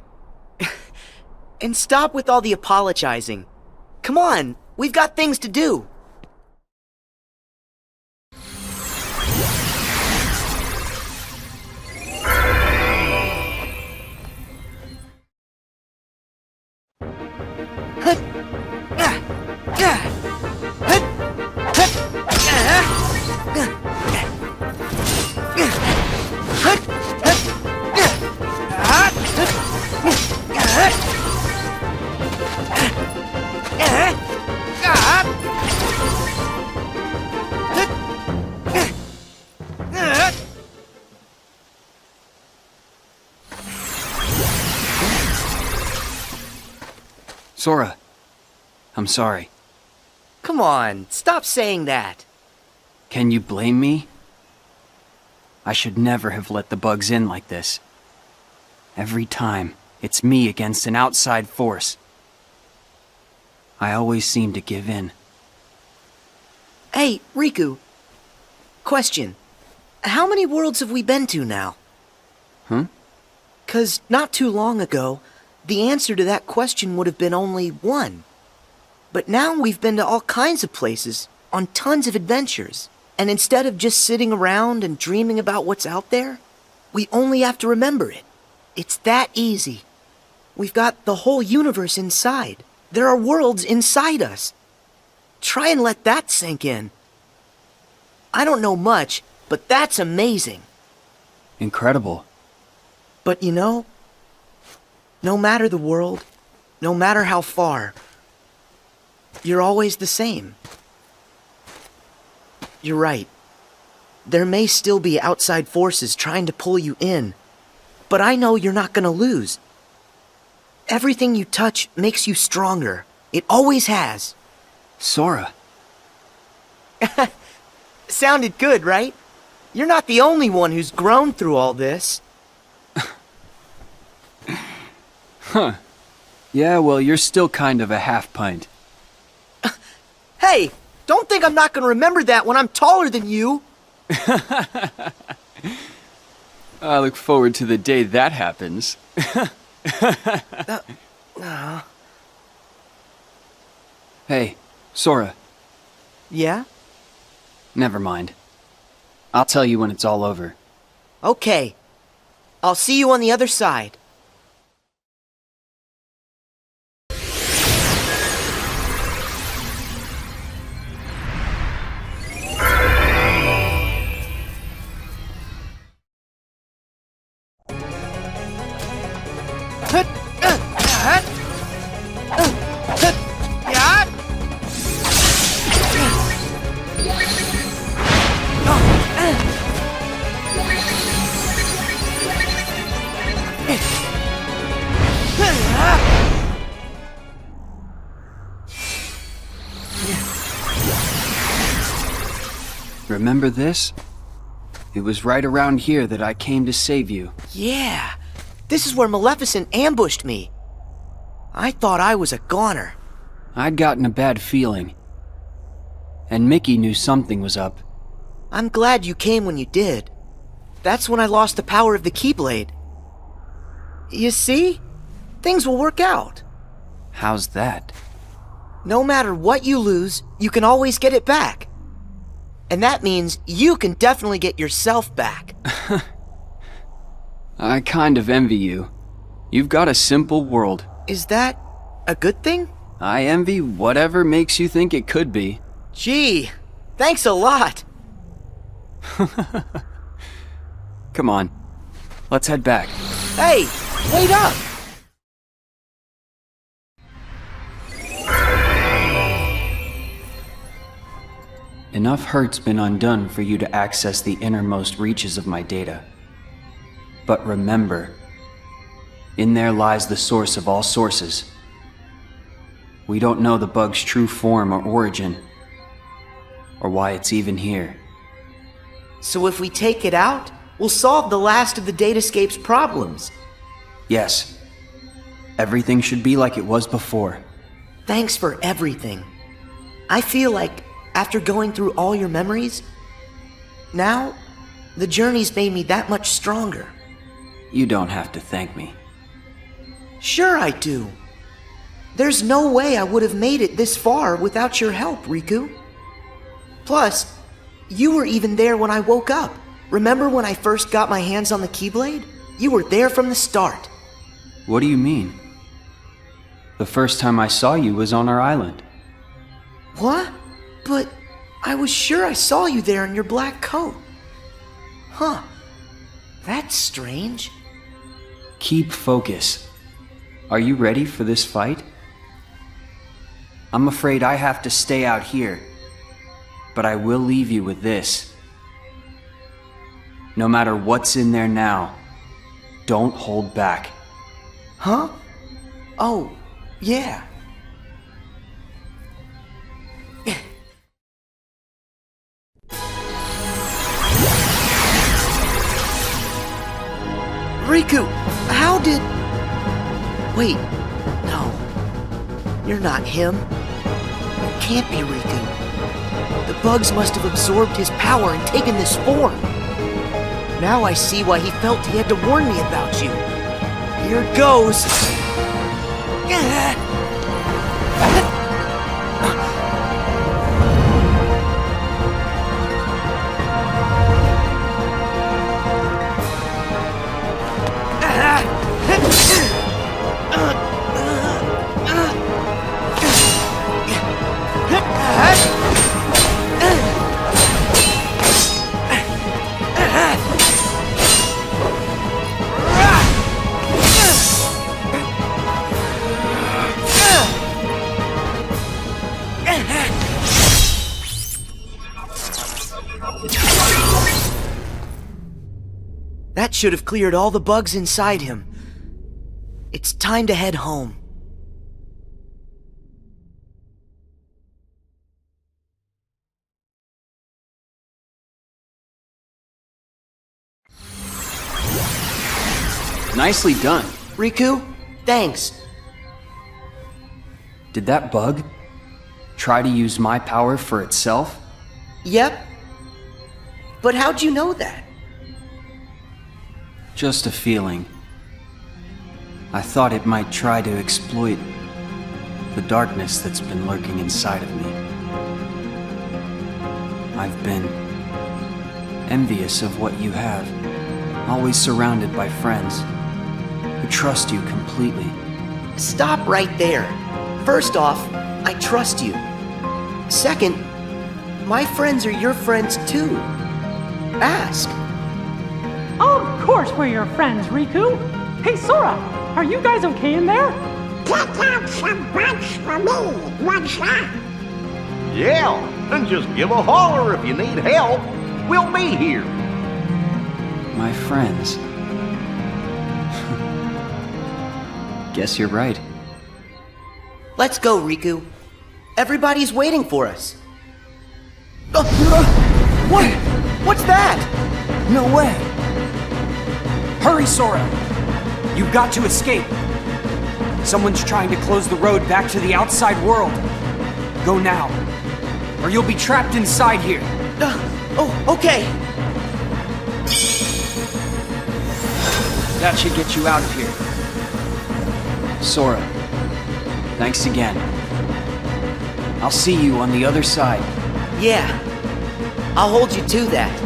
Speaker 1: And stop with all the apologizing. Come on, we've got things to do.
Speaker 7: Sora, I'm sorry.
Speaker 1: Come on, stop saying that.
Speaker 7: Can you blame me? I should never have let the bugs in like this. Every time, it's me against an outside force. I always seem to give in.
Speaker 1: Hey, Riku. Question. How many worlds have we been to now?
Speaker 7: Huh?
Speaker 1: 'Cause not too long ago, the answer to that question would have been only one. But now we've been to all kinds of places, on tons of adventures. And instead of just sitting around and dreaming about what's out there, we only have to remember it. It's that easy. We've got the whole universe inside. There are worlds inside us. Try and let that sink in. I don't know much, but that's amazing.
Speaker 7: Incredible.
Speaker 1: But you know, no matter the world, no matter how far, you're always the same. You're right. There may still be outside forces trying to pull you in, but I know you're not gonna lose. Everything you touch makes you stronger. It always has.
Speaker 7: Sora.
Speaker 1: Sounded good, right? You're not the only one who's grown through all this.
Speaker 7: Huh. Yeah, well, you're still kind of a half-pint.
Speaker 1: Hey, don't think I'm not gonna remember that when I'm taller than you.
Speaker 7: I look forward to the day that happens. Hey, Sora.
Speaker 1: Yeah?
Speaker 7: Never mind. I'll tell you when it's all over.
Speaker 1: Okay. I'll see you on the other side.
Speaker 7: Remember this? It was right around here that I came to save you.
Speaker 1: Yeah, this is where Maleficent ambushed me. I thought I was a goner.
Speaker 7: I'd gotten a bad feeling. And Mickey knew something was up.
Speaker 1: I'm glad you came when you did. That's when I lost the power of the Keyblade. You see? Things will work out.
Speaker 7: How's that?
Speaker 1: No matter what you lose, you can always get it back. And that means you can definitely get yourself back.
Speaker 7: I kind of envy you. You've got a simple world.
Speaker 1: Is that a good thing?
Speaker 7: I envy whatever makes you think it could be.
Speaker 1: Gee, thanks a lot.
Speaker 7: Come on, let's head back.
Speaker 1: Hey, wait up!
Speaker 7: Enough hurt's been undone for you to access the innermost reaches of my data. But remember, in there lies the source of all sources. We don't know the bug's true form or origin, or why it's even here.
Speaker 1: So if we take it out, we'll solve the last of the Datascape's problems.
Speaker 7: Yes. Everything should be like it was before.
Speaker 1: Thanks for everything. I feel like, after going through all your memories, now The journey's made me that much stronger.
Speaker 7: You don't have to thank me.
Speaker 1: Sure I do. There's no way I would have made it this far without your help, Riku. Plus, you were even there when I woke up. Remember when I first got my hands on the Keyblade? You were there from the start.
Speaker 7: What do you mean? The first time I saw you was on our island.
Speaker 1: What? But I was sure I saw you there in your black coat. Huh. That's strange.
Speaker 7: Keep focus. Are you ready for this fight? I'm afraid I have to stay out here, but I will leave you with this. No matter what's in there now, don't hold back.
Speaker 1: Huh? Oh, yeah. Riku, how did... Wait, no. You're not him. You can't be Riku. The bugs must have absorbed his power and taken this form. Now I see why he felt he had to warn me about you. Here goes. That should have cleared all the bugs inside him. It's time to head home.
Speaker 7: Nicely done.
Speaker 1: Riku, thanks.
Speaker 7: Did that bug try to use my power for itself?
Speaker 1: Yep. But how'd you know that?
Speaker 7: Just a feeling. I thought it might try to exploit the darkness that's been lurking inside of me. I've been envious of what you have, always surrounded by friends who trust you completely.
Speaker 1: Stop right there. First off, I trust you. Second, my friends are your friends too. Ask.
Speaker 3: Of course we're your friends, Riku. Hey, Sora, are you guys okay in there?
Speaker 4: Pick out some bugs for me, what's that?
Speaker 5: Yeah, and just give a holler if you need help. We'll be here.
Speaker 7: My friends. Guess you're right.
Speaker 1: Let's go, Riku. Everybody's waiting for us. What? What's that?
Speaker 12: No way! Hurry, Sora! You've got to escape! Someone's trying to close the road back to the outside world. Go now, or you'll be trapped inside here.
Speaker 1: Oh, okay.
Speaker 7: That should get you out of here. Sora, thanks again. I'll see you on the other side.
Speaker 1: Yeah, I'll hold you to that.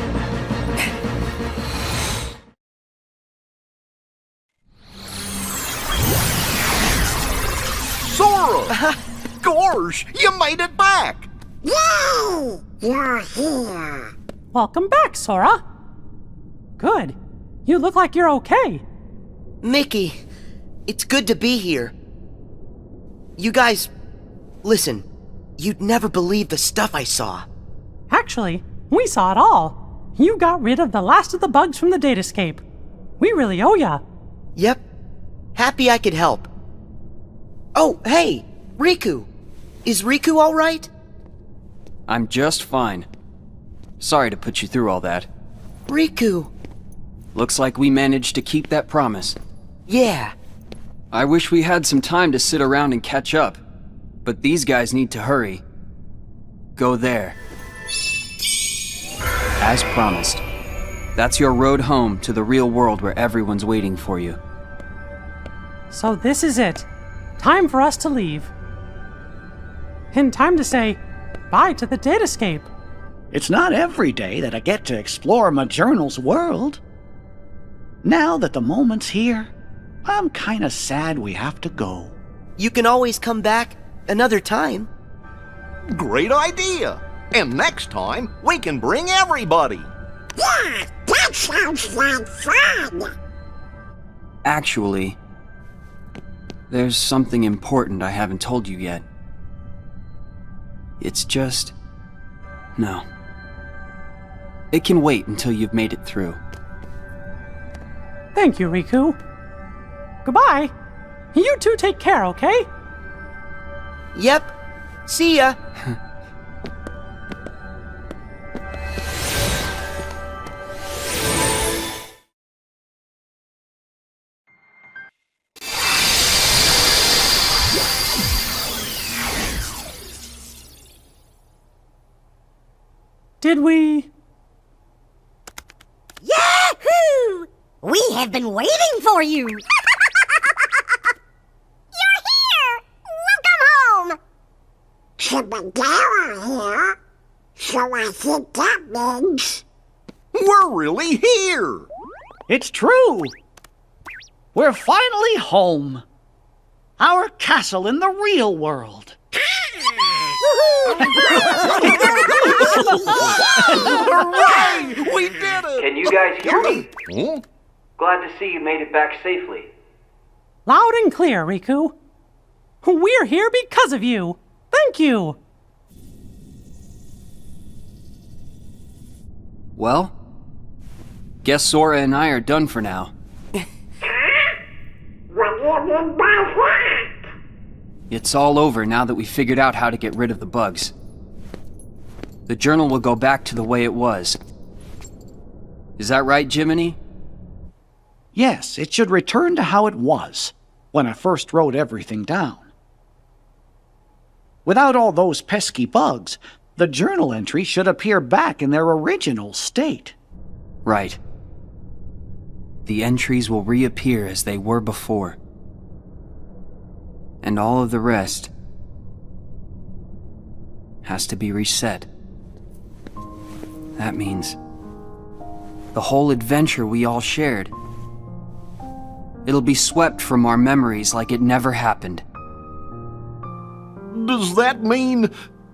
Speaker 5: Sora! Gosh, you made it back!
Speaker 4: Yay! You're here.
Speaker 3: Welcome back, Sora. Good. You look like you're okay.
Speaker 1: Mickey, it's good to be here. You guys, listen, you'd never believe the stuff I saw.
Speaker 3: Actually, we saw it all. You got rid of the last of the bugs from the datascape. We really owe ya.
Speaker 1: Yep. Happy I could help. Oh, hey, Riku. Is Riku all right?
Speaker 7: I'm just fine. Sorry to put you through all that.
Speaker 1: Riku.
Speaker 7: Looks like we managed to keep that promise.
Speaker 1: Yeah.
Speaker 7: I wish we had some time to sit around and catch up, but these guys need to hurry. Go there. As promised. That's your road home to the real world where everyone's waiting for you.
Speaker 3: So this is it. Time for us to leave. And time to say bye to the datascape.
Speaker 2: It's not every day that I get to explore my journal's world. Now that the moment's here, I'm kinda sad we have to go.
Speaker 1: You can always come back another time.
Speaker 5: Great idea! And next time, we can bring everybody!
Speaker 4: Yeah, that sounds like fun!
Speaker 7: Actually, there's something important I haven't told you yet. It's just... no. It can wait until you've made it through.
Speaker 3: Thank you, Riku. Goodbye. You two take care, okay?
Speaker 1: Yep. See ya.
Speaker 3: Did we...
Speaker 6: Yahoo! We have been waiting for you! You're here! Welcome home!
Speaker 4: Chibadera here, so I think that means...
Speaker 5: We're really here!
Speaker 2: It's true! We're finally home! Our castle in the real world!
Speaker 5: Hooray! We did it!
Speaker 11: Can you guys hear me?
Speaker 5: Huh?
Speaker 11: Glad to see you made it back safely.
Speaker 3: Loud and clear, Riku. We're here because of you. Thank you.
Speaker 7: Well, guess Sora and I are done for now.
Speaker 4: What do you mean by that?
Speaker 7: It's all over now that we figured out how to get rid of the bugs. The journal will go back to the way it was. Is that right, Jiminy?
Speaker 2: Yes, it should return to how it was, when I first wrote everything down. Without all those pesky bugs, the journal entry should appear back in their original state.
Speaker 7: Right. The entries will reappear as they were before. And all of the rest has to be reset. That means the whole adventure we all shared, it'll be swept from our memories like it never happened.
Speaker 5: Does that mean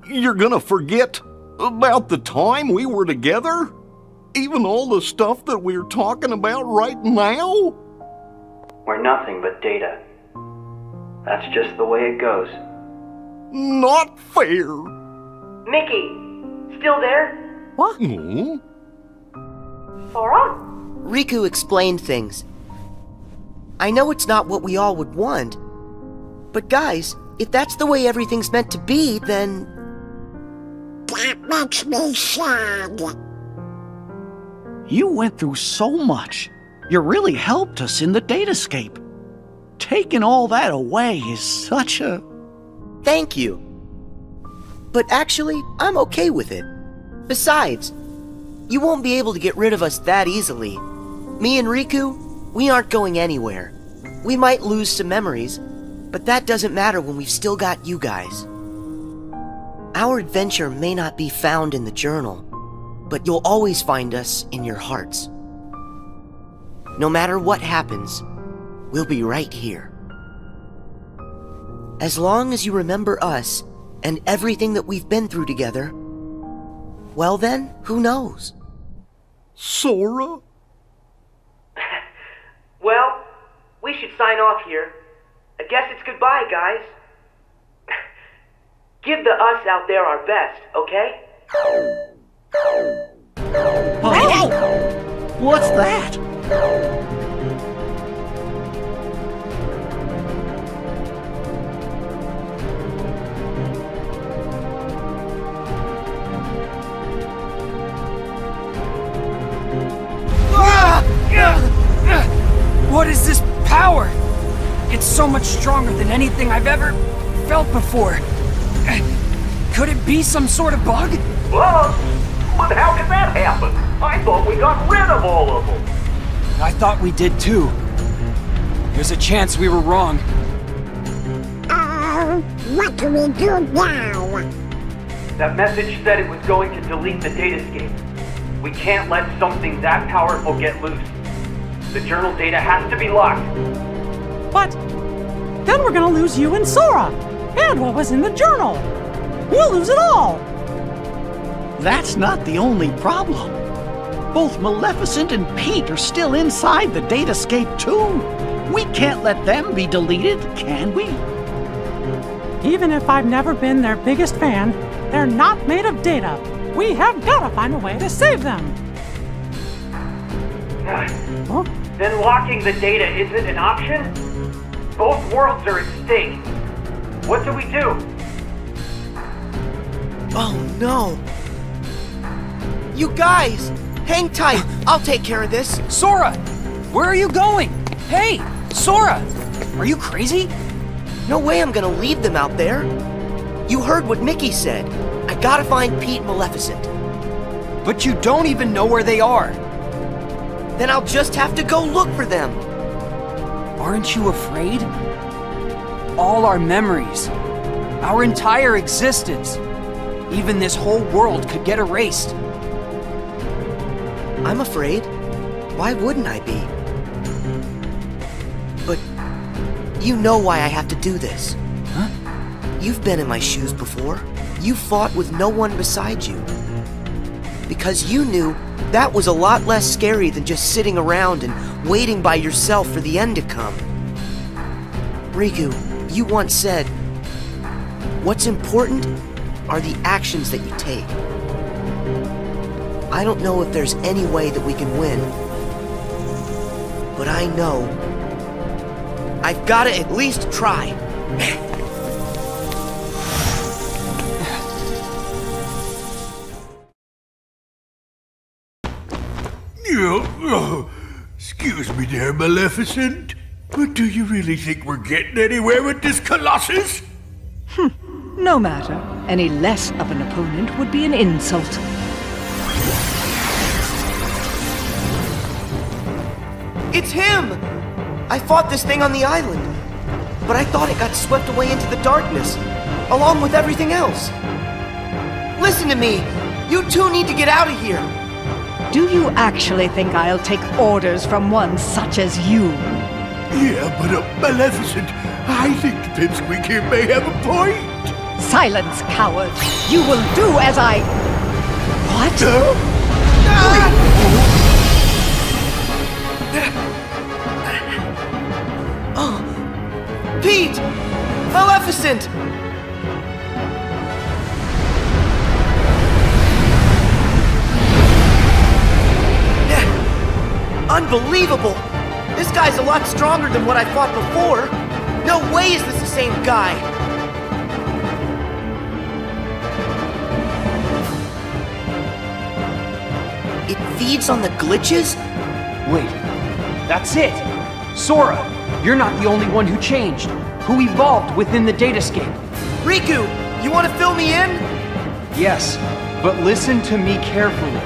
Speaker 5: you're gonna forget about the time we were together? Even all the stuff that we're talking about right now?
Speaker 11: We're nothing but data. That's just the way it goes.
Speaker 5: Not fair.
Speaker 15: Mickey, still there?
Speaker 3: What?
Speaker 5: Hmm?
Speaker 15: Sora?
Speaker 1: Riku explained things. I know it's not what we all would want, but guys, if that's the way everything's meant to be, then...
Speaker 4: That makes me sad.
Speaker 2: You went through so much. You really helped us in the datascape. Taking all that away is such a...
Speaker 1: Thank you. But actually, I'm okay with it. Besides, you won't be able to get rid of us that easily. Me and Riku, we aren't going anywhere. We might lose some memories, but that doesn't matter when we've still got you guys. Our adventure may not be found in the journal, but you'll always find us in your hearts. No matter what happens, we'll be right here. As long as you remember us and everything that we've been through together, well then, who knows?
Speaker 5: Sora?
Speaker 15: Well, we should sign off here. I guess it's goodbye, guys. Give the us out there our best, okay?
Speaker 2: Oh! What's that?
Speaker 12: What is this power? It's so much stronger than anything I've ever felt before. Could it be some sort of bug?
Speaker 5: Bug? But how could that happen?
Speaker 11: I thought we got rid of all of them.
Speaker 12: I thought we did too. There's a chance we were wrong.
Speaker 4: What do we do now?
Speaker 11: That message said it was going to delete the datascape. We can't let something that powerful get loose. The journal data has to be locked.
Speaker 3: But then we're gonna lose you and Sora, and what was in the journal. We'll lose it all.
Speaker 2: That's not the only problem. Both Maleficent and Pete are still inside the datascape too. We can't let them be deleted, can we?
Speaker 3: Even if I've never been their biggest fan, they're not made of data. We have gotta find a way to save them. Huh?
Speaker 11: Then locking the data isn't an option? Both worlds are at stake. What do we do?
Speaker 1: Oh no. You guys, hang tight. I'll take care of this.
Speaker 12: Sora! Where are you going? Hey, Sora! Are you crazy?
Speaker 1: No way I'm gonna leave them out there. You heard what Mickey said. I gotta find Pete and Maleficent.
Speaker 12: But you don't even know where they are.
Speaker 1: Then I'll just have to go look for them.
Speaker 12: Aren't you afraid? All our memories, our entire existence, even this whole world could get erased.
Speaker 1: I'm afraid. Why wouldn't I be? But you know why I have to do this.
Speaker 12: Huh?
Speaker 1: You've been in my shoes before. You fought with no one beside you. Because you knew that was a lot less scary than just sitting around and waiting by yourself for the end to come. Riku, you once said, what's important are the actions that you take. I don't know if there's any way that we can win, but I know I've gotta at least try.
Speaker 18: Excuse me there, Maleficent, but do you really think we're getting anywhere with this Colossus?
Speaker 10: No matter. Any less of an opponent would be an insult.
Speaker 1: It's him! I fought this thing on the island, but I thought it got swept away into the darkness, along with everything else. Listen to me! You two need to get out of here!
Speaker 10: Do you actually think I'll take orders from one such as you?
Speaker 18: Yeah, but Maleficent, I think the pipsqueak here may have a point.
Speaker 10: Silence, coward! You will do as I... What?
Speaker 1: Oh, Pete! Maleficent! Unbelievable! This guy's a lot stronger than what I fought before. No way is this the same guy. It feeds on the glitches?
Speaker 12: Wait, that's it! Sora, you're not the only one who changed, who evolved within the datascape.
Speaker 1: Riku, you want to fill me in?
Speaker 12: Yes, but listen to me carefully.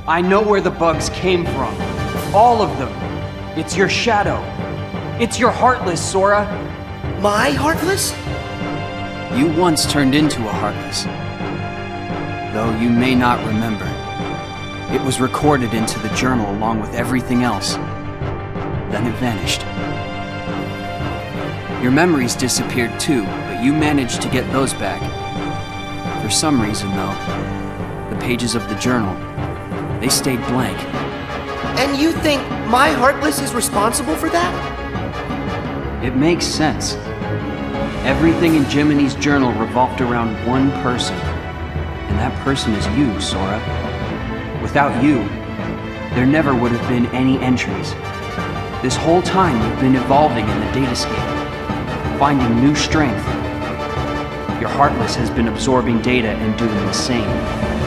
Speaker 12: I know where the bugs came from. All of them. It's your shadow. It's your Heartless, Sora.
Speaker 1: My Heartless?
Speaker 7: You once turned into a Heartless. Though you may not remember. It was recorded into the journal along with everything else. Then it vanished. Your memories disappeared too, but you managed to get those back. For some reason, though, the pages of the journal, they stayed blank.
Speaker 1: And you think my Heartless is responsible for that?
Speaker 7: It makes sense. Everything in Jiminy's journal revolved around one person. And that person is you, Sora. Without you, there never would have been any entries. This whole time you've been evolving in the datascape, finding new strength. Your Heartless has been absorbing data and doing the same.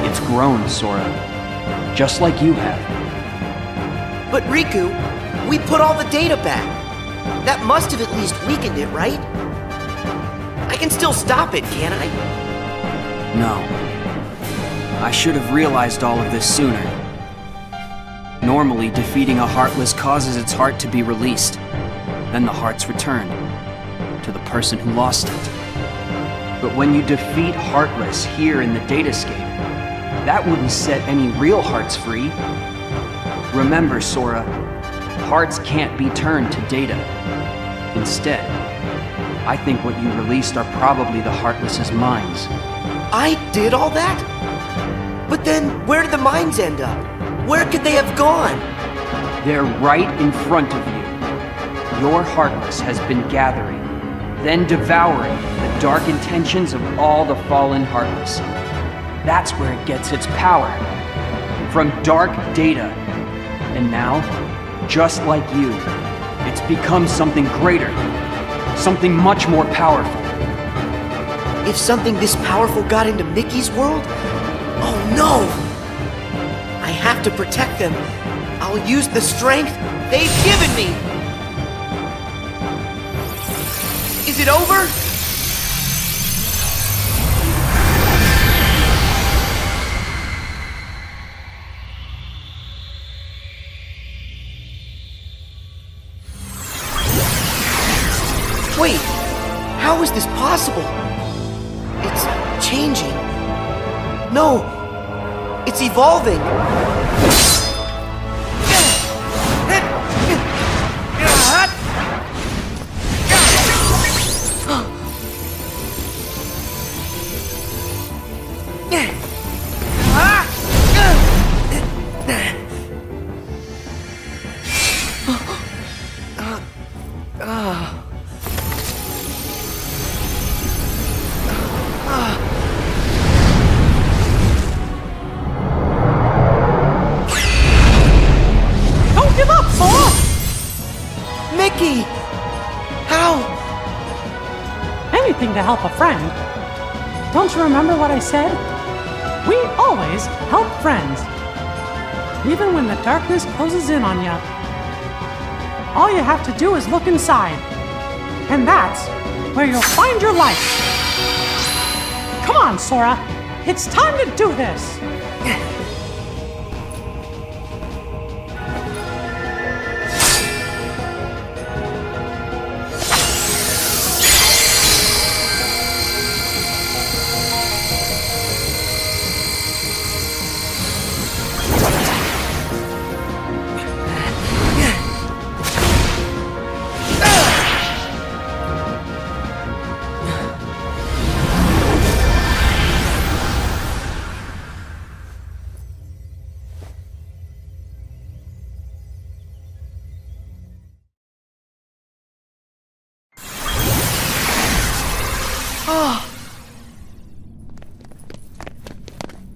Speaker 7: It's grown, Sora. Just like you have.
Speaker 1: But Riku, we put all the data back. That must have at least weakened it, right? I can still stop it, can't I?
Speaker 7: No. I should have realized all of this sooner. Normally, defeating a Heartless causes its heart to be released. Then the heart's returned to the person who lost it. But when you defeat Heartless here in the Datascape, that wouldn't set any real hearts free. Remember, Sora, hearts can't be turned to data. Instead, I think what you released are probably the Heartless's minds.
Speaker 1: I did all that? But then, where did the mines end up? Where could they have gone?
Speaker 7: They're right in front of you. Your Heartless has been gathering, then devouring the dark intentions of all the fallen Heartless. That's where it gets its power. From dark data. And now, just like you, it's become something greater. Something much more powerful.
Speaker 1: If something this powerful got into Mickey's world? Oh no! I have to protect them. I'll use the strength they've given me! Is it over? Wait, how is this possible? It's changing. No, it's evolving. Mickey! How?
Speaker 3: Anything to help a friend. Don't you remember what I said? We always help friends. Even when the darkness closes in on you. All you have to do is look inside. And that's where you'll find your life. Come on, Sora. It's time to do this.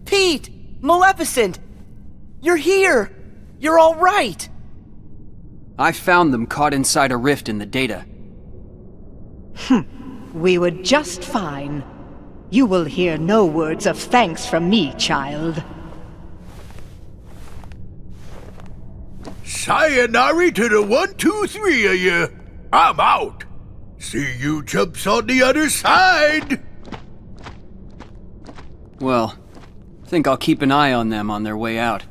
Speaker 1: Pete! Maleficent! You're here! You're all right!
Speaker 7: I found them caught inside a rift in the data.
Speaker 10: We were just fine. You will hear no words of thanks from me, child.
Speaker 18: Sayonara to the 1, 2, 3 of you. I'm out. See you chumps on the other side.
Speaker 7: Well, think I'll keep an eye on them on their way out.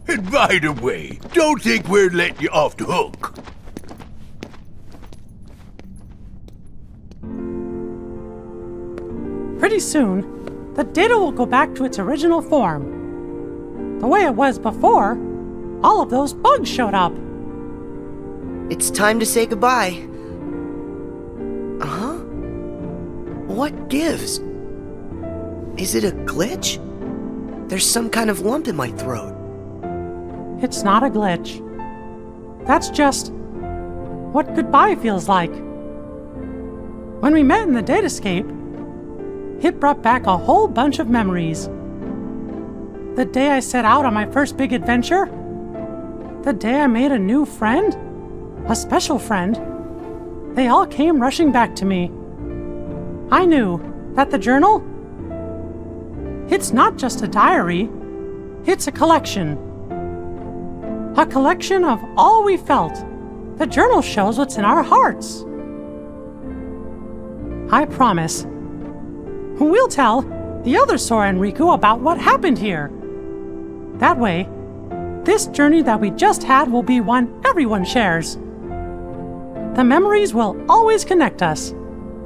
Speaker 18: And by the way, don't think we're letting you off the hook.
Speaker 3: Pretty soon, the data will go back to its original form. The way it was before, all of those bugs showed up.
Speaker 1: It's time to say goodbye. Uh-huh. What gives? Is it a glitch? There's some kind of lump in my throat.
Speaker 3: It's not a glitch. That's just what goodbye feels like. When we met in the Datascape, it brought back a whole bunch of memories. The day I set out on my first big adventure, the day I made a new friend, a special friend, they all came rushing back to me. I knew that the journal, it's not just a diary, it's a collection. A collection of all we felt. The journal shows what's in our hearts. I promise, we'll tell the other Sora and Riku about what happened here. That way, this journey that we just had will be one everyone shares. The memories will always connect us.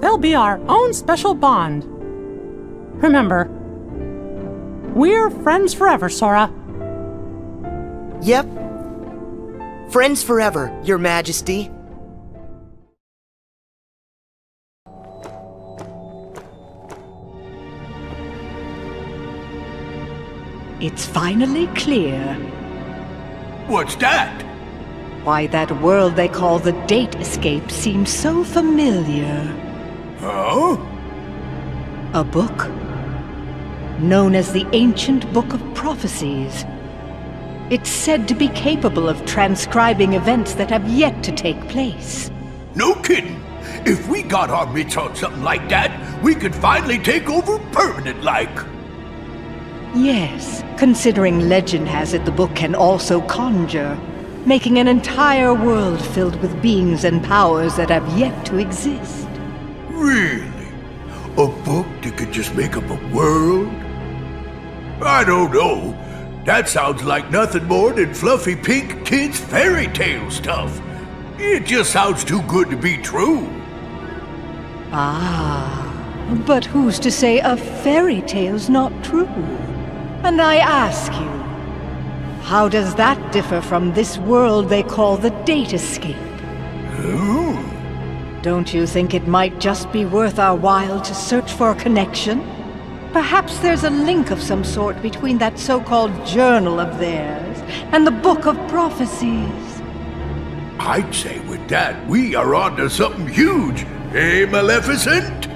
Speaker 3: They'll be our own special bond. Remember, we're friends forever, Sora.
Speaker 1: Yep. Friends forever, Your Majesty.
Speaker 10: It's finally clear.
Speaker 18: What's that?
Speaker 10: Why that world they call the Date Escape seems so familiar.
Speaker 18: Huh?
Speaker 10: A book? Known as the Ancient Book of Prophecies. It's said to be capable of transcribing events that have yet to take place.
Speaker 18: No kidding. If we got our mitts on something like that, we could finally take over permanent-like.
Speaker 10: Yes, considering legend has it the book can also conjure, making an entire world filled with beings and powers that have yet to exist.
Speaker 18: Really? A book that could just make up a world? I don't know. That sounds like nothing more than fluffy pink kids' fairy tale stuff. It just sounds too good to be true.
Speaker 10: Ah, but who's to say a fairy tale's not true? And I ask you, how does that differ from this world they call the Date Escape? Don't you think it might just be worth our while to search for a connection? Perhaps there's a link of some sort between that so-called journal of theirs and the Book of Prophecies.
Speaker 18: I'd say with that, we are onto something huge, eh, Maleficent?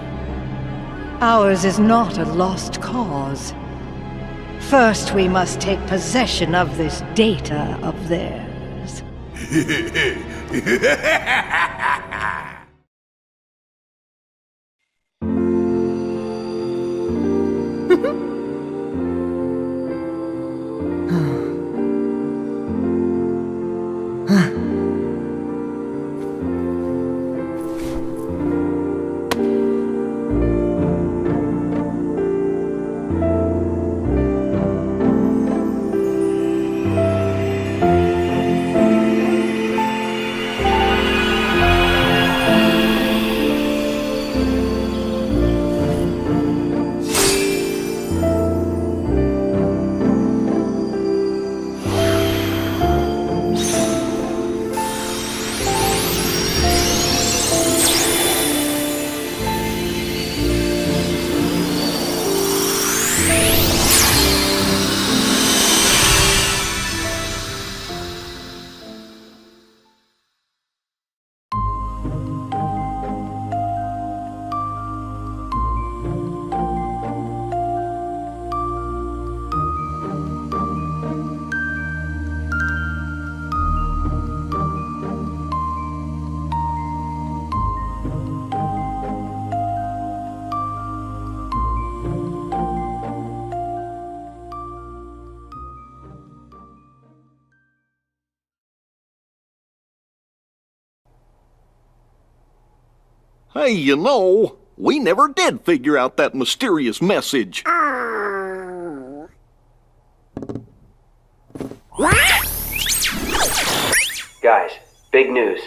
Speaker 10: Ours is not a lost cause. First, we must take possession of this data of theirs.
Speaker 5: Hey, you know, we never did figure out that mysterious message.
Speaker 7: Guys, big news.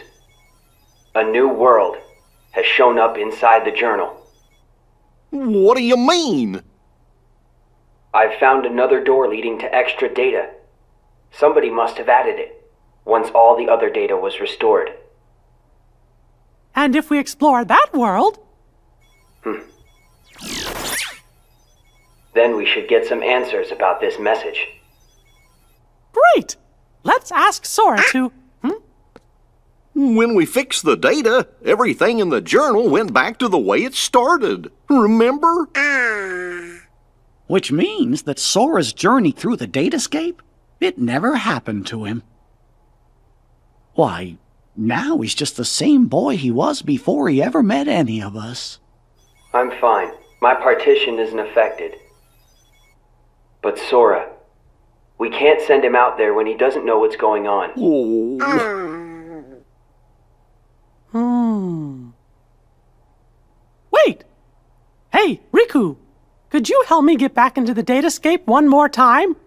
Speaker 7: A new world has shown up inside the journal.
Speaker 5: What do you mean?
Speaker 7: I've found another door leading to extra data. Somebody must have added it, once all the other data was restored.
Speaker 3: And if we explore that world...
Speaker 7: Then we should get some answers about this message.
Speaker 3: Great! Let's ask Sora to...
Speaker 5: When we fixed the data, everything in the journal went back to the way it started. Remember?
Speaker 2: Which means that Sora's journey through the Datascape, it never happened to him. Why, now he's just the same boy he was before he ever met any of us.
Speaker 7: I'm fine. My partition isn't affected. But Sora, we can't send him out there when he doesn't know what's going on.
Speaker 3: Wait! Hey, Riku! Could you help me get back into the Datascape one more time?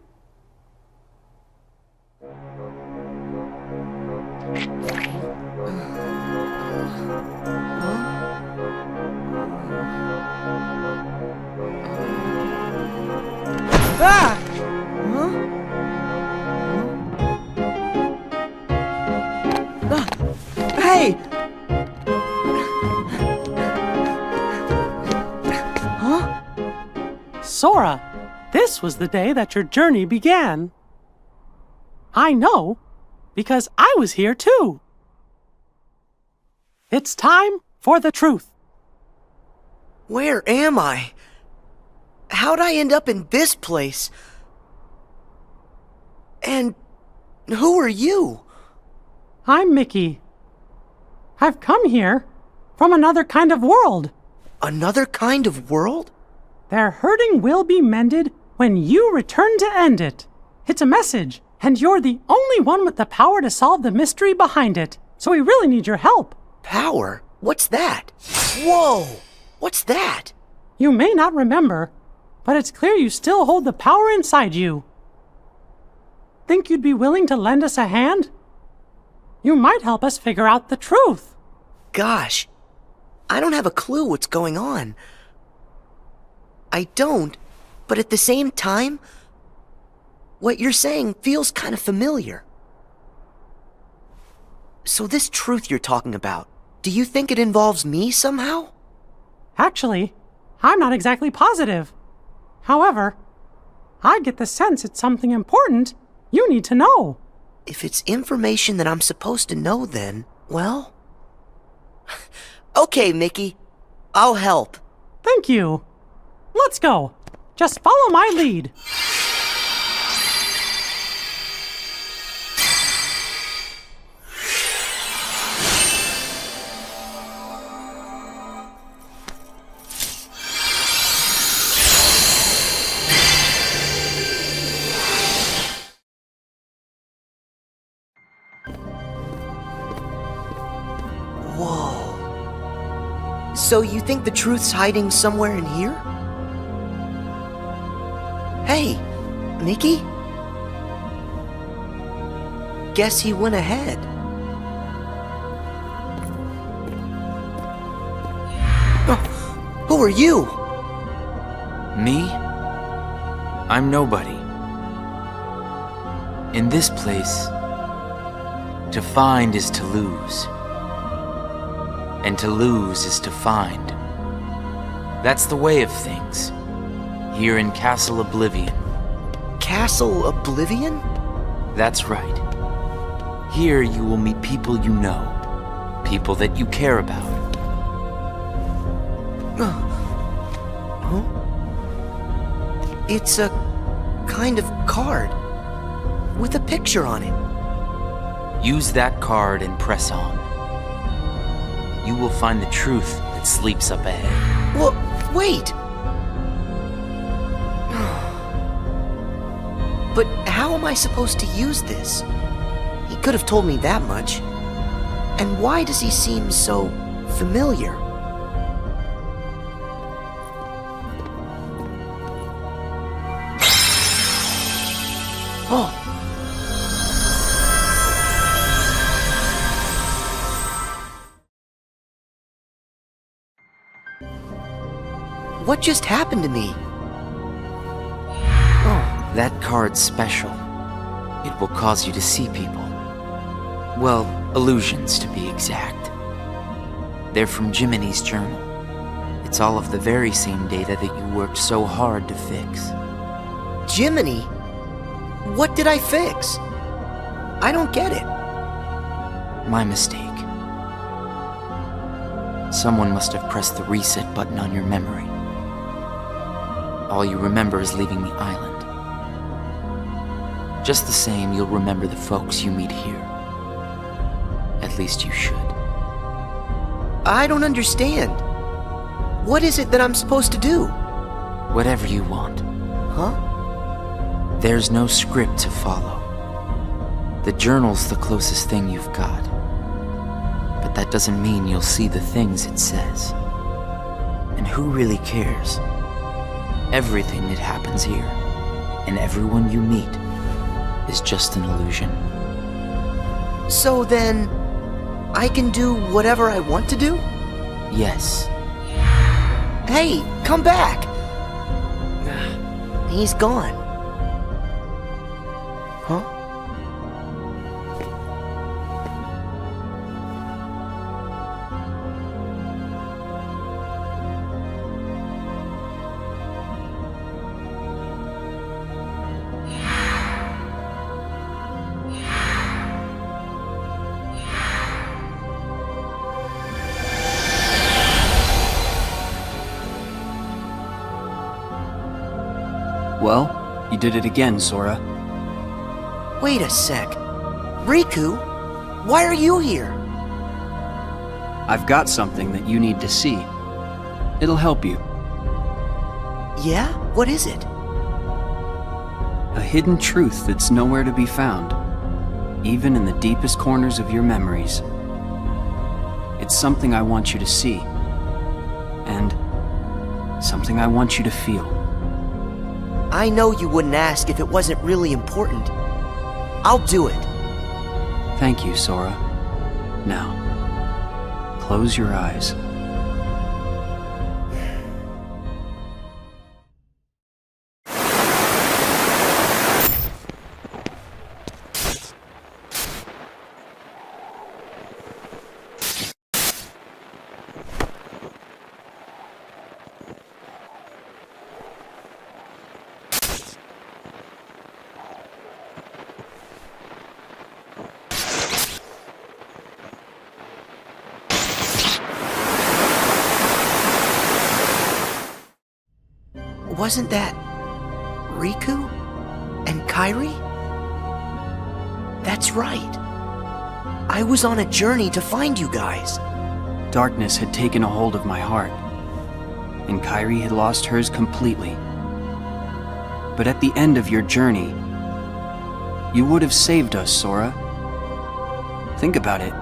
Speaker 1: Ah! Huh? Hey! Huh?
Speaker 3: Sora, this was the day that your journey began. I know, because I was here too. It's time for the truth.
Speaker 1: Where am I? How'd I end up in this place? And who are you?
Speaker 3: I'm Mickey. I've come here from another kind of world.
Speaker 1: Another kind of world?
Speaker 3: Their hurting will be mended when you return to end it. It's a message, and you're the only one with the power to solve the mystery behind it. So we really need your help.
Speaker 1: Power? What's that? Whoa! What's that?
Speaker 3: You may not remember, but it's clear you still hold the power inside you. Think you'd be willing to lend us a hand? You might help us figure out the truth.
Speaker 1: Gosh, I don't have a clue what's going on. I don't, but at the same time, what you're saying feels kind of familiar. So this truth you're talking about, do you think it involves me somehow?
Speaker 3: Actually, I'm not exactly positive. However, I get the sense it's something important you need to know.
Speaker 1: If it's information that I'm supposed to know, then, well... Okay, Mickey. I'll help.
Speaker 3: Thank you. Let's go. Just follow my lead.
Speaker 1: Whoa. So you think the truth's hiding somewhere in here? Hey, Mickey? Guess he went ahead. Oh, who are you?
Speaker 19: Me? I'm nobody. In this place, to find is to lose. And to lose is to find. That's the way of things. Here in Castle Oblivion.
Speaker 1: Castle Oblivion?
Speaker 19: That's right. Here you will meet people you know. People that you care about.
Speaker 1: Huh? It's a kind of card with a picture on it.
Speaker 19: Use that card and press on. You will find the truth that sleeps up ahead.
Speaker 1: Well, wait! But how am I supposed to use this? He could have told me that much. And why does he seem so familiar? Oh! What just happened to me?
Speaker 19: Oh, that card's special. It will cause you to see people. Well, illusions to be exact. They're from Jiminy's journal. It's all of the very same data that you worked so hard to fix.
Speaker 1: Jiminy? What did I fix? I don't get it.
Speaker 19: My mistake. Someone must have pressed the reset button on your memory. All you remember is leaving the island. Just the same, you'll remember the folks you meet here. At least you should.
Speaker 1: I don't understand. What is it that I'm supposed to do?
Speaker 19: Whatever you want.
Speaker 1: Huh?
Speaker 19: There's no script to follow. The journal's the closest thing you've got. But that doesn't mean you'll see the things it says. And who really cares? Everything that happens here, and everyone you meet, is just an illusion.
Speaker 1: So then, I can do whatever I want to do?
Speaker 19: Yes.
Speaker 1: Hey, come back! He's gone. Huh?
Speaker 7: Well, you did it again, Sora.
Speaker 1: Wait a sec. Riku, why are you here?
Speaker 7: I've got something that you need to see. It'll help you.
Speaker 1: Yeah? What is it?
Speaker 7: A hidden truth that's nowhere to be found, even in the deepest corners of your memories. It's something I want you to see, and something I want you to feel.
Speaker 1: I know you wouldn't ask if it wasn't really important. I'll do it.
Speaker 7: Thank you, Sora. Now, close your eyes.
Speaker 1: Wasn't that Riku and Kairi? That's right. I was on a journey to find you guys.
Speaker 7: Darkness had taken a hold of my heart, and Kairi had lost hers completely. But at the end of your journey, you would have saved us, Sora. Think about it.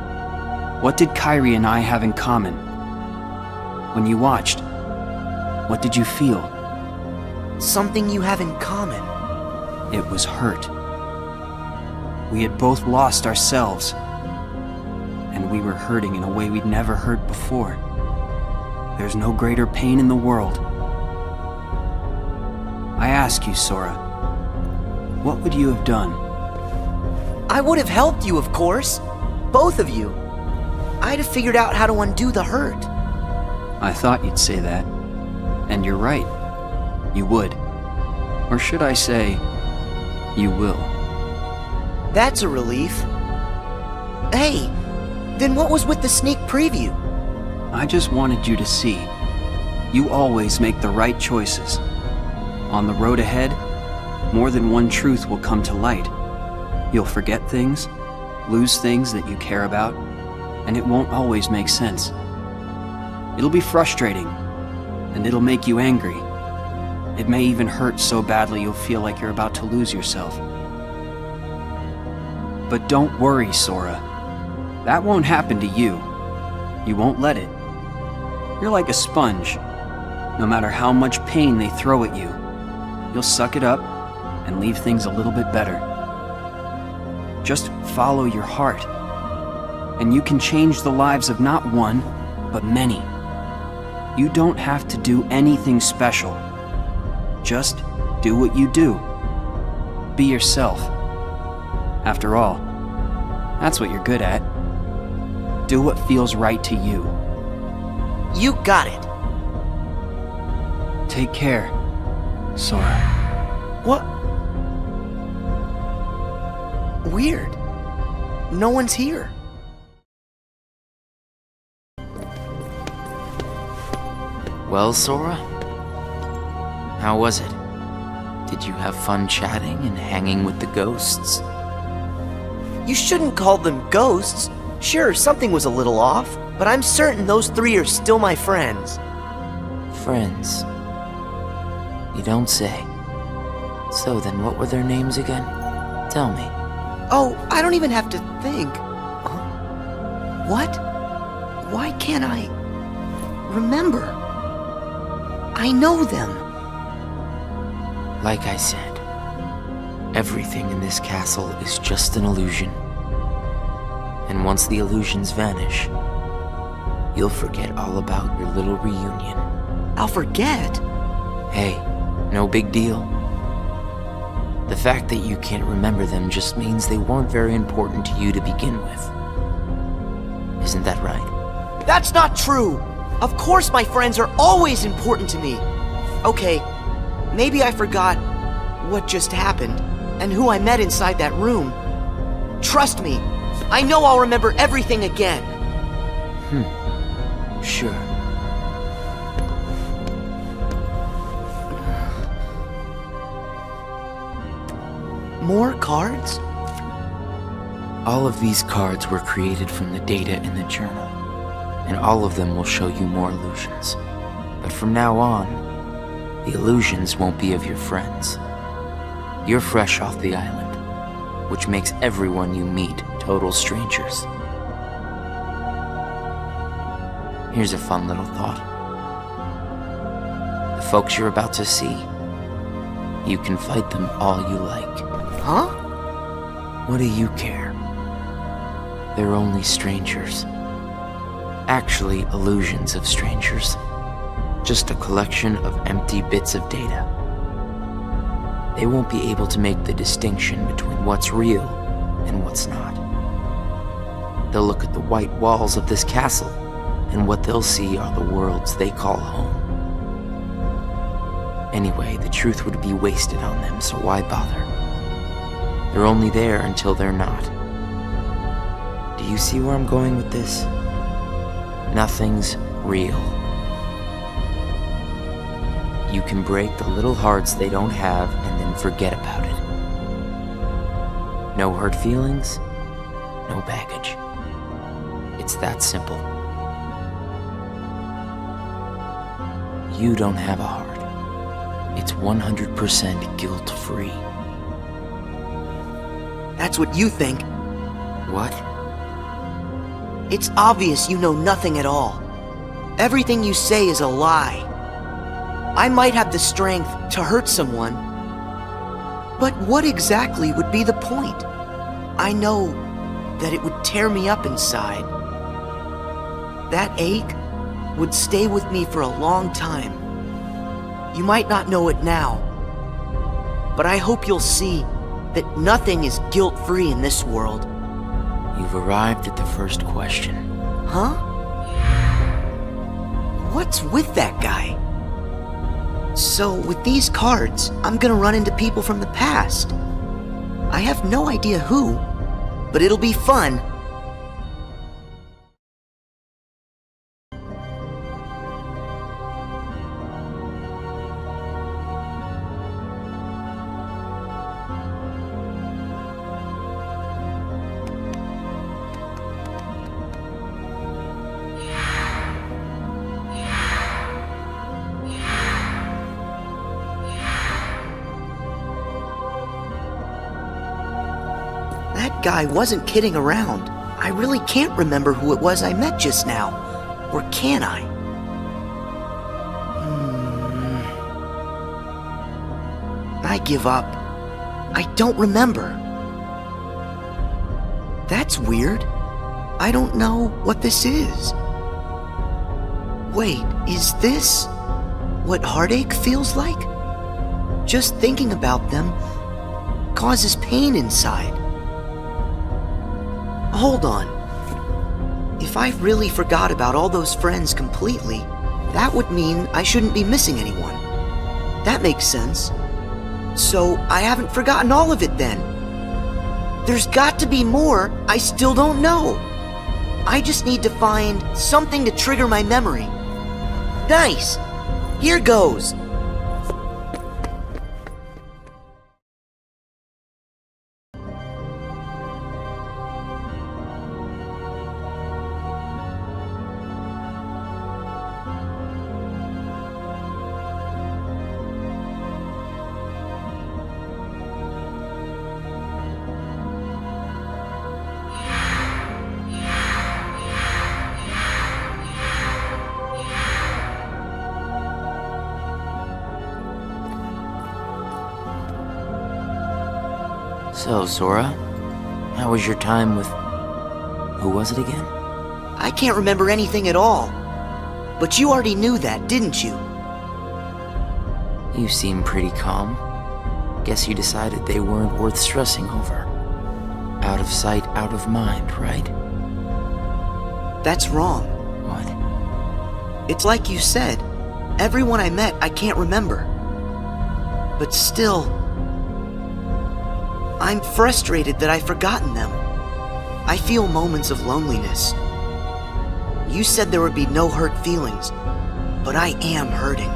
Speaker 7: What did Kairi and I have in common? When you watched, what did you feel?
Speaker 1: Something you have in common.
Speaker 7: It was hurt. We had both lost ourselves, and we were hurting in a way we'd never hurt before. There's no greater pain in the world. I ask you, Sora, what would you have done?
Speaker 1: I would have helped you, of course. Both of you. I'd have figured out how to undo the hurt.
Speaker 7: I thought you'd say that. And you're right. You would. Or should I say, you will.
Speaker 1: That's a relief. Hey, then what was with the sneak preview?
Speaker 7: I just wanted you to see. You always make the right choices. On the road ahead, more than one truth will come to light. You'll forget things, lose things that you care about, and it won't always make sense. It'll be frustrating, and it'll make you angry. It may even hurt so badly you'll feel like you're about to lose yourself. But don't worry, Sora. That won't happen to you. You won't let it. You're like a sponge. No matter how much pain they throw at you, you'll suck it up and leave things a little bit better. Just follow your heart, and you can change the lives of not one, but many. You don't have to do anything special. Just do what you do. Be yourself. After all, that's what you're good at. Do what feels right to you.
Speaker 1: You got it.
Speaker 7: Take care, Sora.
Speaker 1: What? Weird. No one's here.
Speaker 19: Well, Sora? How was it? Did you have fun chatting and hanging with the ghosts?
Speaker 1: You shouldn't call them ghosts. Sure, something was a little off, but I'm certain those three are still my friends.
Speaker 19: Friends? You don't say. So then what were their names again? Tell me.
Speaker 1: Oh, I don't even have to think. What? Why can't I remember? I know them.
Speaker 19: Like I said, everything in this castle is just an illusion. And once the illusions vanish, you'll forget all about your little reunion.
Speaker 1: I'll forget?
Speaker 19: Hey, no big deal. The fact that you can't remember them just means they weren't very important to you to begin with. Isn't that right?
Speaker 1: That's not true! Of course my friends are always important to me! Okay, maybe I forgot what just happened and who I met inside that room. Trust me, I know I'll remember everything again.
Speaker 19: Sure.
Speaker 1: More cards?
Speaker 19: All of these cards were created from the data in the journal, and all of them will show you more illusions. But from now on, the illusions won't be of your friends. You're fresh off the island, which makes everyone you meet total strangers. Here's a fun little thought. The folks you're about to see, you can fight them all you like.
Speaker 1: Huh?
Speaker 19: What do you care? They're only strangers. Actually, illusions of strangers. Just a collection of empty bits of data. They won't be able to make the distinction between what's real and what's not. They'll look at the white walls of this castle, and what they'll see are the worlds they call home. Anyway, the truth would be wasted on them, so why bother? They're only there until they're not. Do you see where I'm going with this? Nothing's real. You can break the little hearts they don't have and then forget about it. No hurt feelings, no baggage. It's that simple. You don't have a heart. It's 100% guilt-free.
Speaker 1: That's what you think.
Speaker 19: What?
Speaker 1: It's obvious you know nothing at all. Everything you say is a lie. I might have the strength to hurt someone, but what exactly would be the point? I know that it would tear me up inside. That ache would stay with me for a long time. You might not know it now, but I hope you'll see that nothing is guilt-free in this world.
Speaker 19: You've arrived at the first question.
Speaker 1: Huh? What's with that guy? So, with these cards, I'm gonna run into people from the past. I have no idea who, but it'll be fun. That guy wasn't kidding around. I really can't remember who it was I met just now. Or can I? I give up. I don't remember. That's weird. I don't know what this is. Wait, is this what heartache feels like? Just thinking about them causes pain inside. Hold on. If I really forgot about all those friends completely, that would mean I shouldn't be missing anyone. That makes sense. So I haven't forgotten all of it then. There's got to be more I still don't know. I just need to find something to trigger my memory. Nice! Here goes!
Speaker 19: So, Sora, how was your time with... who was it again?
Speaker 1: I can't remember anything at all. But you already knew that, didn't you?
Speaker 19: You seem pretty calm. Guess you decided they weren't worth stressing over. Out of sight, out of mind, right?
Speaker 1: That's wrong.
Speaker 19: What?
Speaker 1: It's like you said. Everyone I met, I can't remember. But still, I'm frustrated that I've forgotten them. I feel moments of loneliness. You said there would be no hurt feelings, but I am hurting.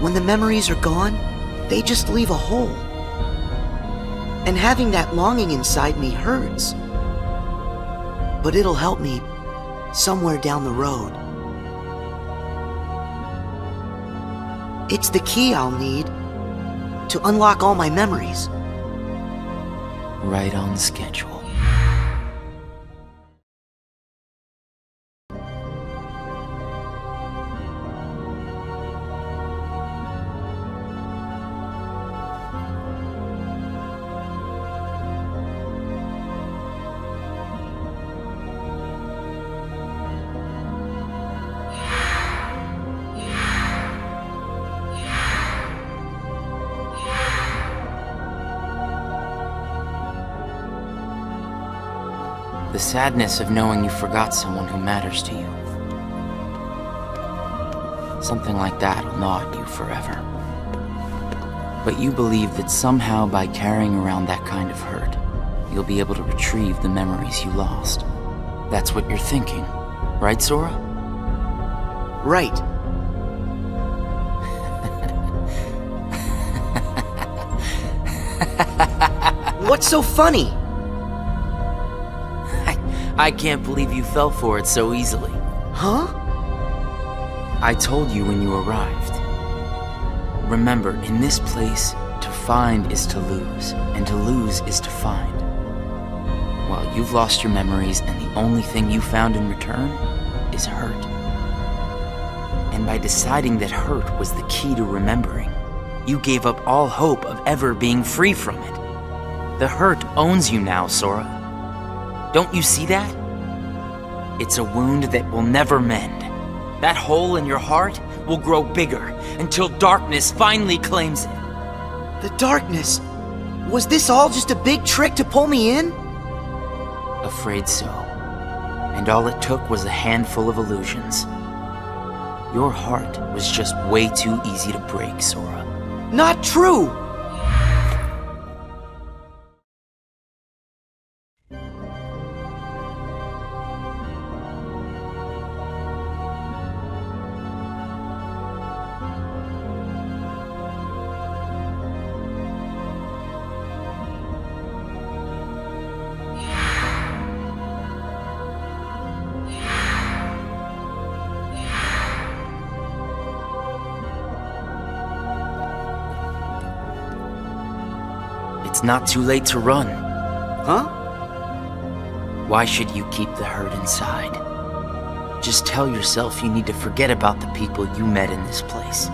Speaker 1: When the memories are gone, they just leave a hole. And having that longing inside me hurts. But it'll help me somewhere down the road. It's the key I'll need to unlock all my memories.
Speaker 19: Right on schedule. The sadness of knowing you forgot someone who matters to you. Something like that will gnaw at you forever. But you believe that somehow by carrying around that kind of hurt, you'll be able to retrieve the memories you lost. That's what you're thinking, right, Sora?
Speaker 1: Right. What's so funny?
Speaker 19: I can't believe you fell for it so easily.
Speaker 1: Huh?
Speaker 19: I told you when you arrived. Remember, in this place, to find is to lose, and to lose is to find. Well, you've lost your memories, and the only thing you found in return is hurt. And by deciding that hurt was the key to remembering, you gave up all hope of ever being free from it. The hurt owns you now, Sora. Don't you see that? It's a wound that will never mend. That hole in your heart will grow bigger until darkness finally claims it.
Speaker 1: The darkness? Was this all just a big trick to pull me in?
Speaker 19: Afraid so. And all it took was a handful of illusions. Your heart was just way too easy to break, Sora.
Speaker 1: Not true!
Speaker 19: It's not too late to run.
Speaker 1: Huh?
Speaker 19: Why should you keep the hurt inside? Just tell yourself you need to forget about the people you met in this place.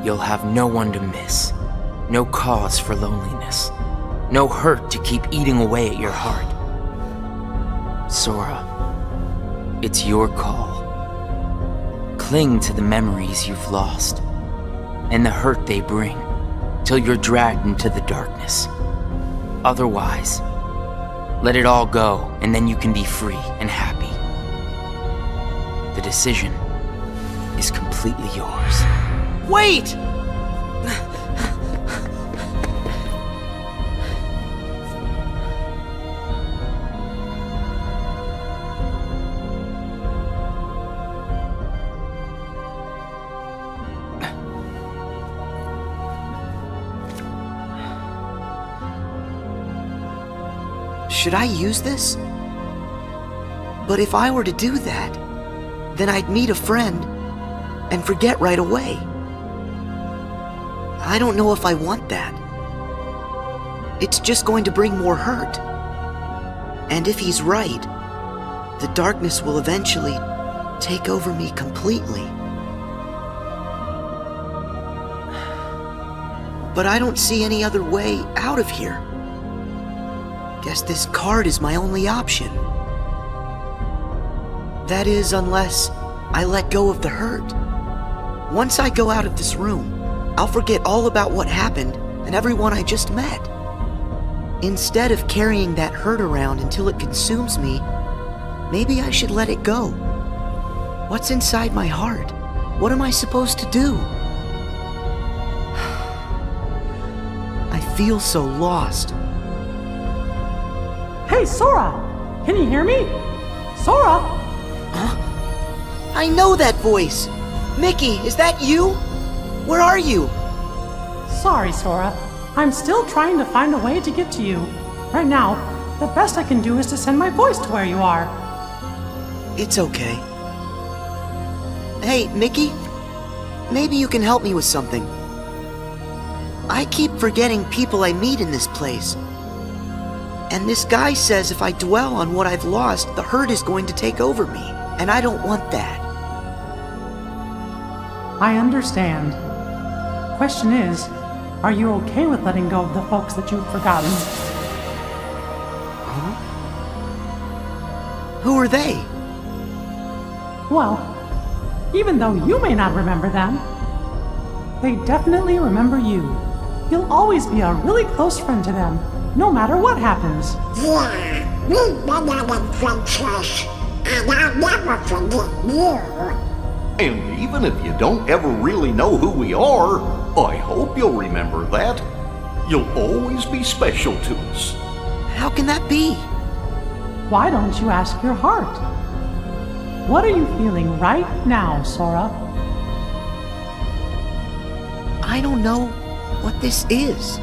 Speaker 19: You'll have no one to miss. No cause for loneliness. No hurt to keep eating away at your heart. Sora, it's your call. Cling to the memories you've lost, and the hurt they bring, till you're dragged into the darkness. Otherwise, let it all go, and then you can be free and happy. The decision is completely yours.
Speaker 1: Wait! Should I use this? But if I were to do that, then I'd meet a friend and forget right away. I don't know if I want that. It's just going to bring more hurt. And if he's right, the darkness will eventually take over me completely. But I don't see any other way out of here. Guess this card is my only option. That is, unless I let go of the hurt. Once I go out of this room, I'll forget all about what happened and everyone I just met. Instead of carrying that hurt around until it consumes me, maybe I should let it go. What's inside my heart? What am I supposed to do? I feel so lost.
Speaker 3: Hey, Sora! Can you hear me? Sora!
Speaker 1: Huh? I know that voice! Mickey, is that you? Where are you?
Speaker 3: Sorry, Sora. I'm still trying to find a way to get to you. Right now, the best I can do is to send my voice to where you are.
Speaker 1: It's okay. Hey, Mickey? Maybe you can help me with something. I keep forgetting people I meet in this place. And this guy says if I dwell on what I've lost, the hurt is going to take over me. And I don't want that.
Speaker 3: I understand. Question is, are you okay with letting go of the folks that you've forgotten?
Speaker 1: Huh? Who are they?
Speaker 3: Well, even though you may not remember them, they definitely remember you. You'll always be a really close friend to them, no matter what happens.
Speaker 4: Yeah, we've been having friendships, and I'll never forget you.
Speaker 5: And even if you don't ever really know who we are, I hope you'll remember that. You'll always be special to us.
Speaker 1: How can that be?
Speaker 3: Why don't you ask your heart? What are you feeling right now, Sora?
Speaker 1: I don't know what this is.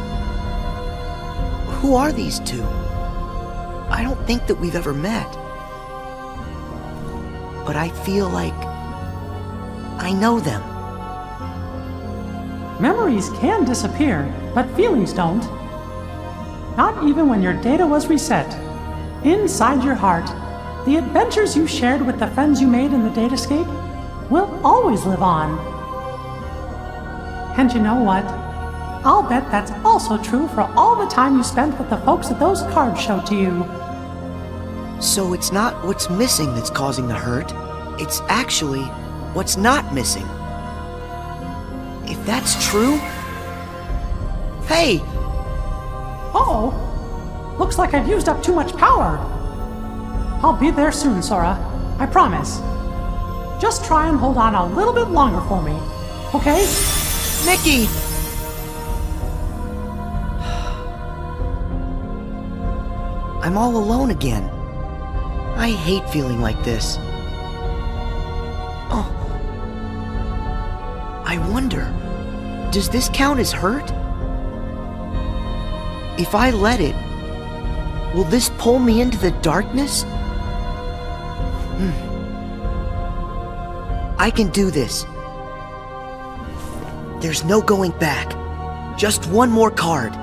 Speaker 1: Who are these two? I don't think that we've ever met. But I feel like I know them.
Speaker 3: Memories can disappear, but feelings don't. Not even when your data was reset. Inside your heart, the adventures you shared with the friends you made in the datascape will always live on. And you know what? I'll bet that's also true for all the time you spent with the folks that those cards showed to you.
Speaker 1: So it's not what's missing that's causing the hurt. It's actually what's not missing. If that's true... Hey!
Speaker 3: Uh-oh! Looks like I've used up too much power. I'll be there soon, Sora. I promise. Just try and hold on a little bit longer for me, okay?
Speaker 1: Mickey! I'm all alone again. I hate feeling like this. Oh. I wonder, does this count as hurt? If I let it, will this pull me into the darkness? I can do this. There's no going back. Just one more card.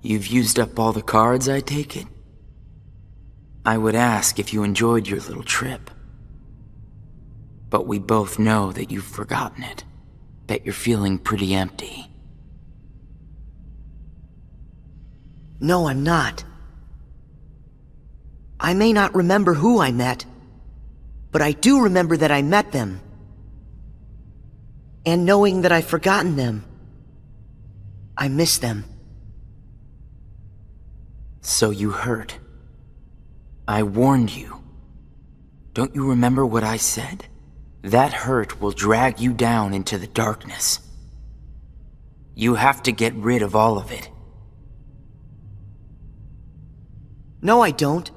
Speaker 19: You've used up all the cards, I take it? I would ask if you enjoyed your little trip. But we both know that you've forgotten it. Bet you're feeling pretty empty.
Speaker 1: No, I'm not. I may not remember who I met, but I do remember that I met them. And knowing that I've forgotten them, I miss them.
Speaker 19: So you hurt. I warned you. Don't you remember what I said? That hurt will drag you down into the darkness. You have to get rid of all of it.
Speaker 1: No, I don't.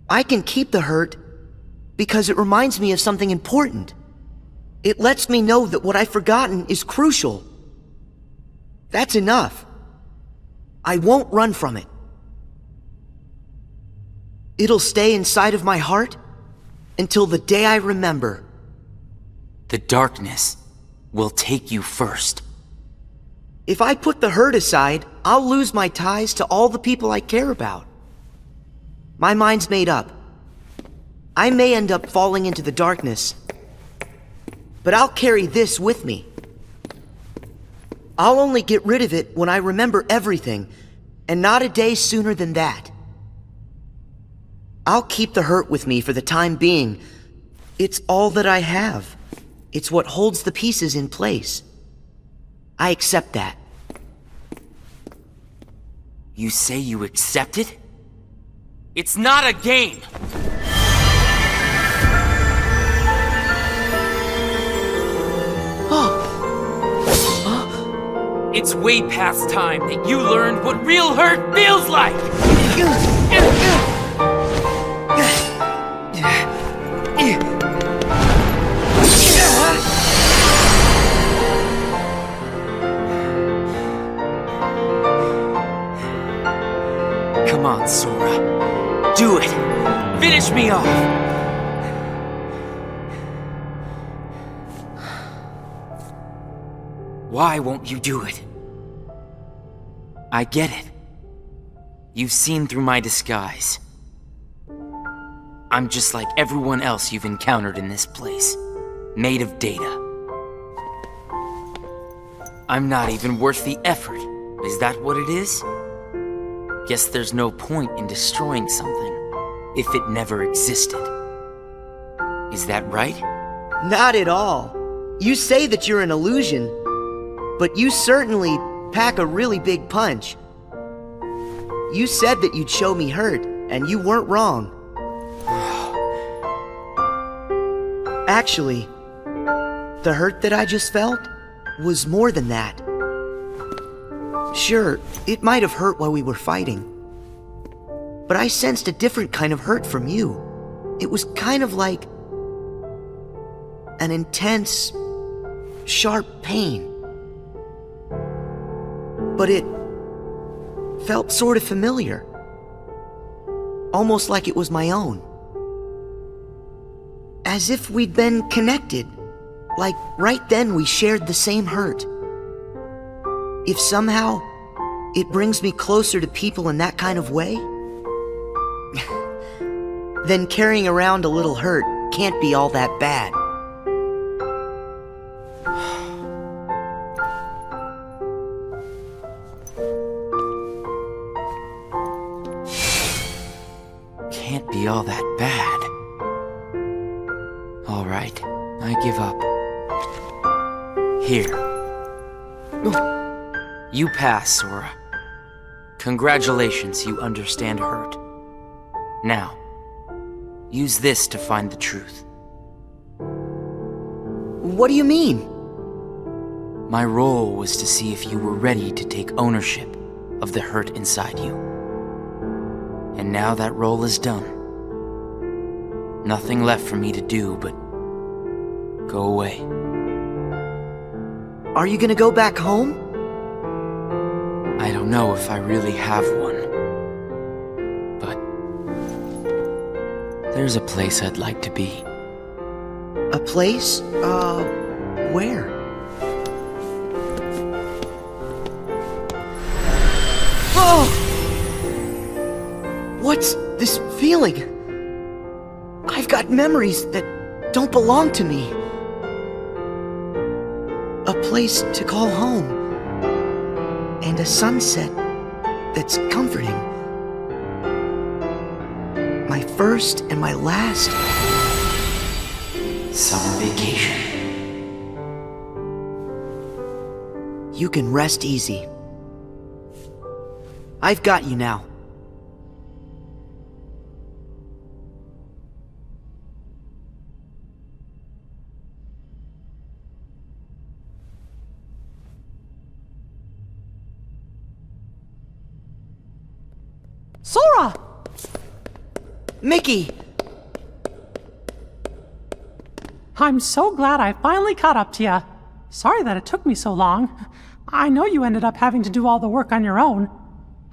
Speaker 1: I can keep the hurt because it reminds me of something important. It lets me know that what I've forgotten is crucial. That's enough. I won't run from it. It'll stay inside of my heart Until the day I remember.
Speaker 19: The darkness will take you first.
Speaker 1: If I put the hurt aside, I'll lose my ties to all the people I care about. My mind's made up. I may end up falling into the darkness, but I'll carry this with me. I'll only get rid of it when I remember everything, and not a day sooner than that. I'll keep the hurt with me for the time being. It's all that I have. It's what holds the pieces in place. I accept that.
Speaker 19: You say you accept it? It's not a game! It's way past time that you learned what real hurt feels like! Come on, Sora. Do it! Finish me off! Why won't you do it? I get it. You've seen through my disguise. I'm just like everyone else you've encountered in this place, made of data. I'm not even worth the effort. Is that what it is? Guess there's no point in destroying something if it never existed. Is that right?
Speaker 1: Not at all. You say that you're an illusion, but you certainly pack a really big punch. You said that you'd show me hurt, and you weren't wrong. Actually, the hurt that I just felt was more than that. Sure, it might have hurt while we were fighting, but I sensed a different kind of hurt from you. It was kind of like an intense, sharp pain. But it felt sort of familiar. Almost like it was my own. As if we'd been connected. Like right then we shared the same hurt. If somehow it brings me closer to people in that kind of way, then carrying around a little hurt can't be all that bad.
Speaker 19: Can't be all that bad. All right, I give up. Here. You pass, Sora. Congratulations, you understand hurt. Now, use this to find the truth.
Speaker 1: What do you mean?
Speaker 19: My role was to see if you were ready to take ownership of the hurt inside you. And now that role is done. Nothing left for me to do but go away.
Speaker 1: Are you gonna go back home?
Speaker 19: I don't know if I really have one. But there's a place I'd like to be.
Speaker 1: A place? Where? Oh! What's this feeling? I've got memories that don't belong to me. A place to call home. And a sunset that's comforting. My first and my last
Speaker 19: summer vacation.
Speaker 1: You can rest easy. I've got you now.
Speaker 3: Sora!
Speaker 1: Mickey!
Speaker 3: I'm so glad I finally caught up to you. Sorry that it took me so long. I know you ended up having to do all the work on your own.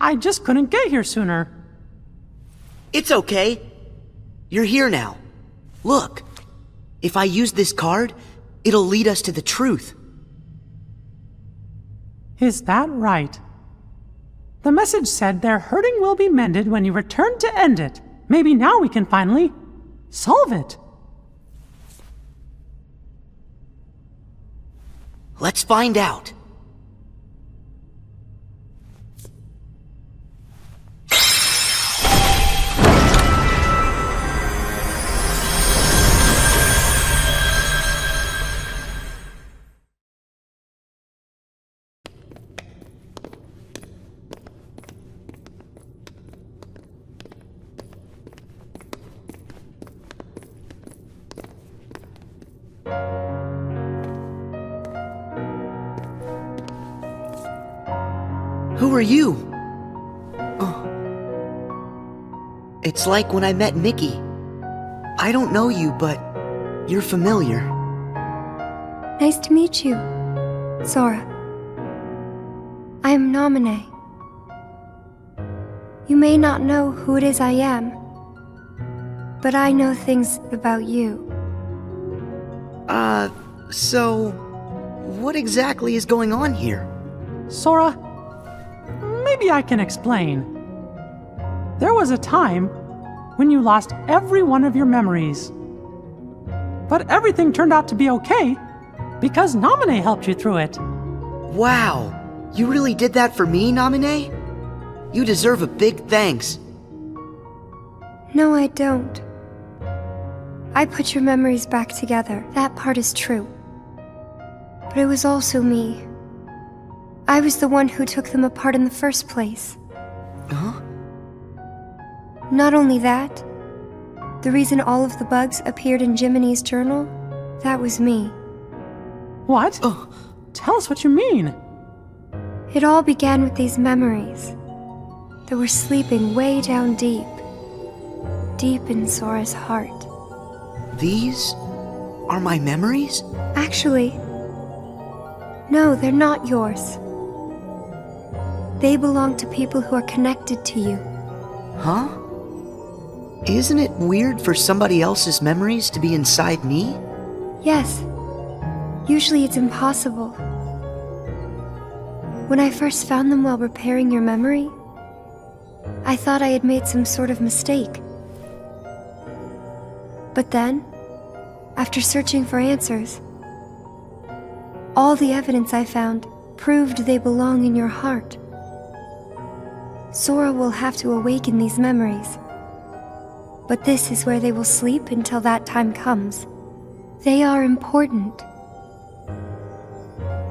Speaker 3: I just couldn't get here sooner.
Speaker 1: It's okay. You're here now. Look, if I use this card, it'll lead us to the truth.
Speaker 3: Is that right? The message said their hurting will be mended when you return to end it. Maybe now we can finally solve it.
Speaker 1: Let's find out. Who are you? Oh. It's like when I met Mickey. I don't know you, but you're familiar.
Speaker 20: Nice to meet you, Sora. I am Naminé. You may not know who it is I am, but I know things about you.
Speaker 1: So what exactly is going on here?
Speaker 3: Sora, maybe I can explain. There was a time when you lost every one of your memories. But everything turned out to be okay because Naminé helped you through it.
Speaker 1: Wow, you really did that for me, Naminé? You deserve a big thanks.
Speaker 20: No, I don't. I put your memories back together. That part is true. But it was also me. I was the one who took them apart in the first place.
Speaker 1: Huh?
Speaker 20: Not only that, the reason all of the bugs appeared in Jiminy's journal, that was me.
Speaker 3: What? Tell us what you mean.
Speaker 20: It all began with these memories that were sleeping way down deep in Sora's heart.
Speaker 1: These are my memories?
Speaker 20: Actually, no, they're not yours. They belong to people who are connected to you.
Speaker 1: Huh? Isn't it weird for somebody else's memories to be inside me?
Speaker 20: Yes. Usually it's impossible. When I first found them while repairing your memory, I thought I had made some sort of mistake. But then, after searching for answers, all the evidence I found proved they belong in your heart. Sora will have to awaken these memories. But this is where they will sleep until that time comes. They are important.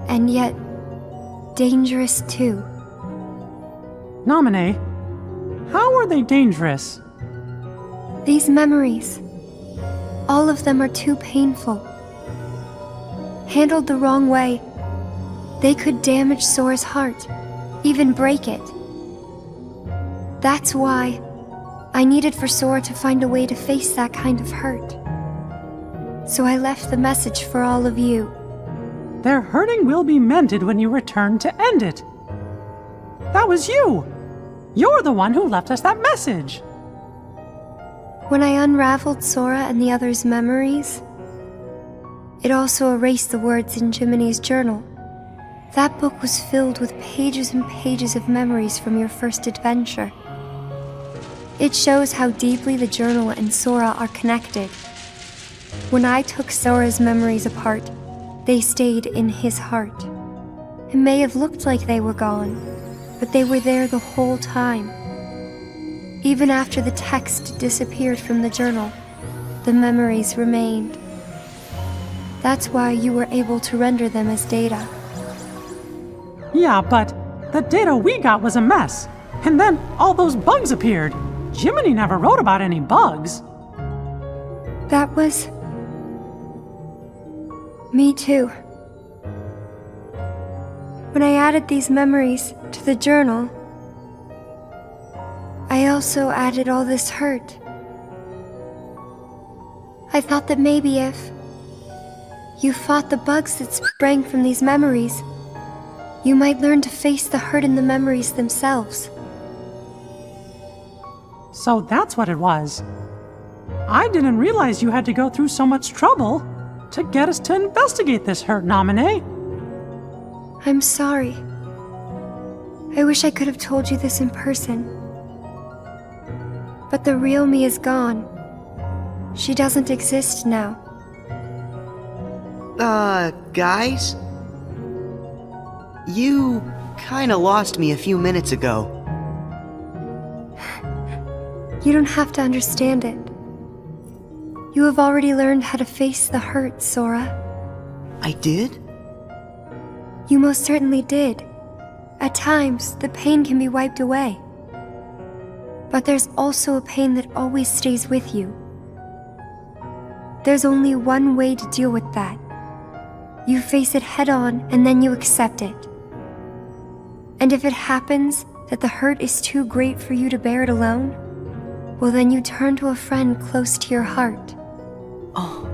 Speaker 20: And yet, dangerous too.
Speaker 3: Naminé, how are they dangerous?
Speaker 20: These memories, all of them are too painful. Handled the wrong way, they could damage Sora's heart, even break it. That's why I needed for Sora to find a way to face that kind of hurt. So I left the message for all of you.
Speaker 3: Their hurting will be mended when you return to end it. That was you! You're the one who left us that message!
Speaker 20: When I unraveled Sora and the others' memories, it also erased the words in Jiminy's journal. That book was filled with pages and pages of memories from your first adventure. It shows how deeply the journal and Sora are connected. When I took Sora's memories apart, they stayed in his heart. It may have looked like they were gone, but they were there the whole time. Even after the text disappeared from the journal, the memories remained. That's why you were able to render them as data.
Speaker 3: Yeah, but the data we got was a mess. And then all those bugs appeared. Jiminy never wrote about any bugs.
Speaker 20: That was... me too. When I added these memories to the journal, I also added all this hurt. I thought that maybe if you fought the bugs that sprang from these memories, you might learn to face the hurt in the memories themselves.
Speaker 3: So that's what it was. I didn't realize you had to go through so much trouble to get us to investigate this hurt, Nominee.
Speaker 20: I'm sorry. I wish I could have told you this in person. But the real me is gone. She doesn't exist now.
Speaker 1: Guys? You kinda lost me a few minutes ago.
Speaker 20: You don't have to understand it. You have already learned how to face the hurt, Sora.
Speaker 1: I did?
Speaker 20: You most certainly did. At times, the pain can be wiped away. But there's also a pain that always stays with you. There's only one way to deal with that. You face it head on and then you accept it. And if it happens that the hurt is too great for you to bear it alone, well then you turn to a friend close to your heart.
Speaker 1: Oh.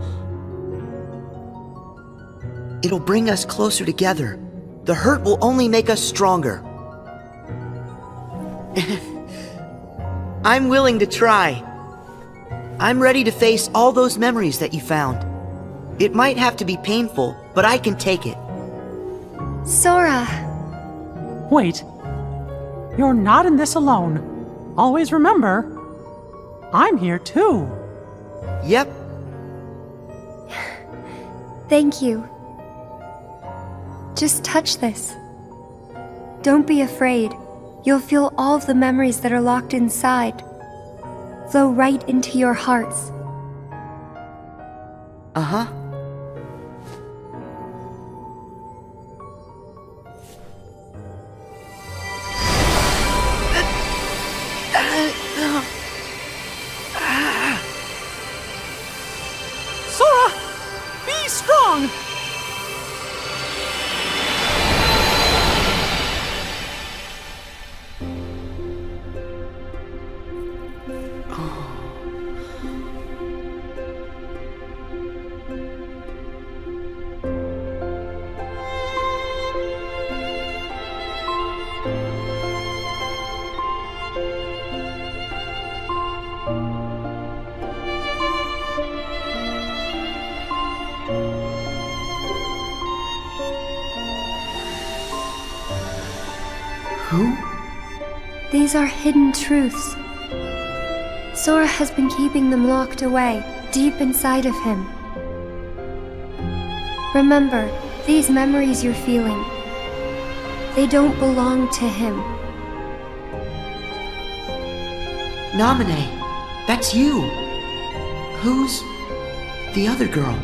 Speaker 1: It'll bring us closer together. The hurt will only make us stronger. I'm willing to try. I'm ready to face all those memories that you found. It might have to be painful, but I can take it.
Speaker 20: Sora!
Speaker 3: Wait. You're not in this alone. Always remember, I'm here too.
Speaker 1: Yep.
Speaker 20: Thank you. Just touch this. Don't be afraid. You'll feel all of the memories that are locked inside flow right into your hearts.
Speaker 1: Uh-huh.
Speaker 3: Sora, be strong!
Speaker 1: Who?
Speaker 20: These are hidden truths. Sora has been keeping them locked away, deep inside of him. Remember, these memories you're feeling, they don't belong to him.
Speaker 1: Nominee, that's you. Who's the other girl?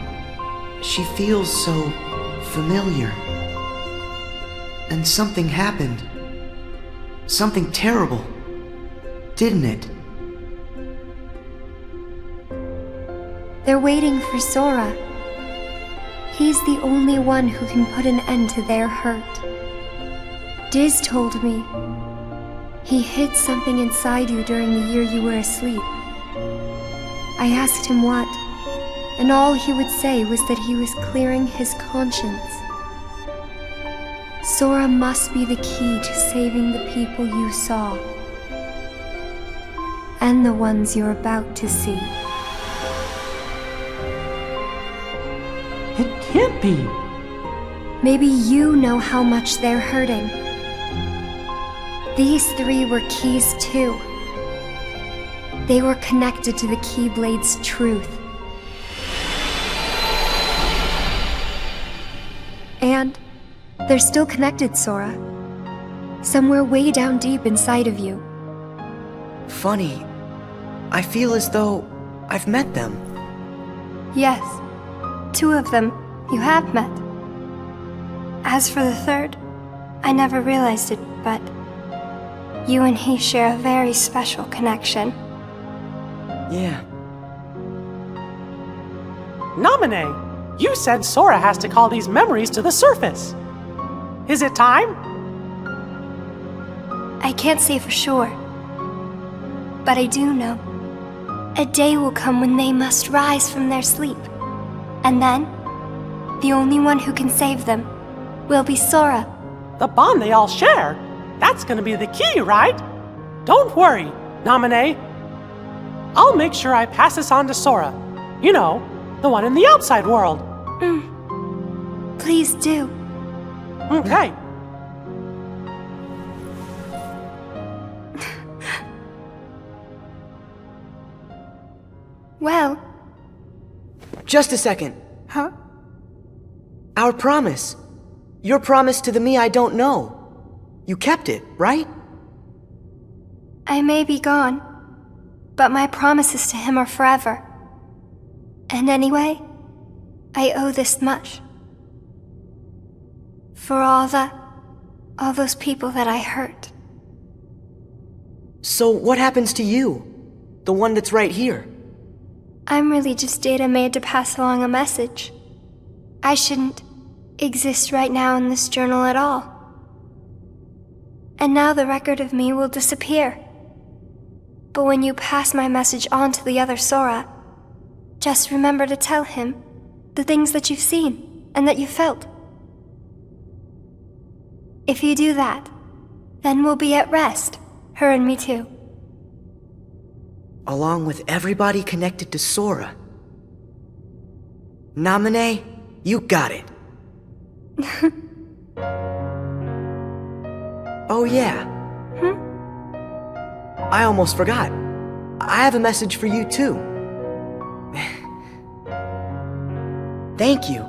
Speaker 1: She feels so familiar. And something happened. Something terrible, didn't it?
Speaker 20: They're waiting for Sora. He's the only one who can put an end to their hurt. Diz told me he hid something inside you during the year you were asleep. I asked him what, and all he would say was that he was clearing his conscience. Sora must be the key to saving the people you saw. And the ones you're about to see.
Speaker 3: It can't be.
Speaker 20: Maybe you know how much they're hurting. These three were keys too. They were connected to the Keyblade's truth. And they're still connected, Sora. Somewhere way down deep inside of you.
Speaker 1: Funny. I feel as though I've met them.
Speaker 20: Yes, 2 of them you have met. As for the third, I never realized it, but you and he share a very special connection.
Speaker 1: Yeah.
Speaker 3: Nominee, you said Sora has to call these memories to the surface. Is it time?
Speaker 20: I can't say for sure, but I do know. A day will come when they must rise from their sleep. And then, the only one who can save them will be Sora.
Speaker 3: The bond they all share? That's gonna be the key, right? Don't worry, Nominee. I'll make sure I pass this on to Sora. You know, the one in the outside world.
Speaker 20: Please do.
Speaker 3: Okay.
Speaker 20: Well.
Speaker 1: Just a second.
Speaker 20: Huh?
Speaker 1: Our promise. Your promise to the me I don't know. You kept it, right?
Speaker 20: I may be gone, but my promises to him are forever. And anyway, I owe this much. For all those people that I hurt.
Speaker 1: So what happens to you? The one that's right here?
Speaker 20: I'm really just data made to pass along a message. I shouldn't exist right now in this journal at all. And now the record of me will disappear. But when you pass my message on to the other Sora, just remember to tell him the things that you've seen and that you felt. If you do that, then we'll be at rest, her and me too.
Speaker 1: Along with everybody connected to Sora. Namine, you got it. Oh yeah. I almost forgot. I have a message for you too. Thank you.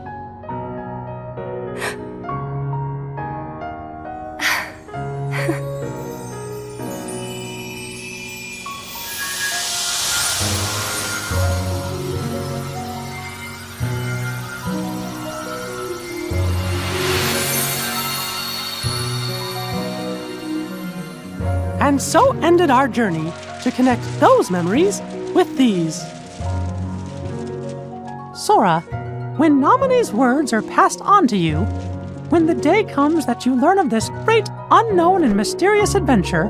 Speaker 3: And so ended our journey to connect those memories with these. Sora, when Namine's words are passed on to you, when the day comes that you learn of this great, unknown, and mysterious adventure,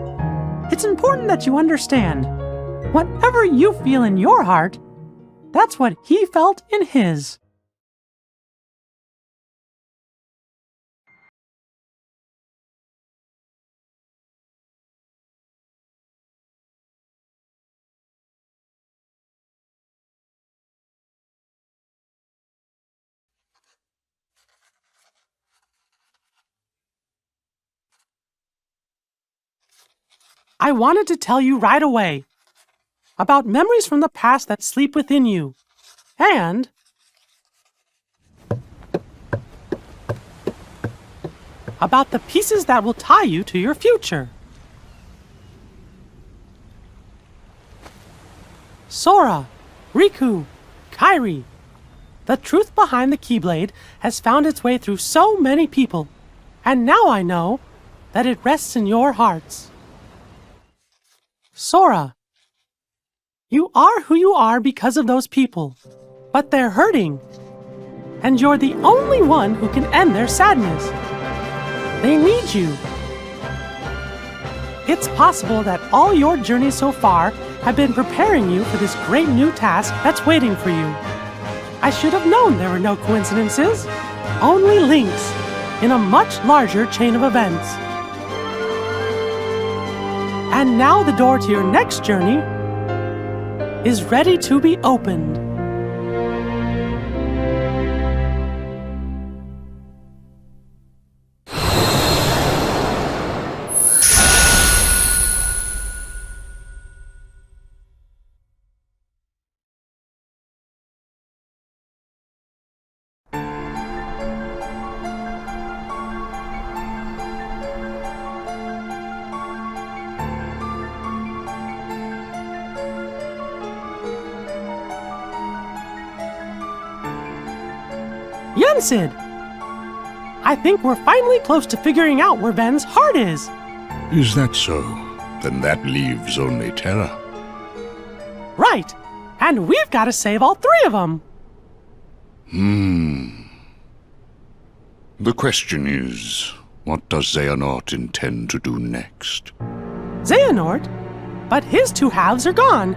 Speaker 3: it's important that you understand, whatever you feel in your heart, that's what he felt in his. I wanted to tell you right away about memories from the past that sleep within you, and about the pieces that will tie you to your future. Sora, Riku, Kairi, the truth behind the Keyblade has found its way through so many people, and now I know that it rests in your hearts. Sora, you are who you are because of those people, but they're hurting, and you're the only one who can end their sadness. They need you. It's possible that all your journeys so far have been preparing you for this great new task that's waiting for you. I should have known there were no coincidences, only links in a much larger chain of events. And now the door to your next journey is ready to be opened. Yensid! I think we're finally close to figuring out where Ven's heart is.
Speaker 17: Is that so? Then that leaves only Terra.
Speaker 3: Right. And we've got to save all three of them.
Speaker 17: The question is, what does Xehanort intend to do next?
Speaker 3: Xehanort? But his two halves are gone.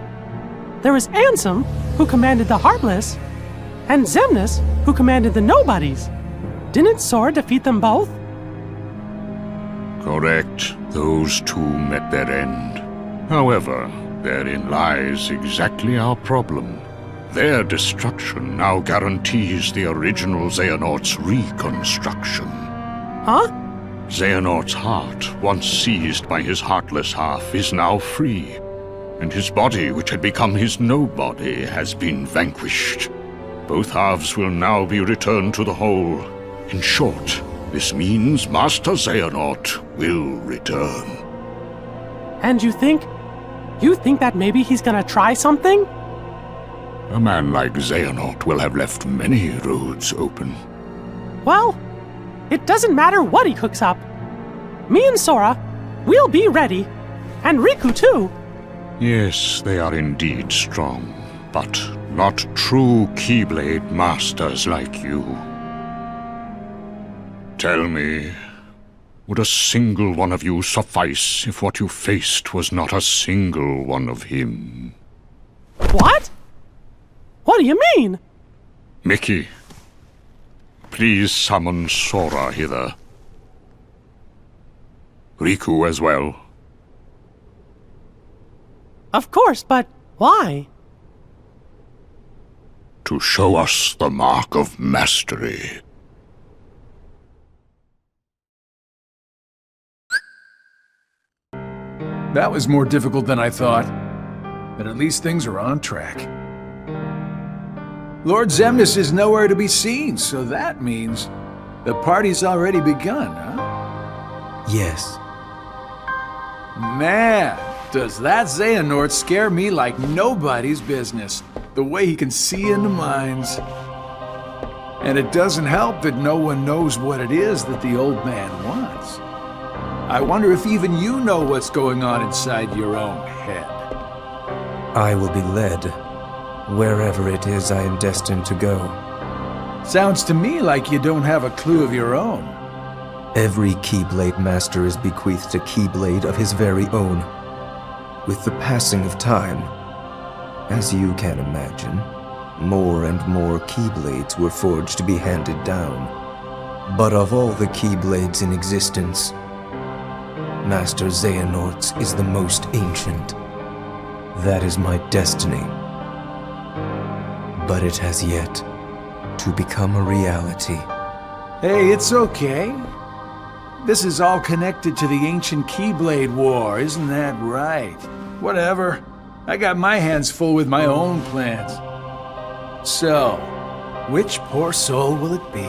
Speaker 3: There was Ansem, who commanded the Heartless, and Xemnas, who commanded the Nobodies. Didn't Sora defeat them both?
Speaker 17: Correct. Those two met their end. However, Therein lies exactly our problem. Their destruction now guarantees the original Xehanort's reconstruction.
Speaker 3: Huh?
Speaker 17: Xehanort's heart, once seized by his heartless half, is now free, and his body, which had become his nobody, has been vanquished. Both halves will now be returned to the whole. In short, this means Master Xehanort will return.
Speaker 3: And you think that maybe he's gonna try something?
Speaker 17: A man like Xehanort will have left many roads open.
Speaker 3: Well, it doesn't matter what he cooks up. Me and Sora, we'll be ready. And Riku too.
Speaker 17: Yes, they are indeed strong, but not true Keyblade masters like you. Tell me, would a single one of you suffice if what you faced was not a single one of him?
Speaker 3: What? What do you mean?
Speaker 17: Mickey, please summon Sora hither. Riku as well.
Speaker 3: Of course, but why?
Speaker 17: To show us the mark of mastery.
Speaker 21: That was more difficult than I thought. But at least things are on track. Lord Xemnas is nowhere to be seen, so that means the party's already begun, huh?
Speaker 22: Yes.
Speaker 21: Man, does that Xehanort scare me like nobody's business. The way he can see into minds. And it doesn't help that no one knows what it is that the old man wants. I wonder if even you know what's going on inside your own head.
Speaker 22: I will be led wherever it is I am destined to go.
Speaker 21: Sounds to me like you don't have a clue of your own.
Speaker 22: Every Keyblade Master is bequeathed a Keyblade of his very own. With the passing of time, as you can imagine, more and more Keyblades were forged to be handed down. But of all the Keyblades in existence, Master Xehanort's is the most ancient. That is my destiny. But it has yet to become a reality.
Speaker 21: Hey, it's okay. This is all connected to the ancient Keyblade War, isn't that right? Whatever. I got my hands full with my own plans. So, which poor soul will it be?